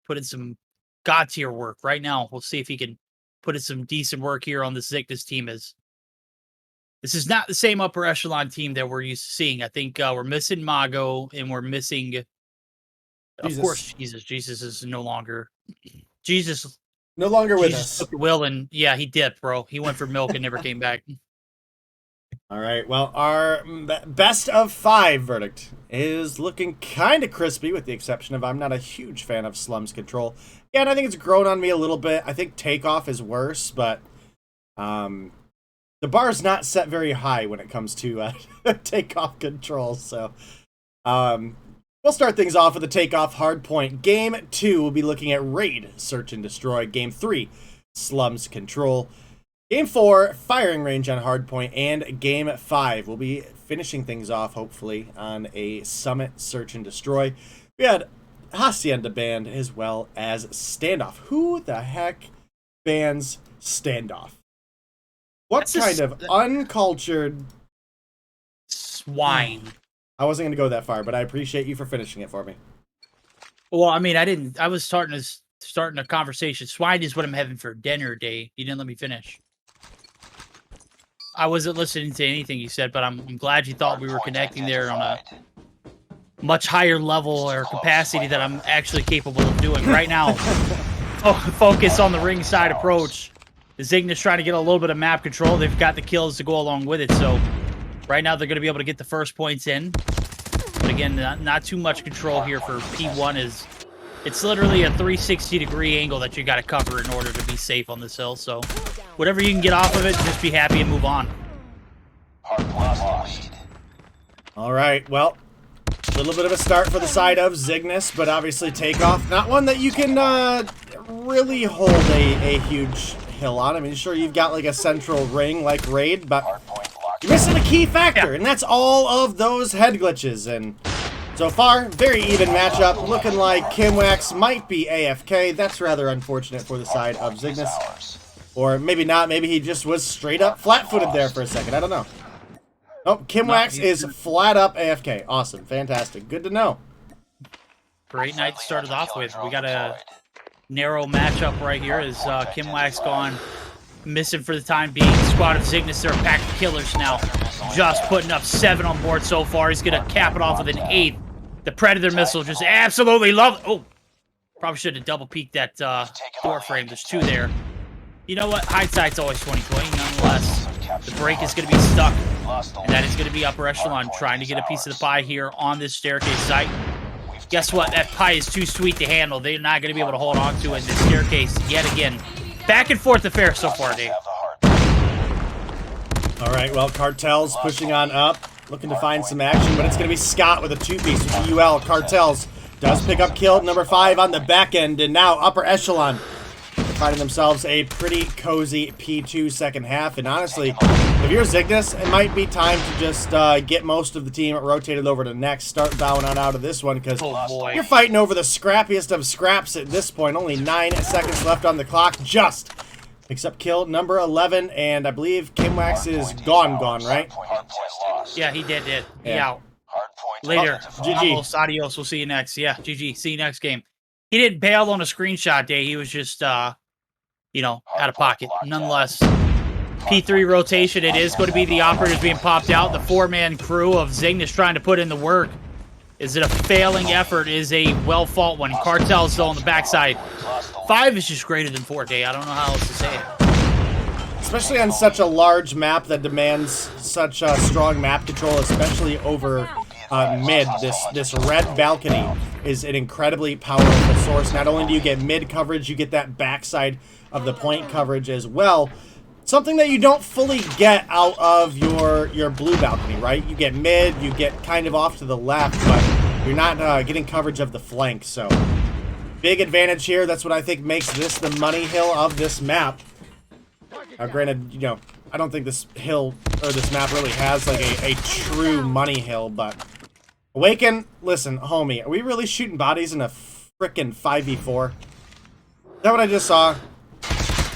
Put in some god tier work. Right now, we'll see if he can put in some decent work here on the Zygnus team. This is not the same upper echelon team that we're used to seeing. I think we're missing Mago and we're missing, of course, Jesus. Jesus is no longer with us. Took the will and yeah, he dipped, bro. He went for milk and never came back. All right, well, our best of 5 verdict is looking kind of crispy, with the exception of I'm not a huge fan of Slums control. Yeah, and I think it's grown on me a little bit. I think Takeoff is worse, but the bar's not set very high when it comes to Takeoff control. So we'll start things off with the Takeoff Hardpoint. Game 2, we'll be looking at Raid, Search and Destroy. Game 3, Slums control. Game 4, Firing Range on Hardpoint, and Game 5, we'll be finishing things off, hopefully, on a Summit Search and Destroy. We had Hacienda banned as well as Standoff. Who the heck bans Standoff? What kind of uncultured swine? I wasn't going to go that far, but I appreciate you for finishing it for me. Well, I mean, I was starting a conversation. Swine is what I'm having for dinner, Dave. You didn't let me finish. I wasn't listening to anything you said, but I'm glad you thought we were connecting there on a much higher level or capacity that I'm actually capable of doing right now. Focus on the ringside approach. The Zygnus trying to get a little bit of map control. They've got the kills to go along with it. So right now they're going to be able to get the first points in. But again, not too much control here for P1. It's literally a 360-degree angle that you got to cover in order to be safe on this hill. So whatever you can get off of it, just be happy and move on. All right, well, a little bit of a start for the side of Zygnus, but obviously Takeoff, not one that you can really hold a huge hill on. I mean, sure, you've got like a central ring like Raid, but you're missing a key factor, and that's all of those head glitches. And so far, very even matchup, looking like Kimwax might be AFK. That's rather unfortunate for the side of Zygnus. Or maybe not, maybe he just was straight up flat-footed there for a second, I don't know. Oh, Kimwax is flat up AFK. Awesome, fantastic, good to know. Great night to start it off with. We got a narrow matchup right here as Kimwax gone missing for the time being. The squad of Zygnus, they're a pack of killers now. Just putting up 7 on board so far. He's going to cap it off with an 8th. The Predator missile just absolutely love. Oh, probably should have double peeked that door frame. There's 2 there. You know what? Hindsight's always 20/20. Nonetheless, the break is going to be stuck, and that is going to be upper echelon trying to get a piece of the pie here on this staircase site. Guess what? That pie is too sweet to handle. They're not going to be able to hold on to it in this staircase yet again. Back and forth affair so far, Dave. All right, well, Cartels pushing on up, looking to find some action, but it's going to be Scott with a 2-piece with the UL. Cartels does pick up kill number 5 on the back end, and now upper echelon finding themselves a pretty cozy P2 second half. And honestly, if you're Zygnus, it might be time to just get most of the team rotated over to next. Start bowing on out of this one because you're fighting over the scrappiest of scraps at this point. Only 9 seconds left on the clock. Just picks up kill number 11, and I believe Kimwax is gone, right? Yeah, he did. Yeah. He out. Later. GG. Adios. We'll see you next. Yeah, GG. See you next game. He didn't bail on a screenshot day. He was just, you know, out of pocket. Nonetheless, P3 rotation. It is going to be the operators being popped out. The 4-man crew of Zygnus trying to put in the work. Is it a failing effort? Is a well-fought one. Cartel still on the backside. 5 is just greater than 4, Day. I don't know how else to say it. Especially on such a large map that demands such strong map control, especially over mid. This red balcony is an incredibly powerful source. Not only do you get mid coverage, you get that backside of the point coverage as well. Something that you don't fully get out of your blue balcony, right? You get mid, you get kind of off to the left, but you're not getting coverage of the flank. So big advantage here. That's what I think makes this the money hill of this map. Granted, you know, I don't think this hill or this map really has like a true money hill, but Awaken, listen, homie, are we really shooting bodies in a frickin' 5v4? Is that what I just saw?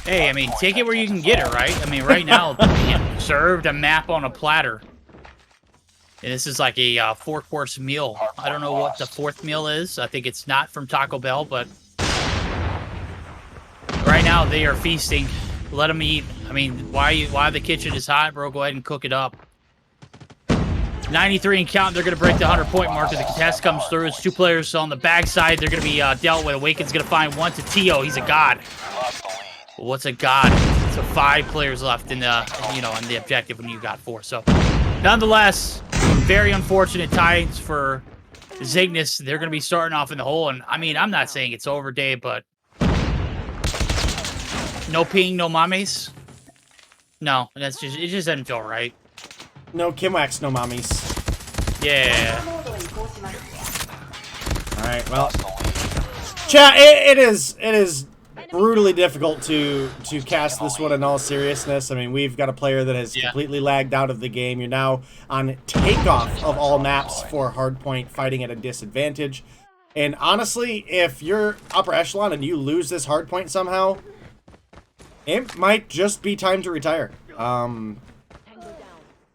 Hey, I mean, take it where you can get it, right? I mean, right now, being served a map on a platter. And this is like a 4-course meal. I don't know what the 4th meal is. I think it's not from Taco Bell, but right now they are feasting. Let them eat. I mean, why the kitchen is hot, bro? Go ahead and cook it up. 93 and count. They're going to break the 100-point mark as the contest comes through. It's 2 players on the backside. They're going to be dealt with. Awaken's going to find 1 to Tio. He's a god. What's a god? So 5 players left in the, you know, in the objective when you got 4. So, nonetheless, very unfortunate times for Zygnus. They're going to be starting off in the hole. And, I mean, I'm not saying it's over, Dave, but no ping, no mames. No, that's just, it just doesn't feel right. No Kimwax, no mommies. Yeah. Alright, well. Chat, it is brutally difficult to cast this one in all seriousness. I mean, we've got a player that has completely lagged out of the game. You're now on Takeoff of all maps for Hardpoint, fighting at a disadvantage. And honestly, if you're upper echelon and you lose this Hardpoint somehow, it might just be time to retire.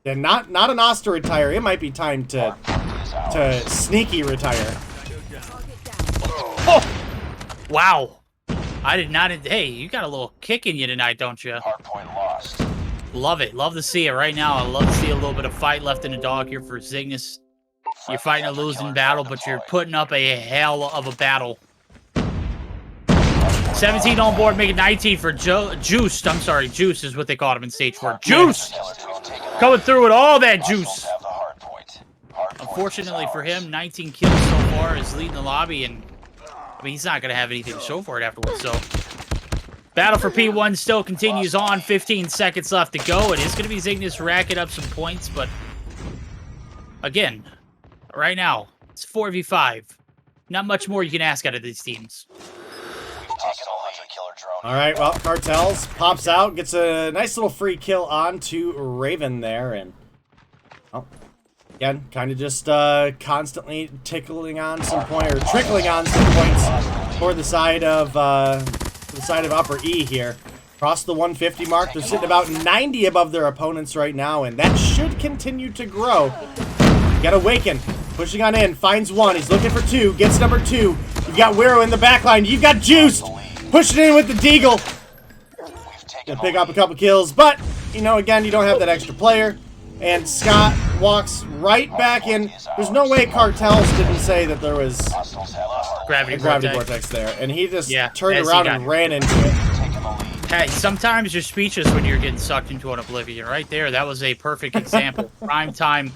Yeah, not an Os to retire. It might be time to sneaky retire. Oh! Wow. I did not. Hey, you got a little kick in you tonight, don't you? Hardpoint lost. Love it. Love to see it right now. I love to see a little bit of fight left in the dog here for Zygnus. You're fighting a losing battle, but you're putting up a hell of a battle. 17 on board, making 19 for Juice. I'm sorry, Juice is what they called him in stage 4. Juice! Coming through with all that juice. Unfortunately for him, 19 kills so far is leading the lobby, and I mean, he's not going to have anything to show for it afterwards. So, battle for P1 still continues on. 15 seconds left to go. It is going to be Zygnus racking up some points, but again, right now, it's 4v5. Not much more you can ask out of these teams. All right, well, Cartels pops out, gets a nice little free kill on to Raven there, and well, again, kind of just constantly trickling on some points for the side of Upper E here. Across the 150 mark, they're sitting about 90 above their opponents right now, and that should continue to grow. Got Awaken, pushing on in, finds 1, he's looking for 2, gets number 2. You've got Wero in the backline, you've got Juiced, pushing in with the Deagle. Gonna pick up a couple kills, but, you know, again, you don't have that extra player. And Scott walks right back in. There's no way Cartels didn't say that there was gravity vortex there. And he just turned around and ran into it. Hey, sometimes you're speechless when you're getting sucked into an oblivion. Right there, that was a perfect example. Prime time.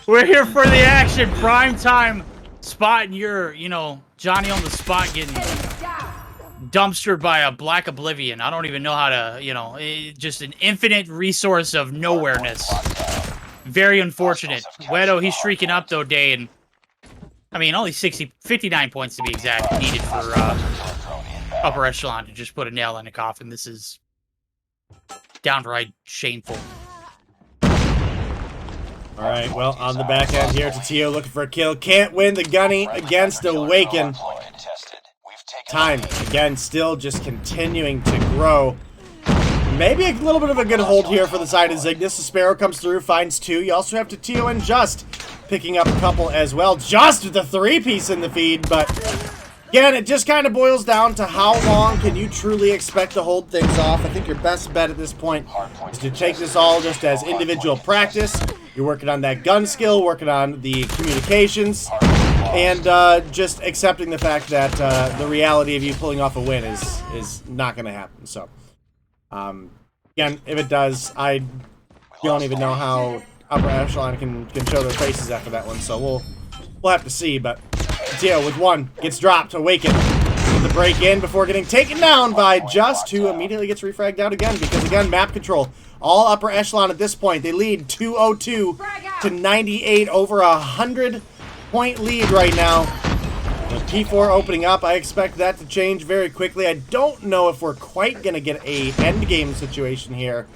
We're here for the action. Prime time spot, and you're, you know, Johnny on the spot getting dumpstered by a black oblivion. I don't even know how to, you know, just an infinite resource of nowhereness. Very unfortunate. Wedo, he's streaking up though, Day, and I mean, only 59 points to be exact needed for Upper Echelon to just put a nail in the coffin. This is downright shameful. All right, well, on the back end here, Tatio looking for a kill. Can't win the gunny against Awaken. Time, again, still just continuing to grow. Maybe a little bit of a good hold here for the side of Zygnus. The Sparrow comes through, finds 2. You also have Tatio and Just picking up a couple as well. Just with the 3-piece in the feed, but again, it just kind of boils down to how long can you truly expect to hold things off. I think your best bet at this point is to take this all just as individual practice. You're working on that gun skill, working on the communications, and just accepting the fact that the reality of you pulling off a win is not going to happen. So, again, if it does, I don't even know how Upper Echelon can show their faces after that one. So we'll have to see. But Tio with 1 gets dropped. Awaken with the break in before getting taken down by Just, who immediately gets refragged out again because again map control. All Upper Echelon at this point. They lead 202 to 98, over 100-point lead right now. The P4 opening up. I expect that to change very quickly. I don't know if we're quite going to get a endgame situation here,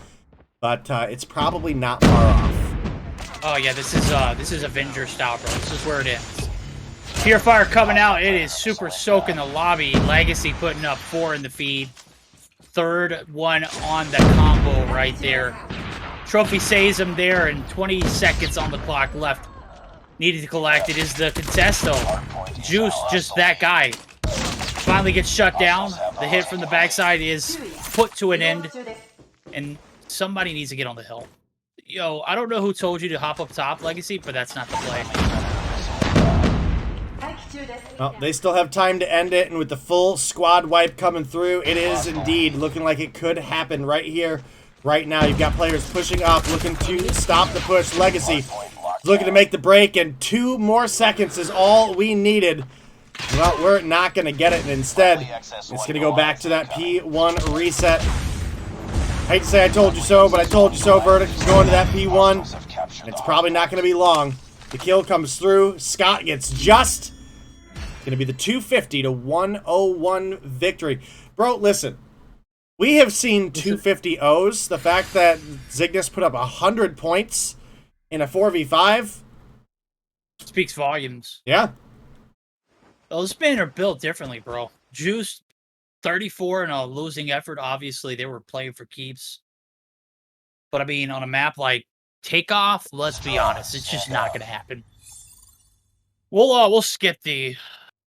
but it's probably not far off. Oh yeah, this is Avenger style, bro. This is where it ends. Pure Fire coming out. It is super soaking the lobby. Legacy putting up 4 in the feed. 3rd one on the combo right there. Trophy saves him there, and 20 seconds on the clock left. Needed to collect. It is the contest, though. Juice, just that guy. Finally gets shut down. The hit from the backside is put to an end. And somebody needs to get on the hill. Yo, I don't know who told you to hop up top, Legacy, but that's not the play. Well, they still have time to end it, and with the full squad wipe coming through, it is indeed looking like it could happen right here, right now. You've got players pushing up, looking to stop the push. Legacy looking to make the break, and 2 more seconds is all we needed. Well, we're not going to get it, and instead, it's going to go back to that P1 reset. I hate to say I told you so, but I told you so. Verdict is going to that P1, and it's probably not going to be long. The kill comes through. Scott gets Just. It's going to be the 250 to 101 victory. Bro, listen. We have seen 250 O's. The fact that Zygnus put up 100 points in a 4v5 speaks volumes. Yeah. Those men are built differently, bro. Juice, 34 in a losing effort. Obviously, they were playing for keeps. But, I mean, on a map like Takeoff, let's be honest, it's just not going to happen. We'll skip the,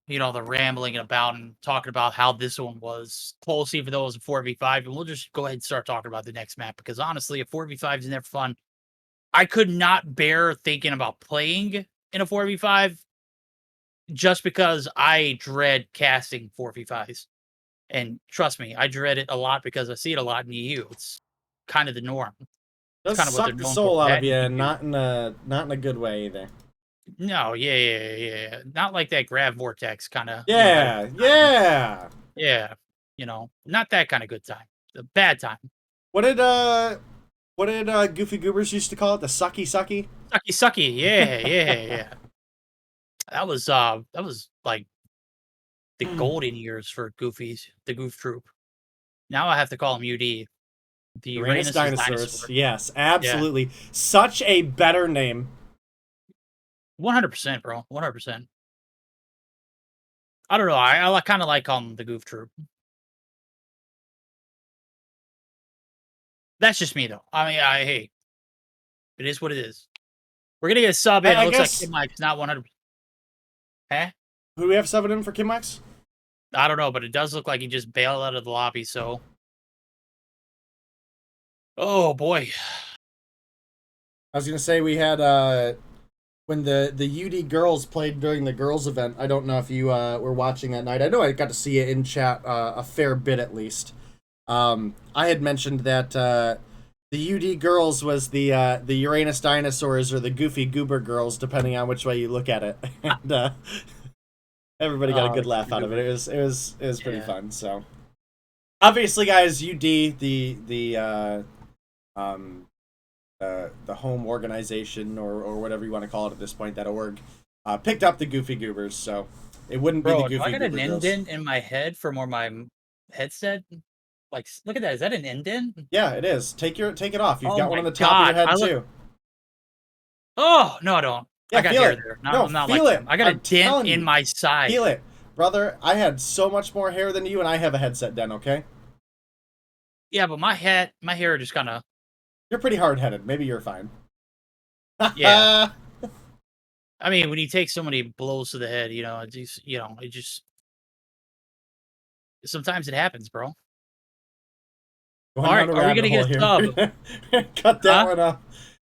the rambling about and talking about how this one was close, even though it was a 4v5, and we'll just go ahead and start talking about the next map, because honestly, a 4v5 is never fun. I could not bear thinking about playing in a 4v5 just because I dread casting 4v5s. And trust me, I dread it a lot because I see it a lot in EU. It's kind of the norm. Does kind of suck the soul out of you, not in a good way either. No, yeah. Not like that Grav Vortex kind of. Yeah. Not that kind of good time. The bad time. What did Goofy Goobers used to call it? The sucky? Sucky. Yeah. That was like the golden years for Goofies, the Goof Troop. Now I have to call him UD. The Uranus Dinosaurs. Yes, absolutely. Yeah. Such a better name. 100%, bro. 100%. I don't know. I kind of like calling them the Goof Troop. That's just me, though. I mean, hey, it is what it is. We're gonna get a sub in. It looks like Kim Mike's not 100%. Huh? Who do we have subbing in for Kim Mike's? I don't know, but it does look like he just bailed out of the lobby. So, oh boy. I was gonna say we had when the UD girls played during the girls event. I don't know if you were watching that night. I know I got to see it in chat a fair bit at least. I had mentioned that the UD girls was the Uranus Dinosaurs or the Goofy Goober girls, depending on which way you look at it. And everybody got a good laugh out of it. It was pretty fun. So obviously, guys, UD the home organization or whatever you want to call it at this point, that org picked up the Goofy Goobers, so it wouldn't be the Goofy Goober girls. I got an indent in my head from where my headset? Like, look at that. Is that an indent? Yeah, it is. Take it off. You've Oh got one my on the top of your God. head too. Oh, no, I don't. Yeah, I got feel hair it. there. No, I'm not feel like it. him. I got a I'm dent telling in you. my side. Feel it. Brother, I had so much more hair than you, and I have a headset dent, okay? Yeah, but my hair just kind of... You're pretty hard-headed. Maybe you're fine. Yeah. I mean, when you take so many blows to the head, you know, it just... Sometimes it happens, bro. Going All right, down a are we rabbit gonna get a hole sub? here. Cut that one off.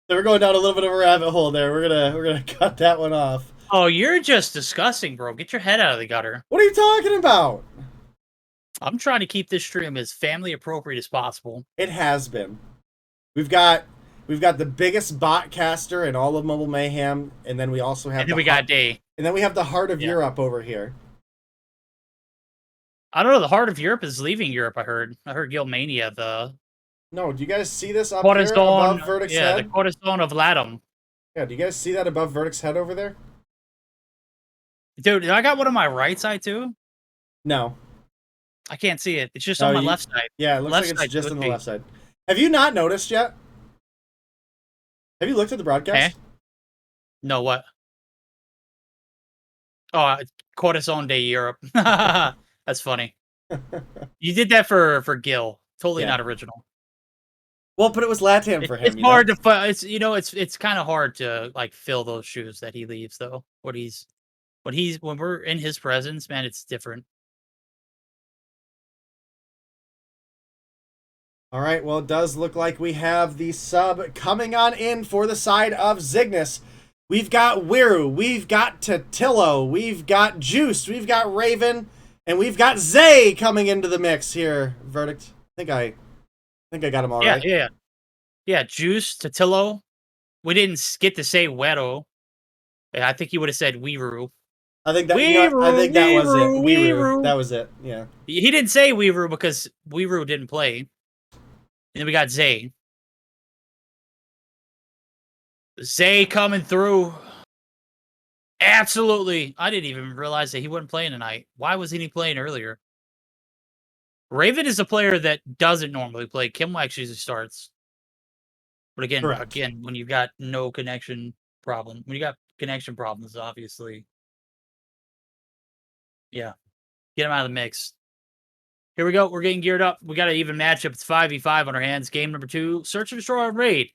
So we're going down a little bit of a rabbit hole there. We're gonna cut that one off. Oh, you're just disgusting, bro. Get your head out of the gutter. What are you talking about? I'm trying to keep this stream as family appropriate as possible. It has been. We've got the biggest bot caster in all of Mobile Mayhem, and then we also have. And then we got Day. And then we have the Heart of Europe over here. I don't know. The Heart of Europe is leaving Europe. I heard Guildmania. No, do you guys see this up Cortisone, here above Verdict's yeah, head? the Cortisone of Latham. Yeah, do you guys see that above Verdict's head over there? Dude, I got one on my right side too. No. I can't see it. It's just on my left side. Yeah, it looks Left like side it's just could on the be. left side. Have you not noticed yet? Have you looked at the broadcast? No, what? Oh, Cortisone Day Europe. That's funny. You did that for Gil. Totally not original. Well, but it was Latam for him. It's hard to find. It's kind of hard to like fill those shoes that he leaves though. When we're in his presence, man, it's different. All right, well, it does look like we have the sub coming on in for the side of Zygnus. We've got Wiru, we've got Tatillo, we've got Juice, we've got Raven, and we've got Zay coming into the mix here. Verdict. I think I got them all right. Yeah. Juice, Tatillo. We didn't get to say Wero. I think he would have said Wiru. I think that was it. Wiru. That was it. Yeah. He didn't say Wiru because Wiru didn't play. And then we got Zay. Zay coming through. Absolutely. I didn't even realize that he wasn't playing tonight. Why wasn't he playing earlier? Raven is a player that doesn't normally play. Kimlex usually starts. But again, when you've got no connection problem, when you got connection problems, obviously. Yeah. Get him out of the mix. Here we go. We're getting geared up. We got an even matchup. It's 5v5 on our hands. Game number 2. Search and Destroy Raid.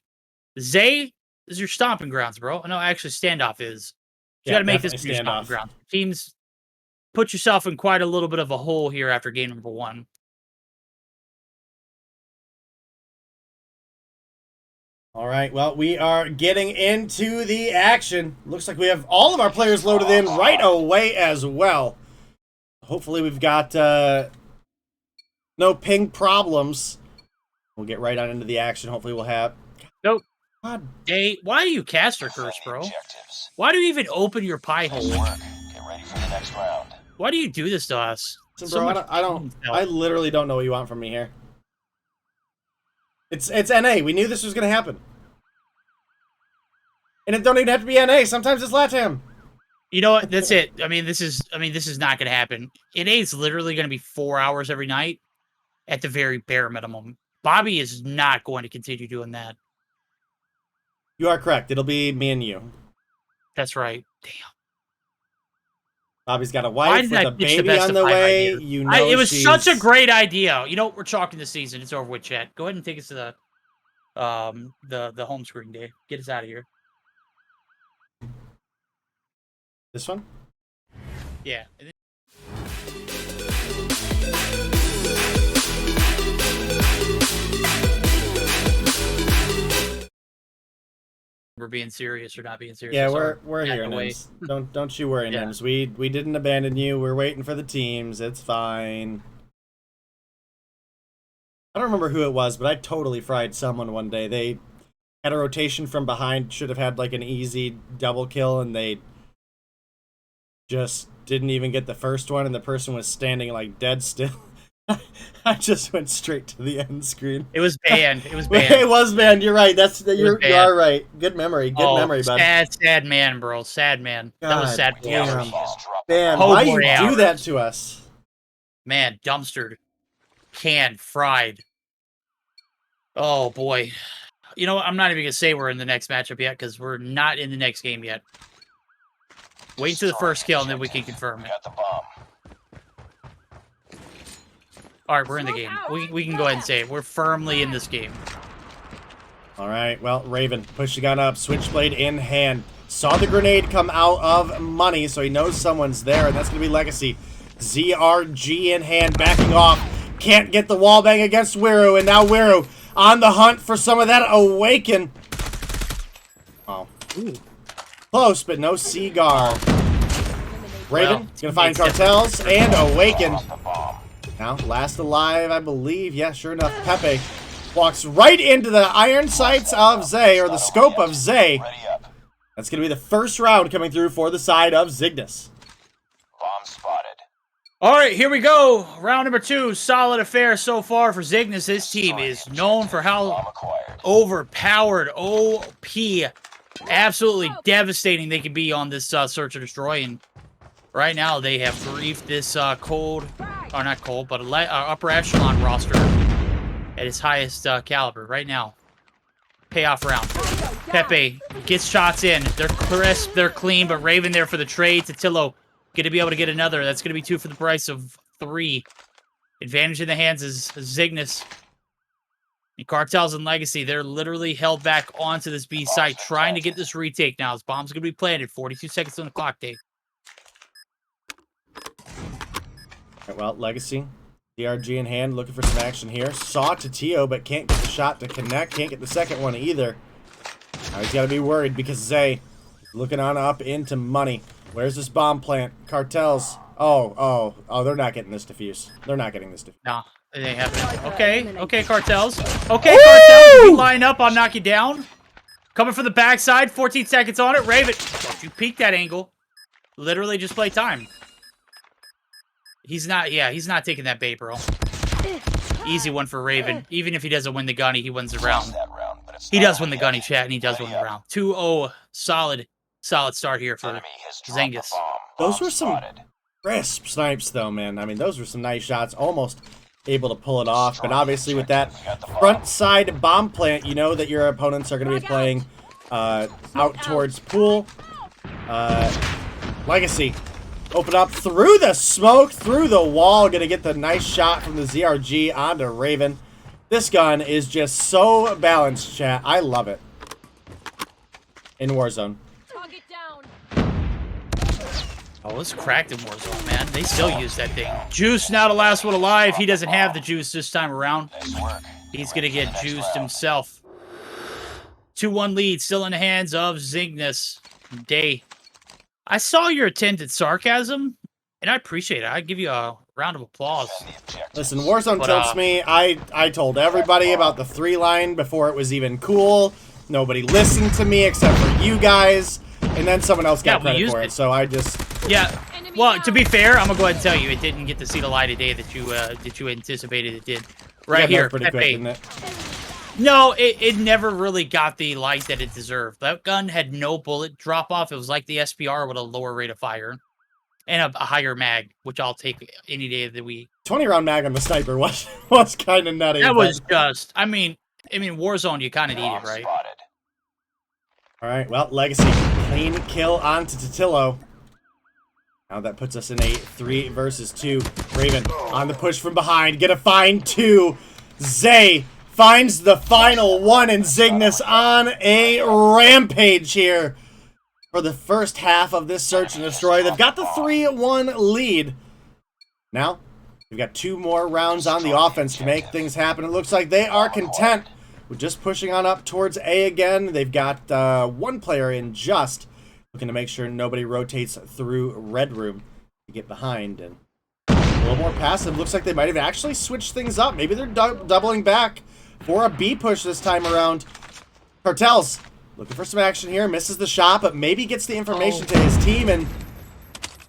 Zay is your stomping grounds, bro. No, actually, Standoff is. You got to make this your stomping ground. Teams, put yourself in quite a little bit of a hole here after game number 1. All right, well, we are getting into the action. Looks like we have all of our players loaded in right away as well. Hopefully we've got no ping problems. We'll get right on into the action. Hopefully we'll have... Nope. God. Hey, why do you caster curse, bro? Why do you even open your pie hole? Get ready for the next round. Why do you do this to us? Bro, I literally don't know what you want from me here. It's NA. We knew this was going to happen. And it don't even have to be NA. Sometimes it's LATAM. You know what? That's it. This is not going to happen. NA is literally going to be 4 hours every night at the very bare minimum. Bobby is not going to continue doing that. You are correct. It'll be me and you. That's right. Damn. Bobby's got a wife with a baby on the way. You know, it was such a great idea. You know, we're chalking the season. It's over with, chat. Go ahead and take us to the home screen, Dave. Get us out of here. This one? Yeah. We're being serious or not being serious. Yeah, we're here, Nims. Don't you worry, Nims. We didn't abandon you. We're waiting for the teams. It's fine. I don't remember who it was, but I totally fried someone one day. They had a rotation from behind, should have had like an easy double kill, and they just didn't even get the first one, and the person was standing like dead still. I just went straight to the end screen. It was banned. It was banned. It was banned. You're right. You are right. Good memory. Good memory, bud. Sad man, bro. Sad man. God, that was sad. Damn. Man, why you do that to us? Man, dumpstered. canned, fried. Oh, boy. You know what? I'm not even going to say we're in the next matchup yet because we're not in the next game yet. Wait to the first kill and then we can confirm it. All right, we're in the game. We can go ahead and say it. We're firmly in this game. All right, well, Raven, push the gun up, switchblade in hand. Saw the grenade come out of money, so he knows someone's there, and that's going to be Legacy. ZRG in hand, backing off. Can't get the wall bang against Wiru, and now Wiru on the hunt for some of that Awaken. Oh. Ooh. Close, but no Seagull. Raven is going to find Cartels and Awaken. Now, last alive, I believe. Yeah, sure enough, Pepe walks right into the iron sights of Zay, or the scope of Zay. That's going to be the first round coming through for the side of Zygnus. Bomb spotted. All right, here we go. Round number 2. Solid affair so far for Zygnus. This team is known for how overpowered, OP, absolutely devastating they can be on this Search and Destroy. And right now, they have briefed this cold, or not cold, but upper echelon roster at its highest caliber right now. Payoff round. Pepe gets shots in. They're crisp, they're clean, but Raven there for the trade. Tatillo going to be able to get another. That's going to be 2 for the price of 3. Advantage in the hands is Zygnus. And Cartels and Legacy, they're literally held back onto this B site, trying to get this retake now. This bomb's going to be planted. 42 seconds on the clock, Dave. Right, well, Legacy, DRG in hand, looking for some action here. Saw Tatillo, but can't get the shot to connect. Can't get the second one either. Now he's got to be worried because Zay is looking on up into money. Where's this bomb plant? Cartels. Oh, they're not getting this defuse. They're not getting this defuse. No, they haven't. Okay, Cartels. Okay, Cartels, you line up, I'll knock you down. Coming from the backside, 14 seconds on it. Raven, don't you peek that angle. Literally just play time. He's not taking that bait, bro. Easy one for Raven. Even if he doesn't win the gunny, he wins the round. He does win the gunny, chat, and he does win the round. 2-0, solid start here for Zygnus. Those were some crisp snipes, though, man. I mean, those were some nice shots. Almost able to pull it off. But obviously, with that front side bomb plant, you know that your opponents are going to be playing out towards pool. Legacy. Open up through the smoke, through the wall. Going to get the nice shot from the ZRG onto Raven. This gun is just so balanced, chat. I love it. In Warzone. Oh, it's cracked in Warzone, man. They still use that thing. Juice now the last one alive. He doesn't have the juice this time around. He's going to get juiced himself. 2-1 lead still in the hands of Zygnus. Day. I saw your attempted sarcasm, and I appreciate it. I give you a round of applause. Listen, Warzone tilts me. I told everybody about the 3-line before it was even cool. Nobody listened to me except for you guys. And then someone else got credit for it, so I just... Yeah, well, to be fair, I'm going to go ahead and tell you, it didn't get to see the light of day that you anticipated it did. Right here, pretty quick, didn't it? No, it never really got the light that it deserved. That gun had no bullet drop-off. It was like the SPR with a lower rate of fire. And a higher mag, which I'll take any day of the week. 20-round mag on the sniper was kind of nutty. That was just... I mean, Warzone, you kind of need it, right? All right, well, Legacy, clean kill onto Tatillo. Now that puts us in a 3 versus 2. Raven on the push from behind, gonna find 2. Zay finds the final one, and Zygnus on a rampage here for the first half of this Search and Destroy. They've got the 3-1 lead. Now, we've got 2 more rounds on the offense to make things happen. It looks like they are content. We're just pushing on up towards A again. They've got 1 player in just, looking to make sure nobody rotates through Red Room to get behind. And a little more passive. Looks like they might have actually switched things up. Maybe they're doubling back for a B push this time around. Cartels looking for some action here. Misses the shot, but maybe gets the information to his team. And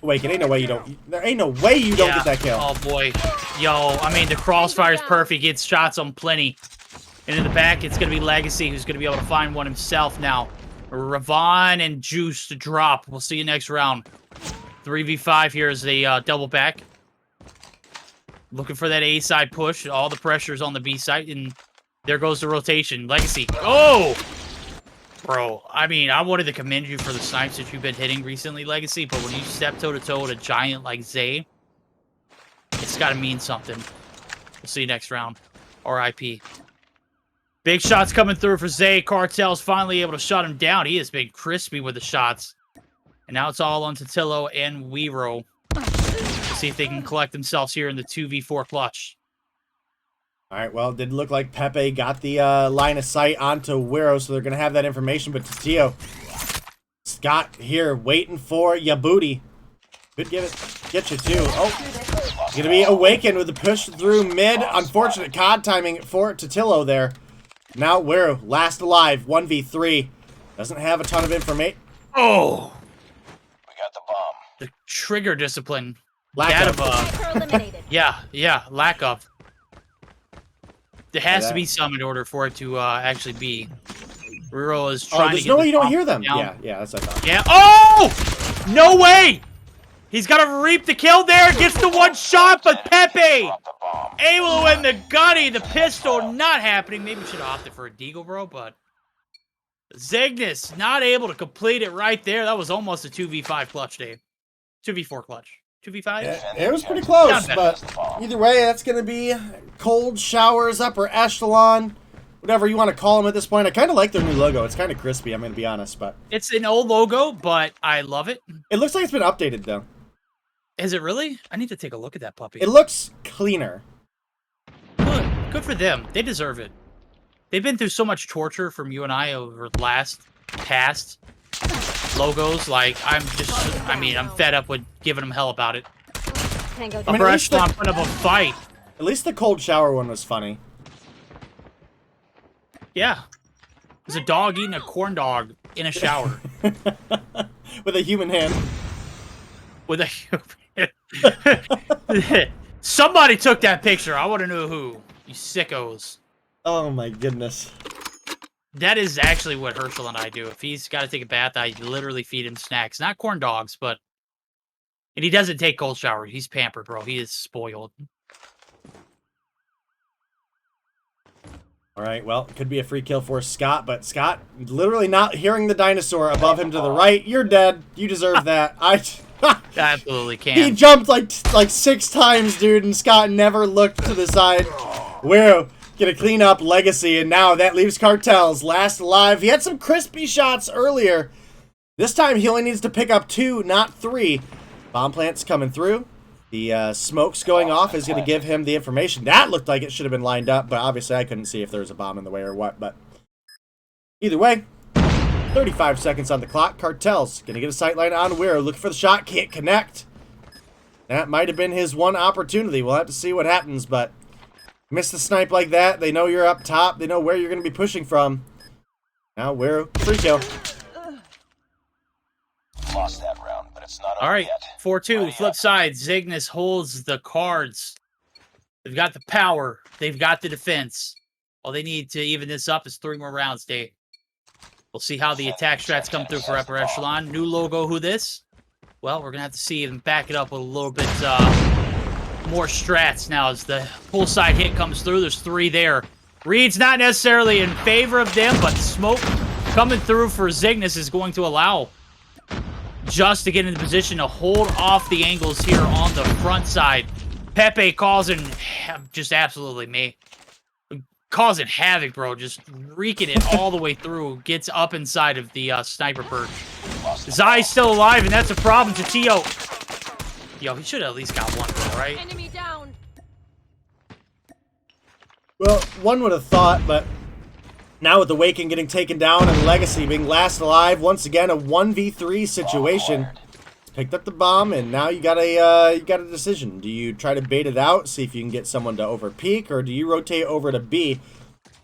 wait, ain't no way you don't. There ain't no way you don't get that kill. Oh boy, yo! I mean, the crossfire's perfect. Gets shots on plenty. And in the back, it's going to be Legacy who's going to be able to find one himself now. Ravon and Juice to drop. We'll see you next round. 3v5 here as they double back. Looking for that A side push. All the pressure's on the B side, and there goes the rotation. Legacy. Oh! Bro, I mean, I wanted to commend you for the snipes that you've been hitting recently, Legacy, but when you step toe-to-toe with a giant like Zay, it's got to mean something. We'll see you next round. RIP. Big shots coming through for Zay. Cartel's finally able to shut him down. He has been crispy with the shots. And now it's all on Tatillo and Wero. We'll see if they can collect themselves here in the 2v4 clutch. All right, well, it did look like Pepe got the line of sight onto Wero, so they're going to have that information. But Tatillo, Scott here waiting for ya booty. Could get you too. Oh, he's going to be awakened with the push through mid. Unfortunate COD timing for Tatillo there. Now Wero, last alive, 1v3. Doesn't have a ton of information. Oh! We got the bomb. The trigger discipline. Lack of. Lack of. There has to be some in order for it to actually be. Ruro is trying to get no way you don't hear them. down. Yeah, that's what I thought. Yeah. Oh! No way! He's got to reap the kill there. Gets the one shot, but Pepe able to win the gunny. The pistol not happening. Maybe we should have opted for a deagle, bro, but Zygnus not able to complete it right there. That was almost a 2v5 clutch, Dave. 2v4 clutch. 2v5? Yeah, it was pretty close, but either way, that's going to be cold showers, upper echelon, whatever you want to call them at this point. I kind of like their new logo. It's kind of crispy, I'm going to be honest, but it's an old logo, but I love it. It looks like it's been updated, though. Is it really? I need to take a look at that puppy. It looks cleaner. Good for them. They deserve it. They've been through so much torture from you and I over past logos. Like, I'm fed up with giving them hell about it. Upper Echelon put up a fight. At least the cold shower one was funny. Yeah. There's a dog eating a corn dog in a shower. With a human hand. With a human Somebody took that picture. I want to know who. You sickos. Oh my goodness. That is actually what Herschel and I do. If he's got to take a bath, I literally feed him snacks. Not corn dogs, but... And he doesn't take cold showers. He's pampered, bro. He is spoiled. All right, well, it could be a free kill for Scott, but Scott literally not hearing the dinosaur above him to the right. You're dead. You deserve that. Absolutely can. He jumped like 6 times, dude, and Scott never looked to the side. We're gonna clean up Legacy, and now that leaves Cartel's last alive. He had some crispy shots earlier. This time he only needs to pick up 2, not 3. Bomb plant's coming through. The smoke's going off is going to give him the information. That looked like it should have been lined up, but obviously I couldn't see if there was a bomb in the way or what. But either way, 35 seconds on the clock. Cartel's going to get a sight line on Wero. Looking for the shot. Can't connect. That might have been his one opportunity. We'll have to see what happens, but miss the snipe like that. They know you're up top. They know where you're going to be pushing from. Now Wero, free kill. Lost that round, but it's not all right, yet. 4-2. Flip side. Zygnus holds the cards. They've got the power. They've got the defense. All they need to even this up is 3 more rounds, Dave. We'll see how the attack strats come through for Upper Echelon. New logo, who this? Well, we're going to have to see and back it up with a little bit more strats now as the full side hit comes through. There's 3 there. Reed's not necessarily in favor of them, but smoke coming through for Zygnus is going to allow just to get in the position to hold off the angles here on the front side. Pepe causing just absolutely causing havoc, bro. Just wreaking it all the way through. Gets up inside of the sniper perch. Zai's still alive, and that's a problem to Tio. Yo, he should have at least got 1, bro, right? Enemy down. Well, one would have thought, but now with the Waking getting taken down and Legacy being last alive, once again a 1v3 situation. Picked up the bomb, and now you got a decision. Do you try to bait it out, see if you can get someone to over peek, or do you rotate over to B?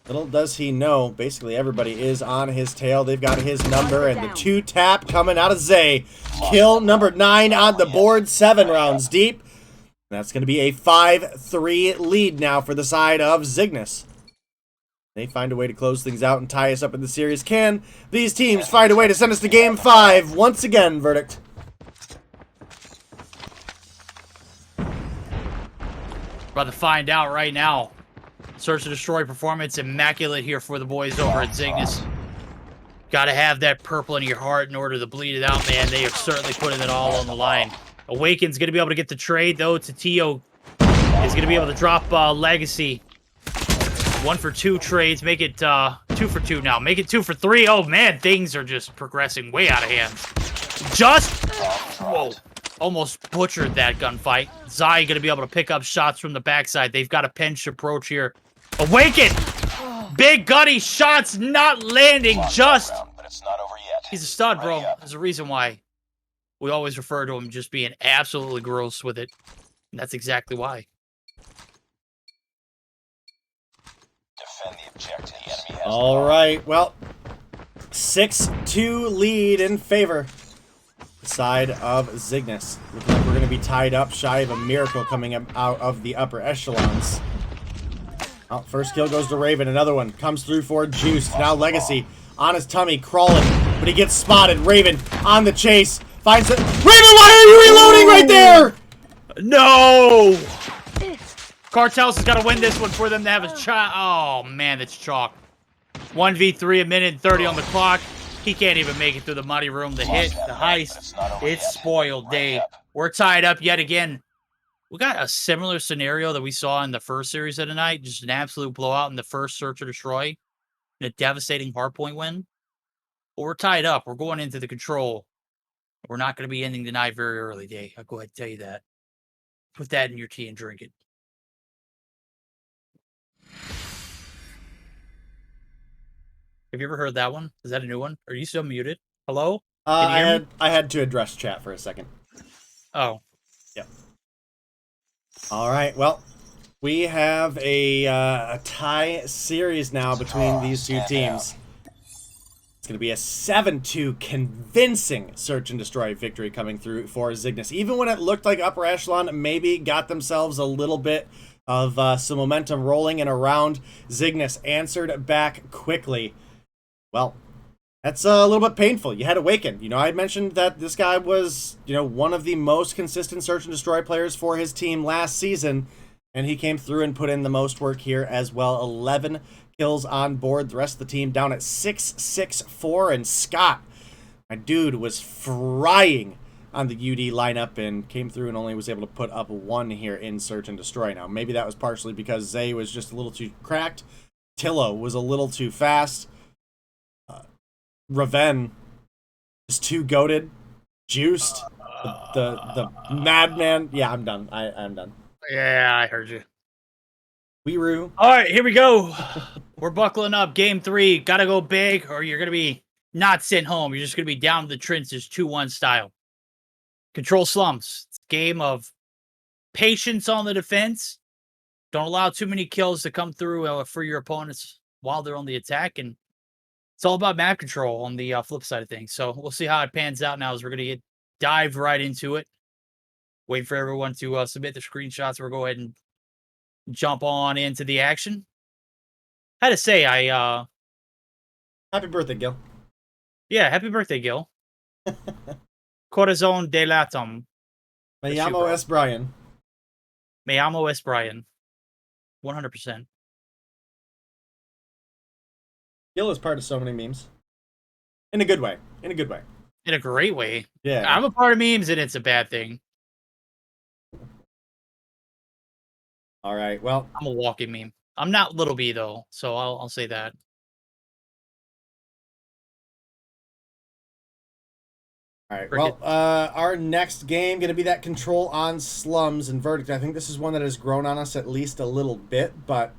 Little does he know, basically everybody is on his tail. They've got his number, and the 2-tap coming out of Zay. Kill number 9 on the board, 7 rounds deep. That's going to be a 5-3 lead now for the side of Zygnus. They find a way to close things out and tie us up in the series. Can these teams find a way to send us to Game 5? Once again, verdict. About to find out right now. Search and destroy performance immaculate here for the boys over at Zygnus. Gotta have that purple in your heart in order to bleed it out, man. They are certainly putting it all on the line. Awaken's gonna be able to get the trade, though. Tio is gonna be able to drop Legacy. 1 for 2 trades. Make it 2 for 2 now. Make it 2 for 3. Oh, man. Things are just progressing way out of hand. Whoa. Almost butchered that gunfight. Zai going to be able to pick up shots from the backside. They've got a pinch approach here. Awaken! Big gutty shots not landing. Just. But it's not over yet. He's a stud, bro. There's a reason why we always refer to him just being absolutely gross with it. And that's exactly why. Defend the objective. The enemy has All right, well, 6-2 lead in favor side of Zygnus. Looking like we're going to be tied up shy of a miracle coming up out of the upper echelons. Oh, first kill goes to Raven. Another one comes through for Juiced. Now Legacy on his tummy, crawling, but he gets spotted. Raven on the chase. Finds it. Raven, why are you reloading right there? No! Cartels has got to win this one for them to have a shot. Oh, man, that's chalk. 1v3, a minute and 30 on the clock. He can't even make it through the muddy room. The hit, the heist, it's spoiled day. We're tied up yet again. We got a similar scenario that we saw in the first series of the night. Just an absolute blowout in the first search or destroy. And a devastating hardpoint win. But we're tied up. We're going into the control. We're not going to be ending the night very early, Day. I'll go ahead and tell you that. Put that in your tea and drink it. Have you ever heard that one? Is that a new one? Are you still muted? Hello? I had to address chat for a second. Oh. Yep. All right. Well, we have a tie series now between these two teams. It's going to be a 7-2 convincing search and destroy victory coming through for Zygnus. Even when it looked like upper echelon maybe got themselves a little bit of some momentum rolling and around, Zygnus answered back quickly. Well, that's a little bit painful. You had Awaken. You know, I mentioned that this guy was, you know, one of the most consistent search and destroy players for his team last season, and he came through and put in the most work here as well. 11 kills on board. The rest of the team down at 6-6-4, and Scott, my dude, was frying on the UD lineup and came through and only was able to put up 1 here in search and destroy. Now, maybe that was partially because Zay was just a little too cracked. Tillo was a little too fast. Raven is too goated. Juiced. The madman. Yeah, I'm done. I'm done. Yeah, I heard you. Weeroo. All right, here we go. We're buckling up. Game 3. Got to go big or you're going to be not sent home. You're just going to be down to the trenches 2-1 style. Control Slums. It's a game of patience on the defense. Don't allow too many kills to come through for your opponents while they're on the attack. And it's all about map control on the flip side of things. So we'll see how it pans out now as we're going to dive right into it. Wait for everyone to submit the screenshots. We'll go ahead and jump on into the action. I had to say, Happy birthday, Gil. Yeah, happy birthday, Gil. Corazon de Latom. Me llamo es Brian. Me llamo es Brian. 100%. Gil is part of so many memes. In a good way. In a good way. In a great way. Yeah. I'm a part of memes and it's a bad thing. All right, well. I'm a walking meme. I'm not Little B, though, so I'll say that. All right, well, our next game going to be that control on Slums and Verdict. I think this is one that has grown on us at least a little bit, but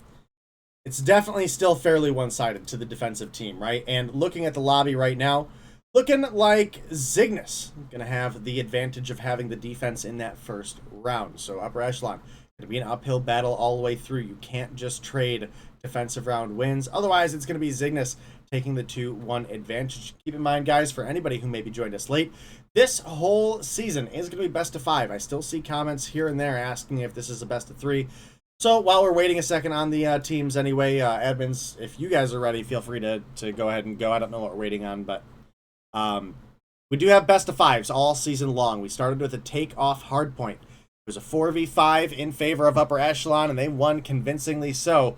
it's definitely still fairly one-sided to the defensive team, right? And looking at the lobby right now, looking like Zygnus going to have the advantage of having the defense in that first round. So upper echelon, going to be an uphill battle all the way through. You can't just trade defensive round wins. Otherwise, it's going to be Zygnus taking the 2-1 advantage. Keep in mind, guys, for anybody who maybe joined us late, this whole season is going to be best of 5. I still see comments here and there asking if this is a best of 3. So while we're waiting a second on the teams anyway, admins, if you guys are ready, feel free to go ahead and go. I don't know what we're waiting on, but we do have best of 5s all season long. We started with a Takeoff Hardpoint. was a 4v5 in favor of Upper Echelon, and they won convincingly so.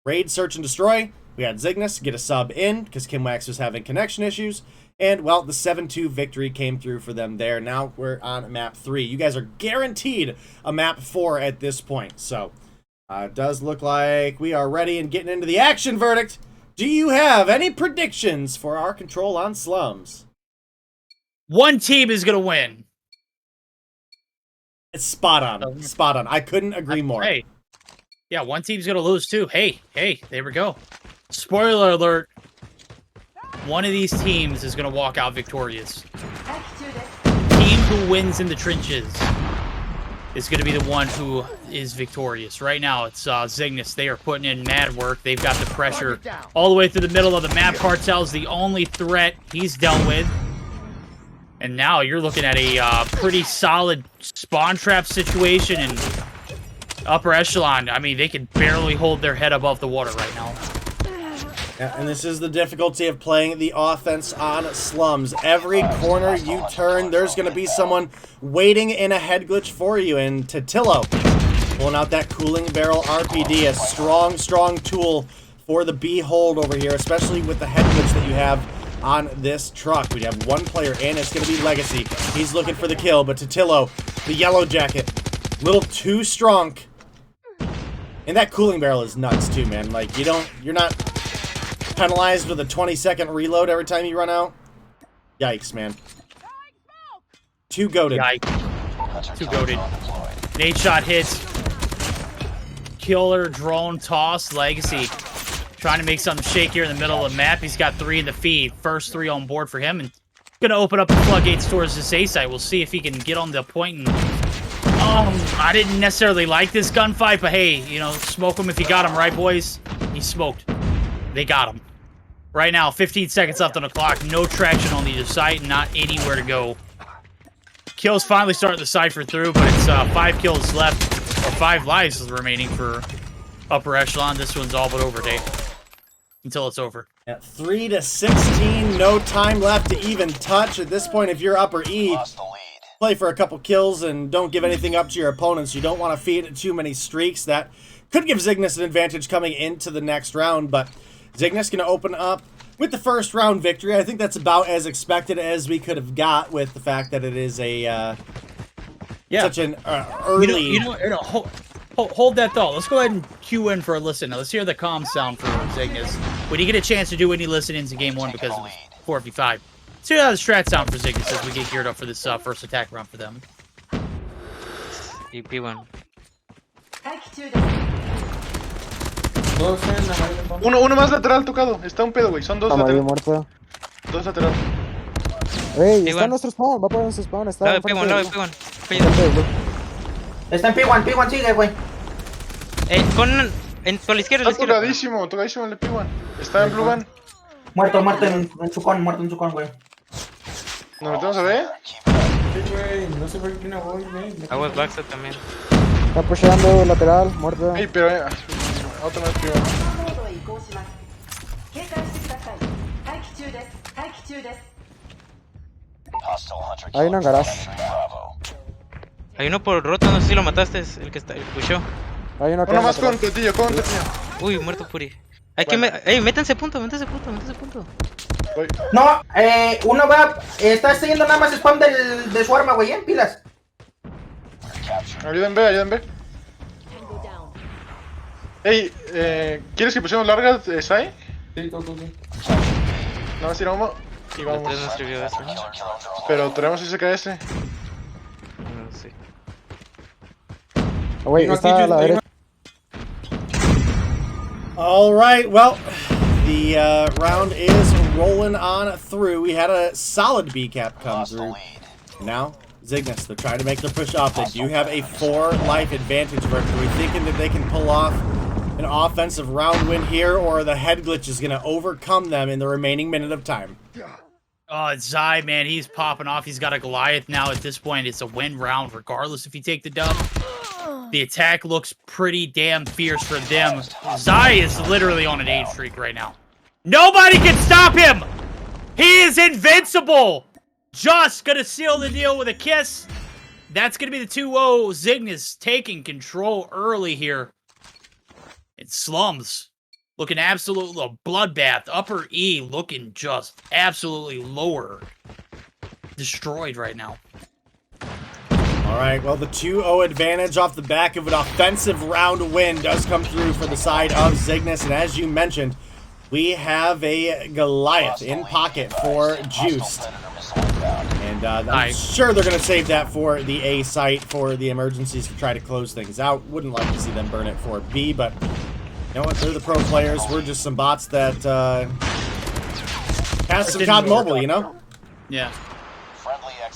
Raid, search, and destroy. We had Zygnus get a sub in because KimWax was having connection issues. And, well, the 7-2 victory came through for them there. Now we're on map 3. You guys are guaranteed a map 4 at this point. So, it does look like we are ready and getting into the action verdict. Do you have any predictions for our control on Slums? One team is going to win. It's spot on. Spot on. I couldn't agree more. Hey. Yeah, one team's going to lose too. Hey, there we go. Spoiler alert. One of these teams is going to walk out victorious. The team who wins in the trenches is going to be the one who is victorious. Right now, it's Zygnus. They are putting in mad work. They've got the pressure all the way through the middle of the map. Cartel's the only threat he's dealt with. And now you're looking at a pretty solid spawn trap situation in Upper Echelon. I mean, they can barely hold their head above the water right now. Yeah, and this is the difficulty of playing the offense on Slums. Every corner you turn, there's going to be someone waiting in a head glitch for you. And Tatillo pulling out that cooling barrel RPD, a strong, strong tool for the B hold over here, especially with the head glitch that you have on this truck. We have one player, and it's going to be Legacy. He's looking for the kill, but Tatillo, the yellow jacket, a little too strong. And that cooling barrel is nuts too, man. Like, you're not penalized with a 20-second reload every time you run out. Yikes, man. Too goated. Yikes. Too goated. Nade shot hits. Killer, drone, toss, Legacy. Trying to make something shake here in the middle of the map. He's got 3 in the feed. First 3 on board for him. And gonna open up the floodgates towards this A site. We'll see if he can get on the point and... I didn't necessarily like this gunfight, but hey, you know, smoke him if you got him, right, boys? He smoked. They got him. Right now, 15 seconds left on the clock. No traction on either side. Not anywhere to go. Kills finally starting to cipher through, but it's 5 kills left, or 5 lives remaining for Upper Echelon. This one's all but over, Dave. Until it's over. At 3 to 16, no time left to even touch. At this point, if you're Upper E, play for a couple kills and don't give anything up to your opponents. You don't want to feed too many streaks. That could give Zygnus an advantage coming into the next round, but Zygnus going to open up with the first round victory. I think that's about as expected as we could have got with the fact that it is a such an early... Hold that thought. Let's go ahead and cue in for a listen. Now, let's hear the comm sound for Zygnus. When you get a chance to do any listen-ins in Game 1 because of 4v5. Let's hear how the strat sound for Zygnus as we get geared up for this first attack round for them. EP1. Uno más lateral tocado. Está un pedo, güey. Son 2 lateral. Muerto. 2 lateral. Ey, está en nuestro spawn. Va por nuestro spawn. Está en P1. Está en P1 sigue, güey. Con la izquierda, Está tocadísimo el P1. Está en Blue Van. Muerto en su con, güey. ¿Nos metemos a ver? Sí, güey, no sé por qué no voy, güey. Aguas Baxa también. Está pusheando lateral, muerto. Ey, pero otra vez P1. Hay uno en garage. Hay uno por rota, no sé si lo mataste, el que pushó. Hay uno más con Tetillo, Uy, muerto Puri. Hay que métanse punto. Voy. No, uno va, está siguiendo nada más spam de su arma, güey, pilas. Ayuden B. Ey, ¿quieres que pusiéramos largas, Sai? Sí, todo. No, así no vamos. Y vamos. No escribió eso. Pero tenemos SKS. No sé. Güey, está a la derecha. All right, well, the round is rolling on through. We had a solid B cap come through. Now, Zygnus, they're trying to make their push off. They do have a 4-life advantage. Are we thinking that they can pull off an offensive round win here, or the head glitch is going to overcome them in the remaining minute of time? Oh, Zy, man, he's popping off. He's got a Goliath now. At this point, it's a win round, regardless if you take the dub. The attack looks pretty damn fierce for them. Zy is literally on an 8 streak right now. Nobody can stop him! He is invincible! Just gonna seal the deal with a kiss. That's going to be the 2-0. Zygnus taking control early here. It's Slums looking absolutely a bloodbath. Upper E looking just absolutely lower. Destroyed right now. All right, well, the 2-0 advantage off the back of an offensive round win does come through for the side of Zygnus. And as you mentioned, we have a Goliath in pocket for Juiced. And I'm sure they're going to save that for the A site for the emergencies to try to close things out. Wouldn't like to see them burn it for B, but you know what? They're the pro players. We're just some bots that has some COD Mobile, you know? Yeah.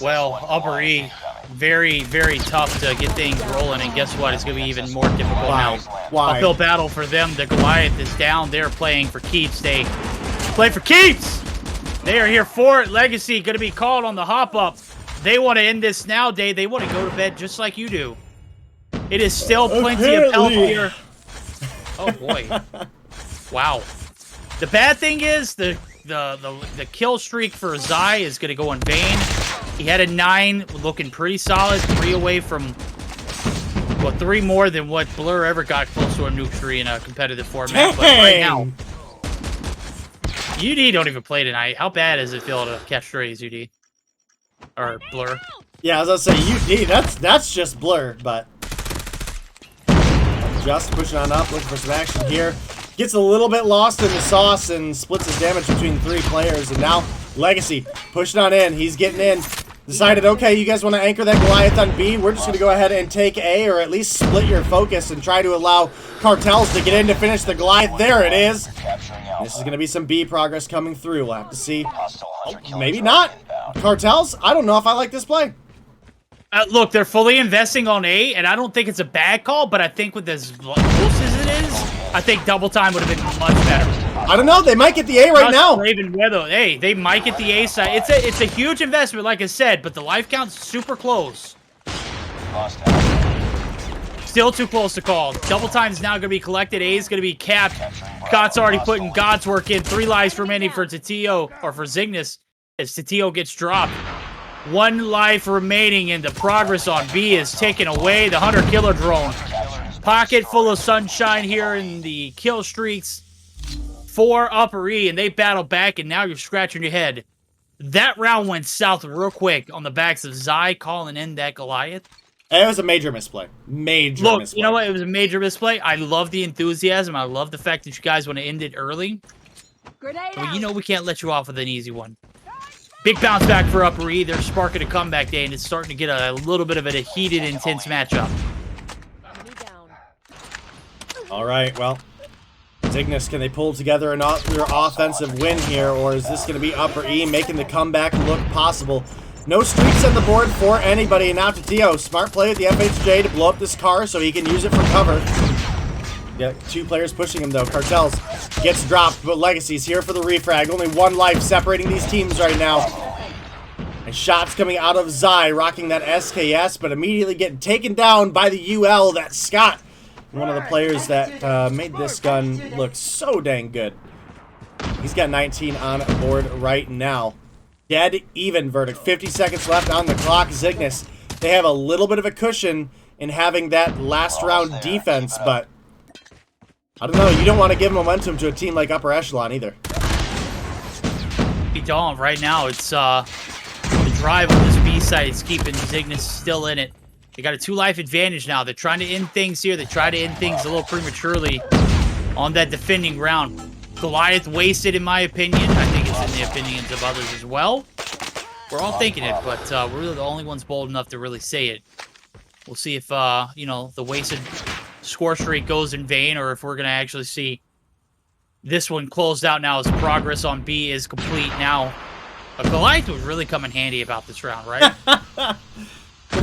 Well, Upper E, very, very tough to get things rolling, and guess what? It's going to be even more difficult now. Why? Uphill battle for them. The Goliath is down. They're playing for keeps. They play for keeps! They are here for it. Legacy going to be called on the hop-up. They want to end this now, Dave. They want to go to bed just like you do. It is still plenty of help here. Oh, boy. Wow. The bad thing is the kill streak for Zy is going to go in vain. He had a 9, looking pretty solid. 3 away from, well, 3 more than what Blur ever got close to a nuke tree in a competitive format. But right now, UD don't even play tonight. How bad does it feel to catch strays, UD? Or Blur? Yeah, as I was say, UD, that's just Blur, but just pushing on up, looking for some action here. Gets a little bit lost in the sauce and splits his damage between 3 players. And now Legacy pushing on in. He's getting in. Decided, okay, you guys want to anchor that Goliath on B? We're just going to go ahead and take A, or at least split your focus and try to allow Cartels to get in to finish the Goliath. There it is. This is going to be some B progress coming through. We'll have to see. Oh, maybe not. Cartels, I don't know if I like this play. Look, they're fully investing on A, and I don't think it's a bad call, but I think with as close as it is, I think double time would have been much better. I don't know. They might get the A right now. Hey, they might get the A side. It's a huge investment, like I said, but the life count's super close. Still too close to call. Double time is now going to be collected. A is going to be capped. Scott's already putting God's work in. 3 lives remaining for Tatio, or for Zygnus, as Tatio gets dropped. 1 life remaining, and the progress on B is taken away. The Hunter Killer drone. Pocket full of sunshine here in the kill streaks for Upper E, and they battle back, and now you're scratching your head. That round went south real quick on the backs of Zy calling in that Goliath. It was a major misplay. Misplay. You know what? It was a major misplay. I love the enthusiasm. I love the fact that you guys want to end it early. But you know we can't let you off with an easy one. Big bounce back for Upper E. They're sparking a comeback day, and it's starting to get a little bit of a heated, intense matchup. All right, well, Zygnus, can they pull together an offensive win here, or is this going to be Upper E making the comeback look possible? No streaks on the board for anybody, and now to Tio. Smart play at the FHJ to blow up this car so he can use it for cover. Got 2 players pushing him, though. Cartels gets dropped, but Legacy's here for the refrag. Only 1 life separating these teams right now. And shots coming out of Zy, rocking that SKS, but immediately getting taken down by the UL. That's Scott, one of the players that made this gun look so dang good. He's got 19 on board right now. Dead even verdict. 50 seconds left on the clock. Zygnus, they have a little bit of a cushion in having that last round defense, but I don't know. You don't want to give momentum to a team like Upper Echelon either. You don't. Right now, it's the drive on this B side is keeping Zygnus still in it. They got a 2 life advantage now. They're trying to end things here. They try to end things a little prematurely on that defending round. Goliath wasted, in my opinion. I think it's in the opinions of others as well. We're all thinking it, but we're really the only ones bold enough to really say it. We'll see if, you know, the wasted score streak goes in vain, or if we're going to actually see this one closed out now as progress on B is complete. Now, Goliath would really come in handy about this round, right?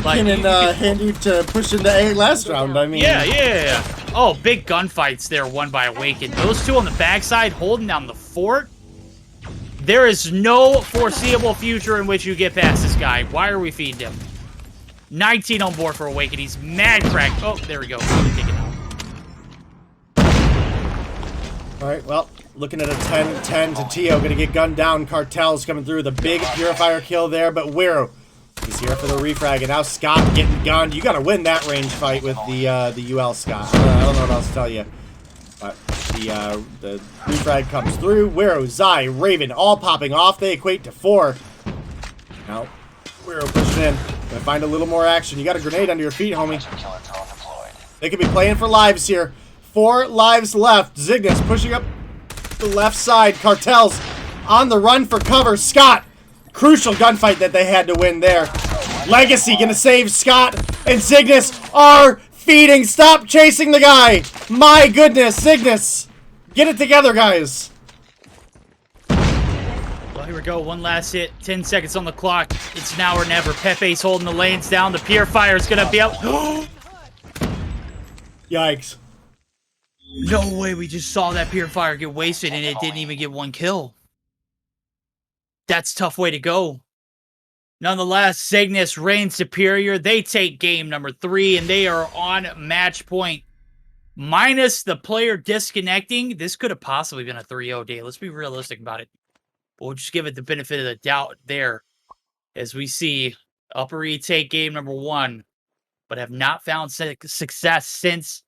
Like, handy to push into A last round, I mean. Yeah. Oh, big gunfights there won by Awakened. Those 2 on the backside holding down the fort. There is no foreseeable future in which you get past this guy. Why are we feeding him? 19 on board for Awakened. He's mad cracked. Oh, there we go. Take it out. All right, well, looking at a 10-10 to Tio. Going to get gunned down. Cartels coming through with a big Purifier kill there, but Wiro He's here for the refrag, and now Scott getting gunned. You got to win that range fight with the UL Scott. I don't know what else to tell you. But the refrag comes through. Wero, Zai, Raven, all popping off. They equate to 4. Now, Wero pushing in. Gonna find a little more action. You got a grenade under your feet, homie. They could be playing for lives here. 4 lives left. Zygnus pushing up the left side. Cartels on the run for cover. Scott, crucial gunfight that they had to win there. Legacy gonna save Scott, and Zygnus are feeding. Stop chasing the guy. My goodness, Zygnus. Get it together, guys. Well, here we go. One last hit. 10 seconds on the clock. It's now or never. Pepe's holding the lanes down. The Purifier is gonna be out. Yikes. No way we just saw that Purifier get wasted and it didn't even get 1 kill. That's a tough way to go. Nonetheless, Zygnus reigns superior. They take game number 3 and they are on match point. Minus the player disconnecting, this could have possibly been a 3-0 day. Let's be realistic about it. But we'll just give it the benefit of the doubt there as we see Upper E take game number 1, but have not found success since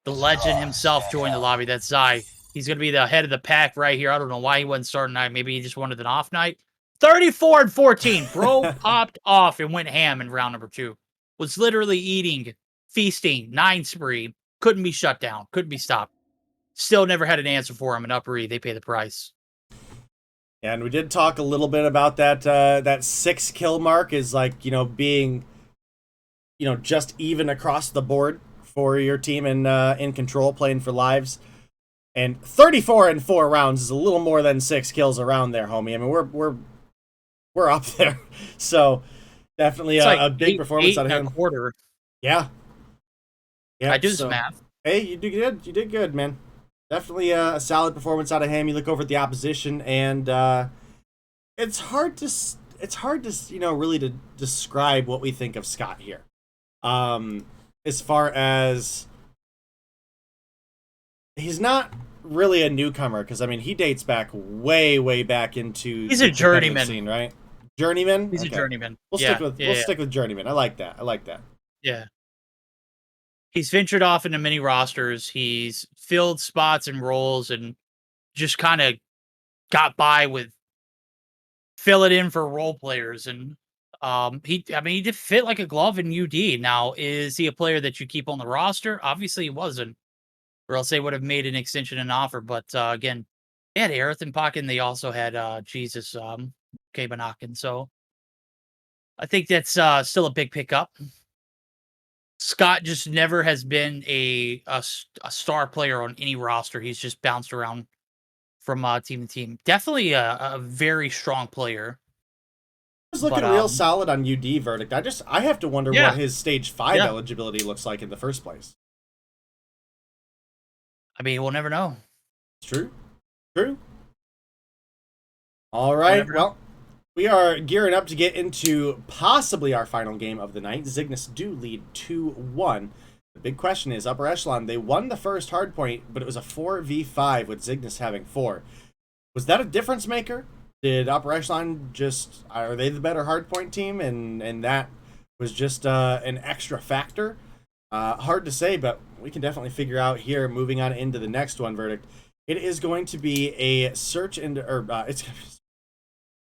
the legend himself joined the lobby. That's Zai. He's going to be the head of the pack right here. I don't know why he wasn't starting tonight. Maybe he just wanted an off night. 34-14. Bro popped off and went ham in round number 2. Was literally eating, feasting, 9 spree. Couldn't be shut down. Couldn't be stopped. Still never had an answer for him in Upper E. They pay the price. Yeah, and we did talk a little bit about that that 6 kill mark is like, being, just even across the board for your team in control, playing for lives. And 34 in 4 rounds is a little more than 6 kills around there, homie. I mean, we're up there. So definitely a big performance out of him. Quarter. Yeah. Yeah. I do this math. Hey, you did good. You did good, man. Definitely a solid performance out of him. You look over at the opposition, and it's hard to really to describe what we think of Scott here. As far as he's not really a newcomer, because I mean he dates back way back into he's a journeyman scene, right? Journeyman. He's a journeyman. We'll stick with journeyman. I like that. Yeah. He's ventured off into many rosters. He's filled spots and roles and just kind of got by with fill it in for role players. And he did fit like a glove in UD. Now, is he a player that you keep on the roster? Obviously he wasn't, or else they would have made an extension and offer. But again, they had Aerith in pocket, and they also had Jesus Kabanakin. So I think that's still a big pickup. Scott just never has been a star player on any roster. He's just bounced around from team to team. Definitely a very strong player. He's looking real solid on UD verdict. I have to wonder what his stage 5 eligibility looks like in the first place. I mean, we'll never know. It's true. All right. Well, we are gearing up to get into possibly our final game of the night. Zygnus do lead 2-1. The big question is, Upper Echelon, they won the first Hardpoint, but it was a 4v5 with Zygnus having 4. Was that a difference maker? Did Upper Echelon are they the better Hardpoint team, and that was just an extra factor? Hard to say, but we can definitely figure out here, moving on into the next one, verdict. It is going to be a search into,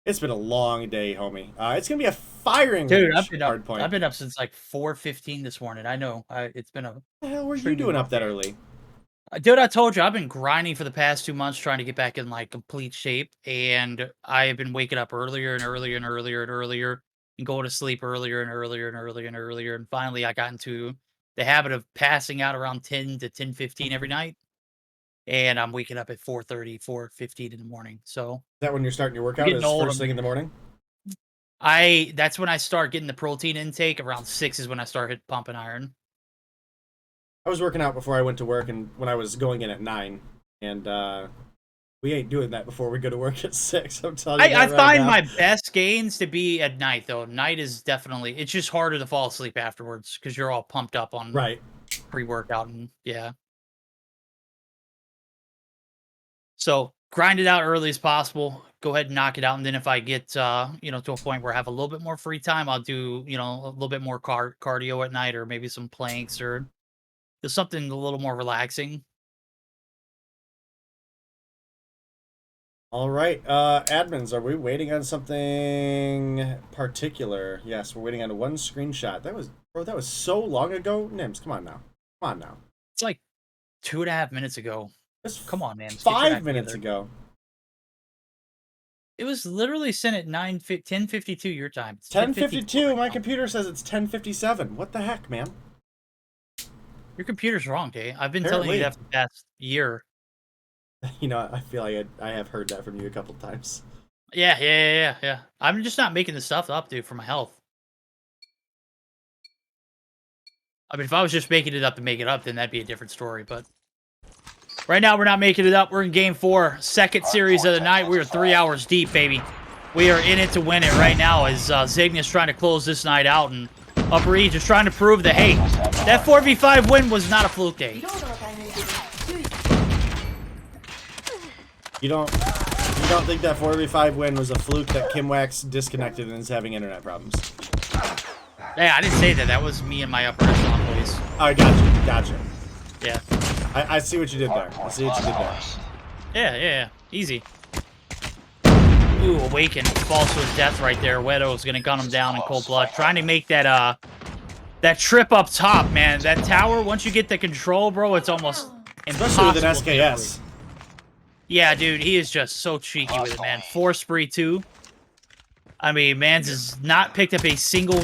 it's been a long day, homie. It's gonna be a firing dude. Hardpoint. I've been up since like 4:15 this morning. I know. It's been a. What the hell were you doing up that early? Dude, I told you I've been grinding for the past 2 months trying to get back in like complete shape, and I have been waking up earlier and earlier and earlier and earlier, and going to sleep earlier and earlier and earlier and earlier, and finally I got into the habit of passing out around 10 to 10:15 every night. And I'm waking up at 4:30, 4:15 in the morning. So is that when you're starting your workout? Is first thing in the morning? That's when I start getting the protein intake. Around 6 is when I start pumping iron. I was working out before I went to work, and when I was going in at 9, and we ain't doing that before we go to work at 6. I'm telling you. I find my best gains to be at night, though. Night is definitely, it's just harder to fall asleep afterwards because you're all pumped up on pre-workout and yeah. So grind it out early as possible. go ahead and knock it out, and then if I get you know, to a point where I have a little bit more free time, I'll do, you know, a little bit more cardio at night, or maybe some planks, or just something a little more relaxing. All right, admins, are we waiting on something particular? Yes, we're waiting on one screenshot. That was, bro, that was so long ago. Nims, come on now. Come on now. It's like 2.5 minutes ago. Come on, man. 5 minutes ago. It was literally sent at 10:52 your time. 10:52. My computer says it's 10:57. What the heck, man? Your computer's wrong, Jay. I've been telling you that for the past year. You know, I feel like I have heard that from you a couple times. Yeah. I'm just not making this stuff up, dude, for my health. I mean, if I was just making it up to make it up, then that'd be a different story, but right now we're not making it up. We're in game 4, second series of the night. We are 3 hours deep, baby. We are in it to win it right now as Zygnus trying to close this night out, and Upper E just trying to prove that, hey, that 4v5 win was not a fluke day. You don't think that 4v5 win was a fluke that Kim Wax disconnected and is having internet problems? Yeah, I didn't say that. That was me and my upper echelon boys. I gotcha. Yeah. I see what you did there. I see what you did there. Yeah. Easy. Ooh, Awaken falls to his death right there. Wedo's gonna gun him down in cold blood. Trying to make that that trip up top, man. That tower, once you get the control, bro, it's almost impossible. Especially with an SKS. Yeah, dude, he is just so cheeky with it, man. 4 spree 2. I mean, Mans has not picked up a single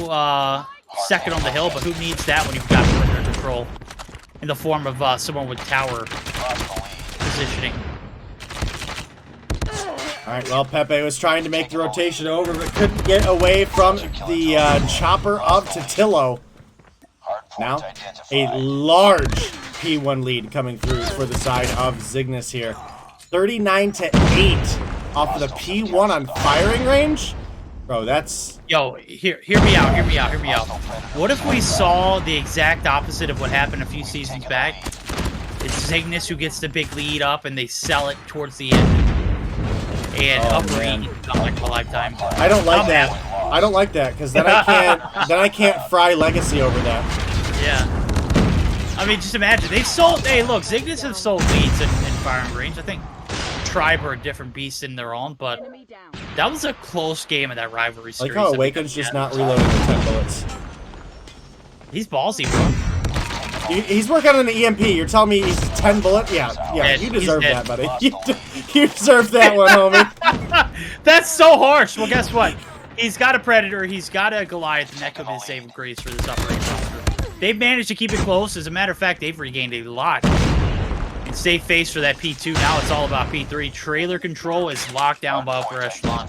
second on the hill, but who needs that when you've got perimeter control in the form of someone with tower positioning? All right, well, Pepe was trying to make the rotation over, but couldn't get away from the chopper of Tatillo. Now, a large P1 lead coming through for the side of Zygnus here. 39-8 off of the P1 on firing range? Bro, that's... Yo, hear me out. What if we saw the exact opposite of what happened a few seasons back? It's Zygnus who gets the big lead up and they sell it towards the end. And Upper E not like a lifetime. I don't like that. I don't like that, because then I can't fry Legacy over that. Yeah. I mean, just imagine. They've sold... Hey, look, Zygnus have sold leads in firing range. I think Tribe are a different beast in their own, but that was a close game of that rivalry series. Like how Awaken's just not reloading with 10 bullets. He's ballsy, bro. He's working on an EMP. You're telling me he's 10 bullet? Yeah, you deserve that, buddy. You deserve that one, homie. That's so harsh. Well, guess what? He's got a Predator, he's got a Goliath, and that could be the saving grace for this Upper E roster. They've managed to keep it close. As a matter of fact, they've regained a lot. And save face for that P2. Now it's all about P3. Trailer control is locked down by Upper Echelon.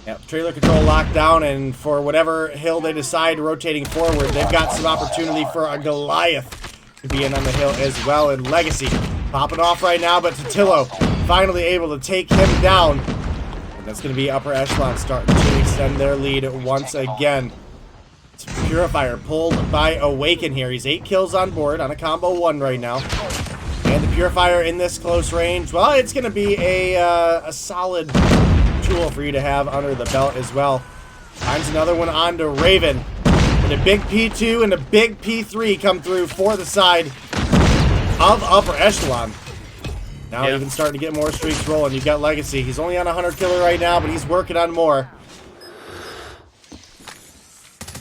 Yep, trailer control locked down, and for whatever hill they decide rotating forward, they've got some opportunity for a Goliath to be in on the hill as well. And Legacy popping off right now, but Tatillo finally able to take him down. And that's going to be Upper Echelon starting to extend their lead once again. Purifier pulled by Awaken here. He's 8 kills on board on a combo 1 right now. And the Purifier in this close range, well, it's going to be a solid tool for you to have under the belt as well. Finds another one onto Raven. And a big P2 and a big P3 come through for the side of Upper Echelon. Now even starting to get more streaks rolling. You've got Legacy. He's only on a 100 killer right now, but he's working on more.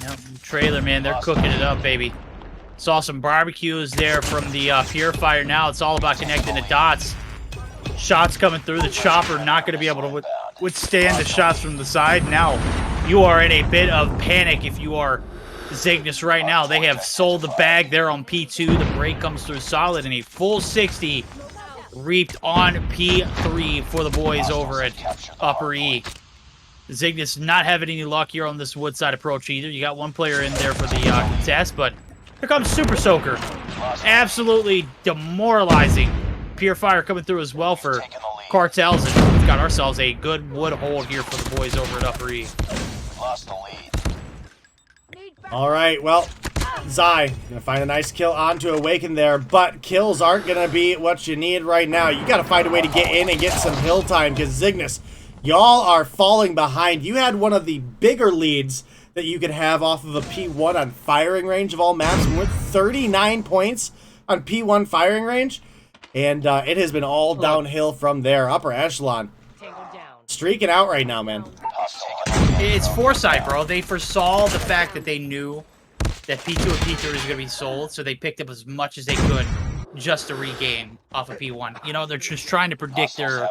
Yep, trailer, man, they're cooking it up, baby. Saw some barbecues there from the Purifier. Now it's all about connecting the dots. Shots coming through. The chopper not going to be able to withstand the shots from the side. Now you are in a bit of panic if you are Zygnus right now. They have sold the bag there on P2. The break comes through solid, and a full 60 reaped on P3 for the boys over at Upper E. Zygnus not having any luck here on this woodside approach either. You got one player in there for the contest, but here comes Super Soaker. Absolutely demoralizing. Purifier coming through as well for Cartels, and we've got ourselves a good wood hold here for the boys over at Upper E. All right, well, Zai gonna find a nice kill onto Awaken there, but kills aren't gonna be what you need right now. You gotta find a way to get in and get some hill time, because Zygnus, y'all are falling behind. You had one of the bigger leads that you could have off of a P1 on firing range of all maps, and with 39 points on P1 firing range, and it has been all downhill from there. Upper Echelon streaking out right now, man. It's foresight, bro. They foresaw the fact that they knew that P2 and P3 was going to be sold, so they picked up as much as they could just to regain off of P1. You know, they're just trying to predict their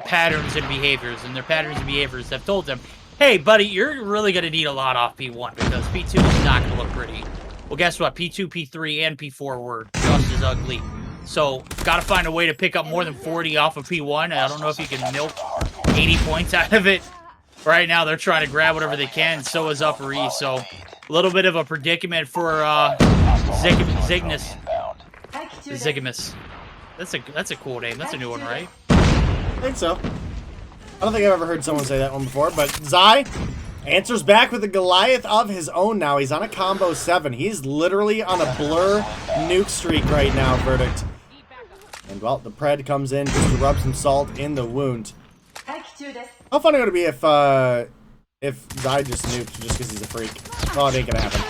patterns and behaviors, and their patterns and behaviors have told them, hey, buddy, you're really going to need a lot off P1 because P2 is not going to look pretty. Well, guess what? P2, P3, and P4 were just as ugly. So, got to find a way to pick up more than 40 off of P1. I don't know if you can milk 80 points out of it. Right now, they're trying to grab whatever they can. So is Upper East. So, a little bit of a predicament for Zygnus. Zygnus. That's a cool name. That's a new one, right? I think so. I don't think I've ever heard someone say that one before, but Zai answers back with a Goliath of his own now. He's on a combo 7. He's literally on a blur nuke streak right now, Verdict. And, well, the Pred comes in just to rub some salt in the wound. How funny would it be if Zai just nuked just because he's a freak? Oh, it ain't gonna happen.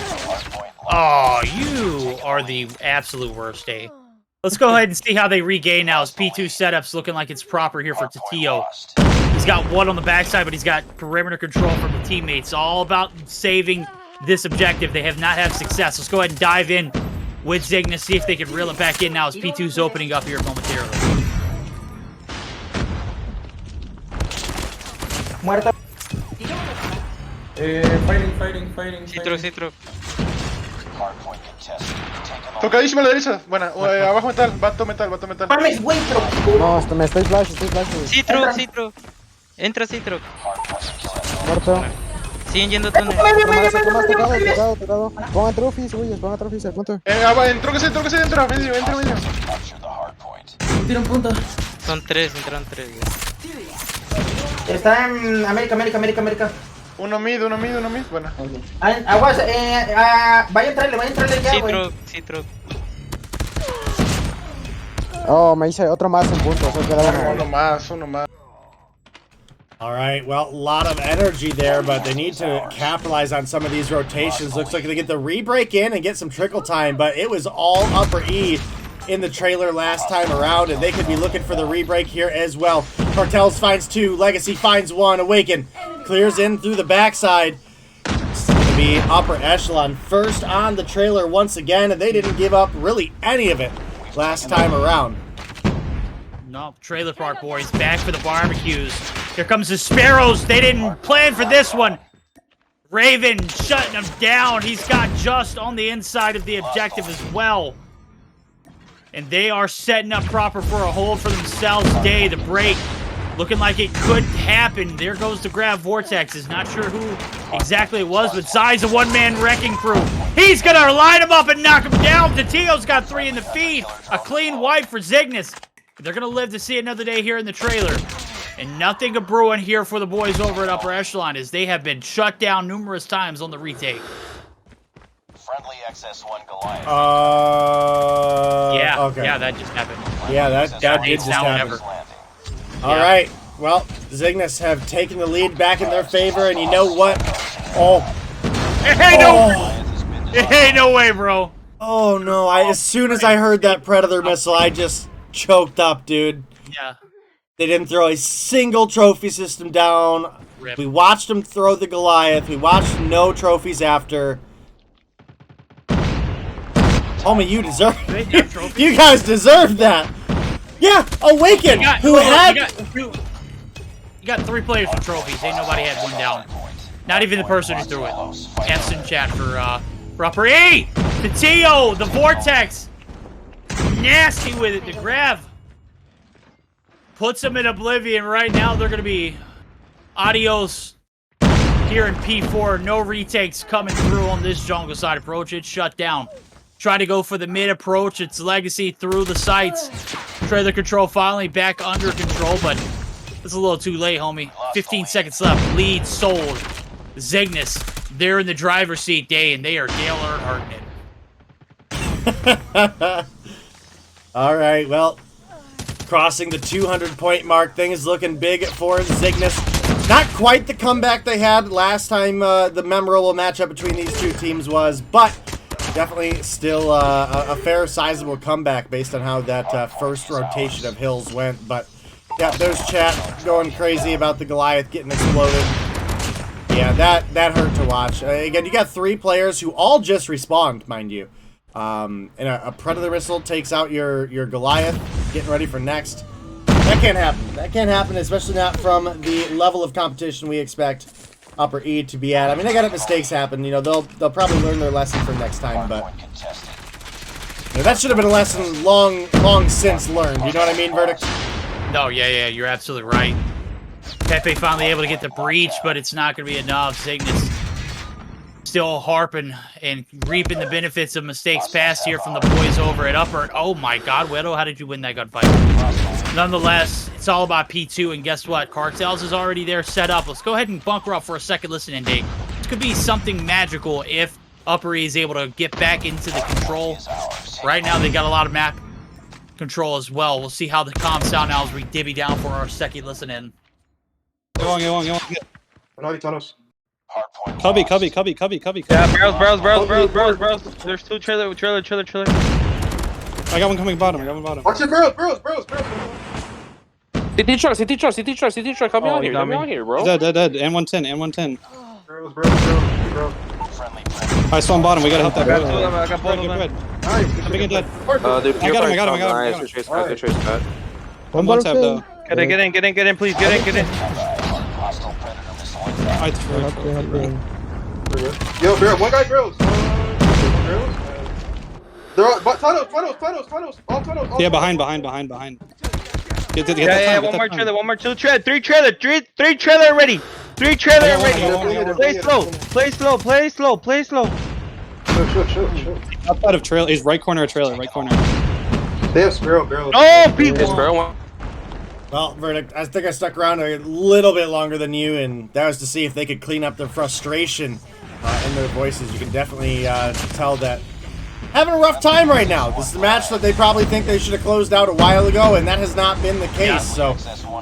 Oh, you are the absolute worst, eh? Let's go ahead and see how they regain now. His P2 setup's looking like it's proper here for Tatio. He's got one on the backside, but he's got perimeter control from the teammates. All about saving this objective. They have not had success. Let's go ahead and dive in with Zygnus, see if they can reel it back in now as P2's opening up here momentarily. Muerta. Fighting. Citro. Hardpoint contested. Tocadísima a la derecha. Buena. Abajo metal. Vato metal. Mames, güey, pero... No, me estoy flash. Citro. Entra Citro. Muerto. Siguen yendo túnel. Tocado. Pongan trophies, güey, pongan trophies al punto. Entró que se entra. Medio. Tira un punto. Son 3, entraron 3. Está en América. Uno mid. Buena. Aguas, vaya a entrarle ya, güey. Citro. Oh, me hice otro más en punto. Uno más. All right, well, a lot of energy there, but they need to capitalize on some of these rotations. Looks like they get the re-break in and get some trickle time, but it was all Upper E in the trailer last time around, and they could be looking for the re-break here as well. Cartels finds 2, Legacy finds 1, Awaken clears in through the backside. It's going to be Upper Echelon first on the trailer once again, and they didn't give up really any of it last time around. No, trailer park boys back for the barbecues. Here comes the Sparrows. They didn't plan for this one. Raven shutting him down. He's got just on the inside of the objective as well. And they are setting up proper for a hold for themselves. Day, the break. Looking like it could happen. There goes the grab Vortex. Is not sure who exactly it was, but Zai's a one-man wrecking crew. He's going to line him up and knock him down. Tatio's got 3 in the feed. A clean wipe for Zygnus. They're going to live to see another day here in the trailer. And nothing a brewing here for the boys over at Upper Echelon as they have been shut down numerous times on the retake. Friendly XS1 Goliath. Yeah, okay. Yeah, that just happened. Yeah, that did just happen. All right, well, Zygnus have taken the lead back in their favor, and you know what? Hey, no way, bro. Oh, no, as soon as I heard that Predator missile, I just choked up, dude. Yeah. They didn't throw a single trophy system down. Rip. We watched them throw the Goliath. We watched no trophies after. Homie, you deserve it. You guys deserve that. Yeah, Awaken, you got 3 players with trophies. Ain't nobody had 1 down. Not even the person who threw it. F's in chat for Upper E! The T.O., the Vortex! Nasty with it, the grab. Puts them in oblivion right now. They're going to be adios here in P4. No retakes coming through on this jungle side approach. It's shut down. Try to go for the mid approach. It's Legacy through the sights. Trailer control finally back under control, but it's a little too late, homie. 15 seconds left. Lead sold. Zygnus, they're in the driver's seat, Day, and they are Dale Earnhardt it. All right, well, crossing the 200-point mark, things looking big for Zygnus. Not quite the comeback they had last time the memorable matchup between these two teams was, but definitely still a fair, sizable comeback based on how that first rotation of hills went. But yeah, there's chat going crazy about the Goliath getting exploded. Yeah, that hurt to watch. Again, you got 3 players who all just respawned, mind you. And a Predator missile takes out your Goliath, getting ready for next. That can't happen. That can't happen, especially not from the level of competition we expect Upper E to be at. I mean, they got mistakes happen. You know, they'll probably learn their lesson for next time, but you know, that should have been a lesson long since learned. You know what I mean, Verdict? No, yeah, you're absolutely right. Pepe finally able to get the breach, but it's not going to be enough. Zygnus still harping and reaping the benefits of mistakes past here from the boys over at Upper. Oh my God, Widow, how did you win that gunfight? Nonetheless, it's all about P2, and guess what? Cartels is already there set up. Let's go ahead and bunker up for a second listening day. This could be something magical if Upper E is able to get back into the control. Right now, they got a lot of map control as well. We'll see how the comms sound now as we divvy down for our second listen-in. Cubby. Yeah, barrels. There's 2 trailer. I got one coming bottom. Watch your barrels. CT truck, help me out here, bro. Dead. And 110. Barrels. I saw him bottom. We gotta help that I guy. got both of them. Nice. I'm dead. I got him. Good trace cut. One more tap though. Get in, please. Get in. Yo, barrel. One guy barrels. They're all, but tunnels. All tunnels. Yeah, behind. Get Yeah, one more trailer, 2 trailer, 3 trailer, 3 trailer already. 3 trailer already. Play slow. Shoot. outside of trailer. He's right corner of trailer. Right corner. They have Sparrow barrels. Oh, people! Well, Verdict, I think I stuck around a little bit longer than you, and that was to see if they could clean up their frustration in their voices. You can definitely tell that having a rough time right now. This is a match that they probably think they should have closed out a while ago, and that has not been the case. So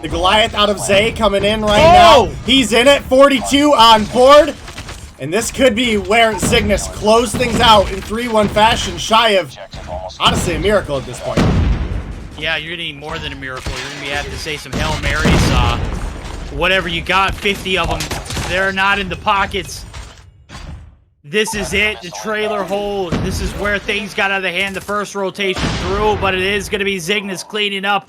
the Goliath out of Zay coming in right now. He's in it, 42 on board. And this could be where Zygnus closed things out in 3-1 fashion, shy of, honestly, a miracle at this point. Yeah, you're gonna need more than a miracle. You're gonna be having to say some Hail Marys. Whatever you got, 50 of them. They're not in the pockets. This is it, the trailer hold. This is where things got out of hand the first rotation through, but it is gonna be Zygnus cleaning up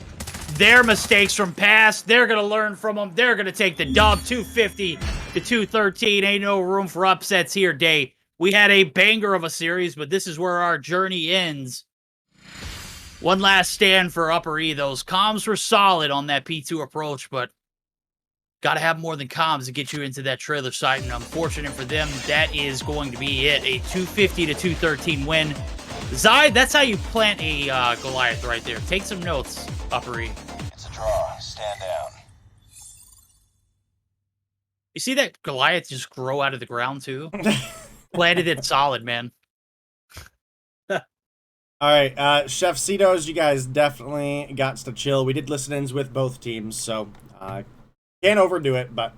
their mistakes from past. They're gonna learn from them. They're gonna take the dub, 250 to 213. Ain't no room for upsets here, Day. We had a banger of a series, but this is where our journey ends. One last stand for Upper E. Those comms were solid on that P2 approach, but got to have more than comms to get you into that trailer site, and unfortunate for them, that is going to be it. A 250 to 213 win. Zy, that's how you plant a Goliath right there. Take some notes, Upper E. It's a draw. Stand down. You see that Goliath just grow out of the ground, too? Planted it solid, man. All right, Chef Cetos, you guys definitely got to chill. We did listen-ins with both teams, so can't overdo it, but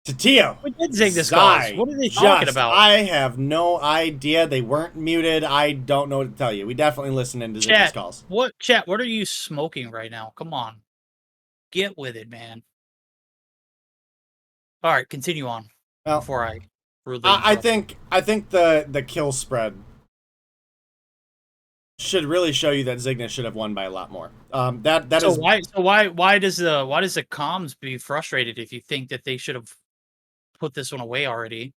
Tatio, what did Zygnus calls? What are they talking about? I have no idea. They weren't muted. I don't know what to tell you. We definitely listened into Zygnus calls. What are you smoking right now? Come on. Get with it, man. All right, continue on. Well, before I think the kill spread should really show you that Zygnus should have won by a lot more. Why does the comms be frustrated if you think that they should have put this one away already?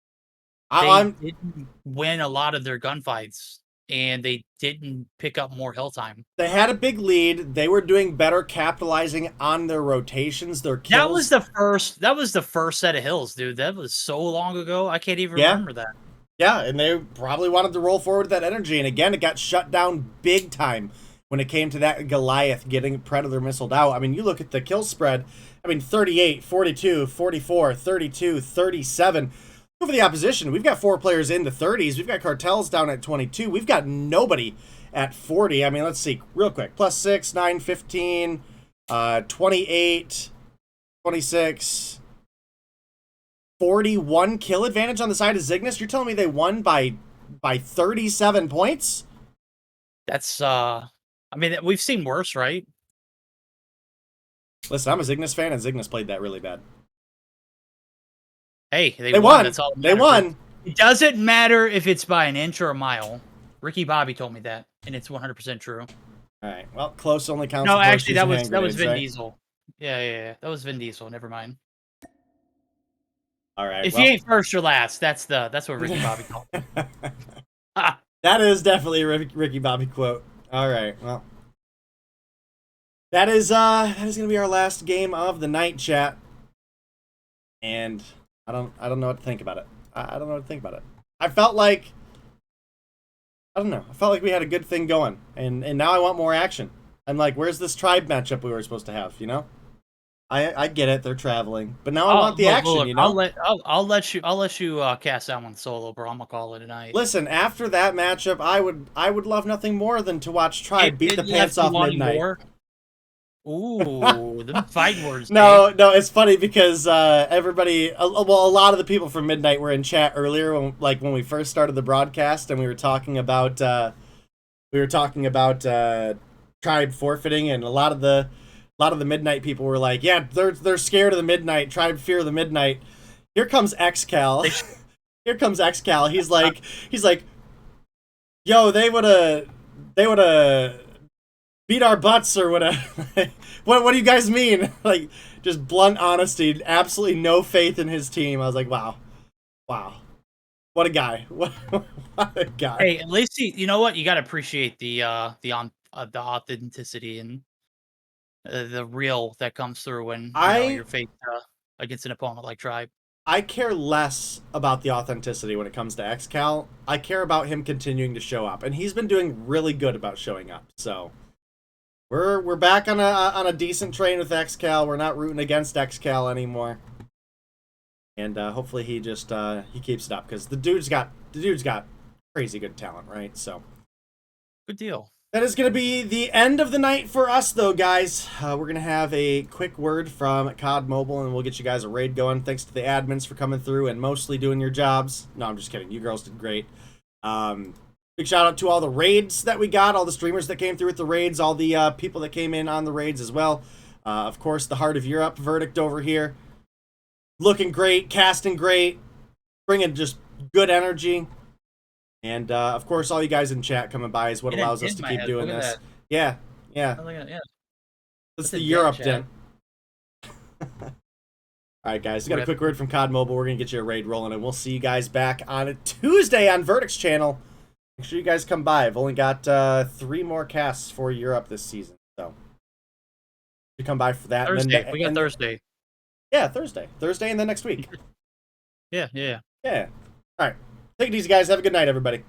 They didn't win a lot of their gunfights, and they didn't pick up more hill time. They had a big lead. They were doing better capitalizing on their rotations, their kills. That was the first set of hills, dude. That was so long ago. I can't even remember that. Yeah, and they probably wanted to roll forward with that energy. And again, it got shut down big time when it came to that Goliath getting Predator missiled out. I mean, you look at the kill spread. I mean, 38, 42, 44, 32, 37. For the opposition, we've got 4 players in the 30s. We've got Cartels down at 22. We've got nobody at 40. I mean, let's see real quick. +6, 9, 15, 28, 26, 41 kill advantage on the side of Zygnus. You're telling me they won by 37 points? That's I mean, we've seen worse, right? Listen, I'm a Zygnus fan, and Zygnus played that really bad. Hey, they won. won. That's all that They matters. won. It doesn't matter if it's by an inch or a mile. Ricky Bobby told me that, and it's 100% true. All right. Well, close only counts. No, the actually, that posters and was hand Vin grenades, Diesel. Yeah. That was Vin Diesel. Never mind. All right. If well, you ain't first or last, that's what Ricky Bobby called me. That is definitely a Ricky Bobby quote. All right. Well, that is gonna be our last game of the night, chat. And I don't know what to think about it. I don't know what to think about it. I felt like we had a good thing going, and now I want more action. I'm like, where's this tribe matchup we were supposed to have? You know, I get it, they're traveling, but now I want the action. Look, you know, I'll let you cast that one solo, bro. I'm gonna call it tonight. listen, after that matchup, I would love nothing more than to watch Tribe beat the pants off Midnight. Ooh, the fight words. No, it's funny because everybody, a lot of the people from Midnight were in chat earlier when we first started the broadcast, and we were talking about Tribe forfeiting, and a lot of the Midnight people were like, yeah, they're scared of the Midnight. Tribe fear the Midnight. Here comes XCal. Here comes XCal. He's like, yo, they would've beat our butts or whatever. What do you guys mean? Like, just blunt honesty, absolutely no faith in his team. I was like, wow, what a guy. What a guy. Hey, at least you know what? You gotta appreciate the authenticity and the real that comes through when you're faced against an opponent like Tribe. I care less about the authenticity when it comes to XCal. I care about him continuing to show up, and he's been doing really good about showing up. So we're back on a decent train with XCal. We're not rooting against XCal anymore, and hopefully he just he keeps it up, because the dude's got crazy good talent, right? So good deal. That is going to be the end of the night for us, though, guys. We're going to have a quick word from COD Mobile, and we'll get you guys a raid going. Thanks to the admins for coming through and mostly doing your jobs. No, I'm just kidding. You girls did great. Big shout out to all the raids that we got, all the streamers that came through with the raids, all the people that came in on the raids as well. Of course, the Heart of Europe verdict over here. Looking great, casting great, bringing just good energy. And, of course, all you guys in chat coming by is what allows us to keep doing this. Yeah. That's the Europe dent. All right, guys. We got a quick word from COD Mobile. We're going to get you a raid rolling, and we'll see you guys back on a Tuesday on Verdict's channel. Make sure you guys come by. I've only got 3 more casts for Europe this season, so you come by for that. Thursday. And then, we got Thursday. Yeah, Thursday, and then next week. Yeah. All right. Take it easy, guys. Have a good night, everybody.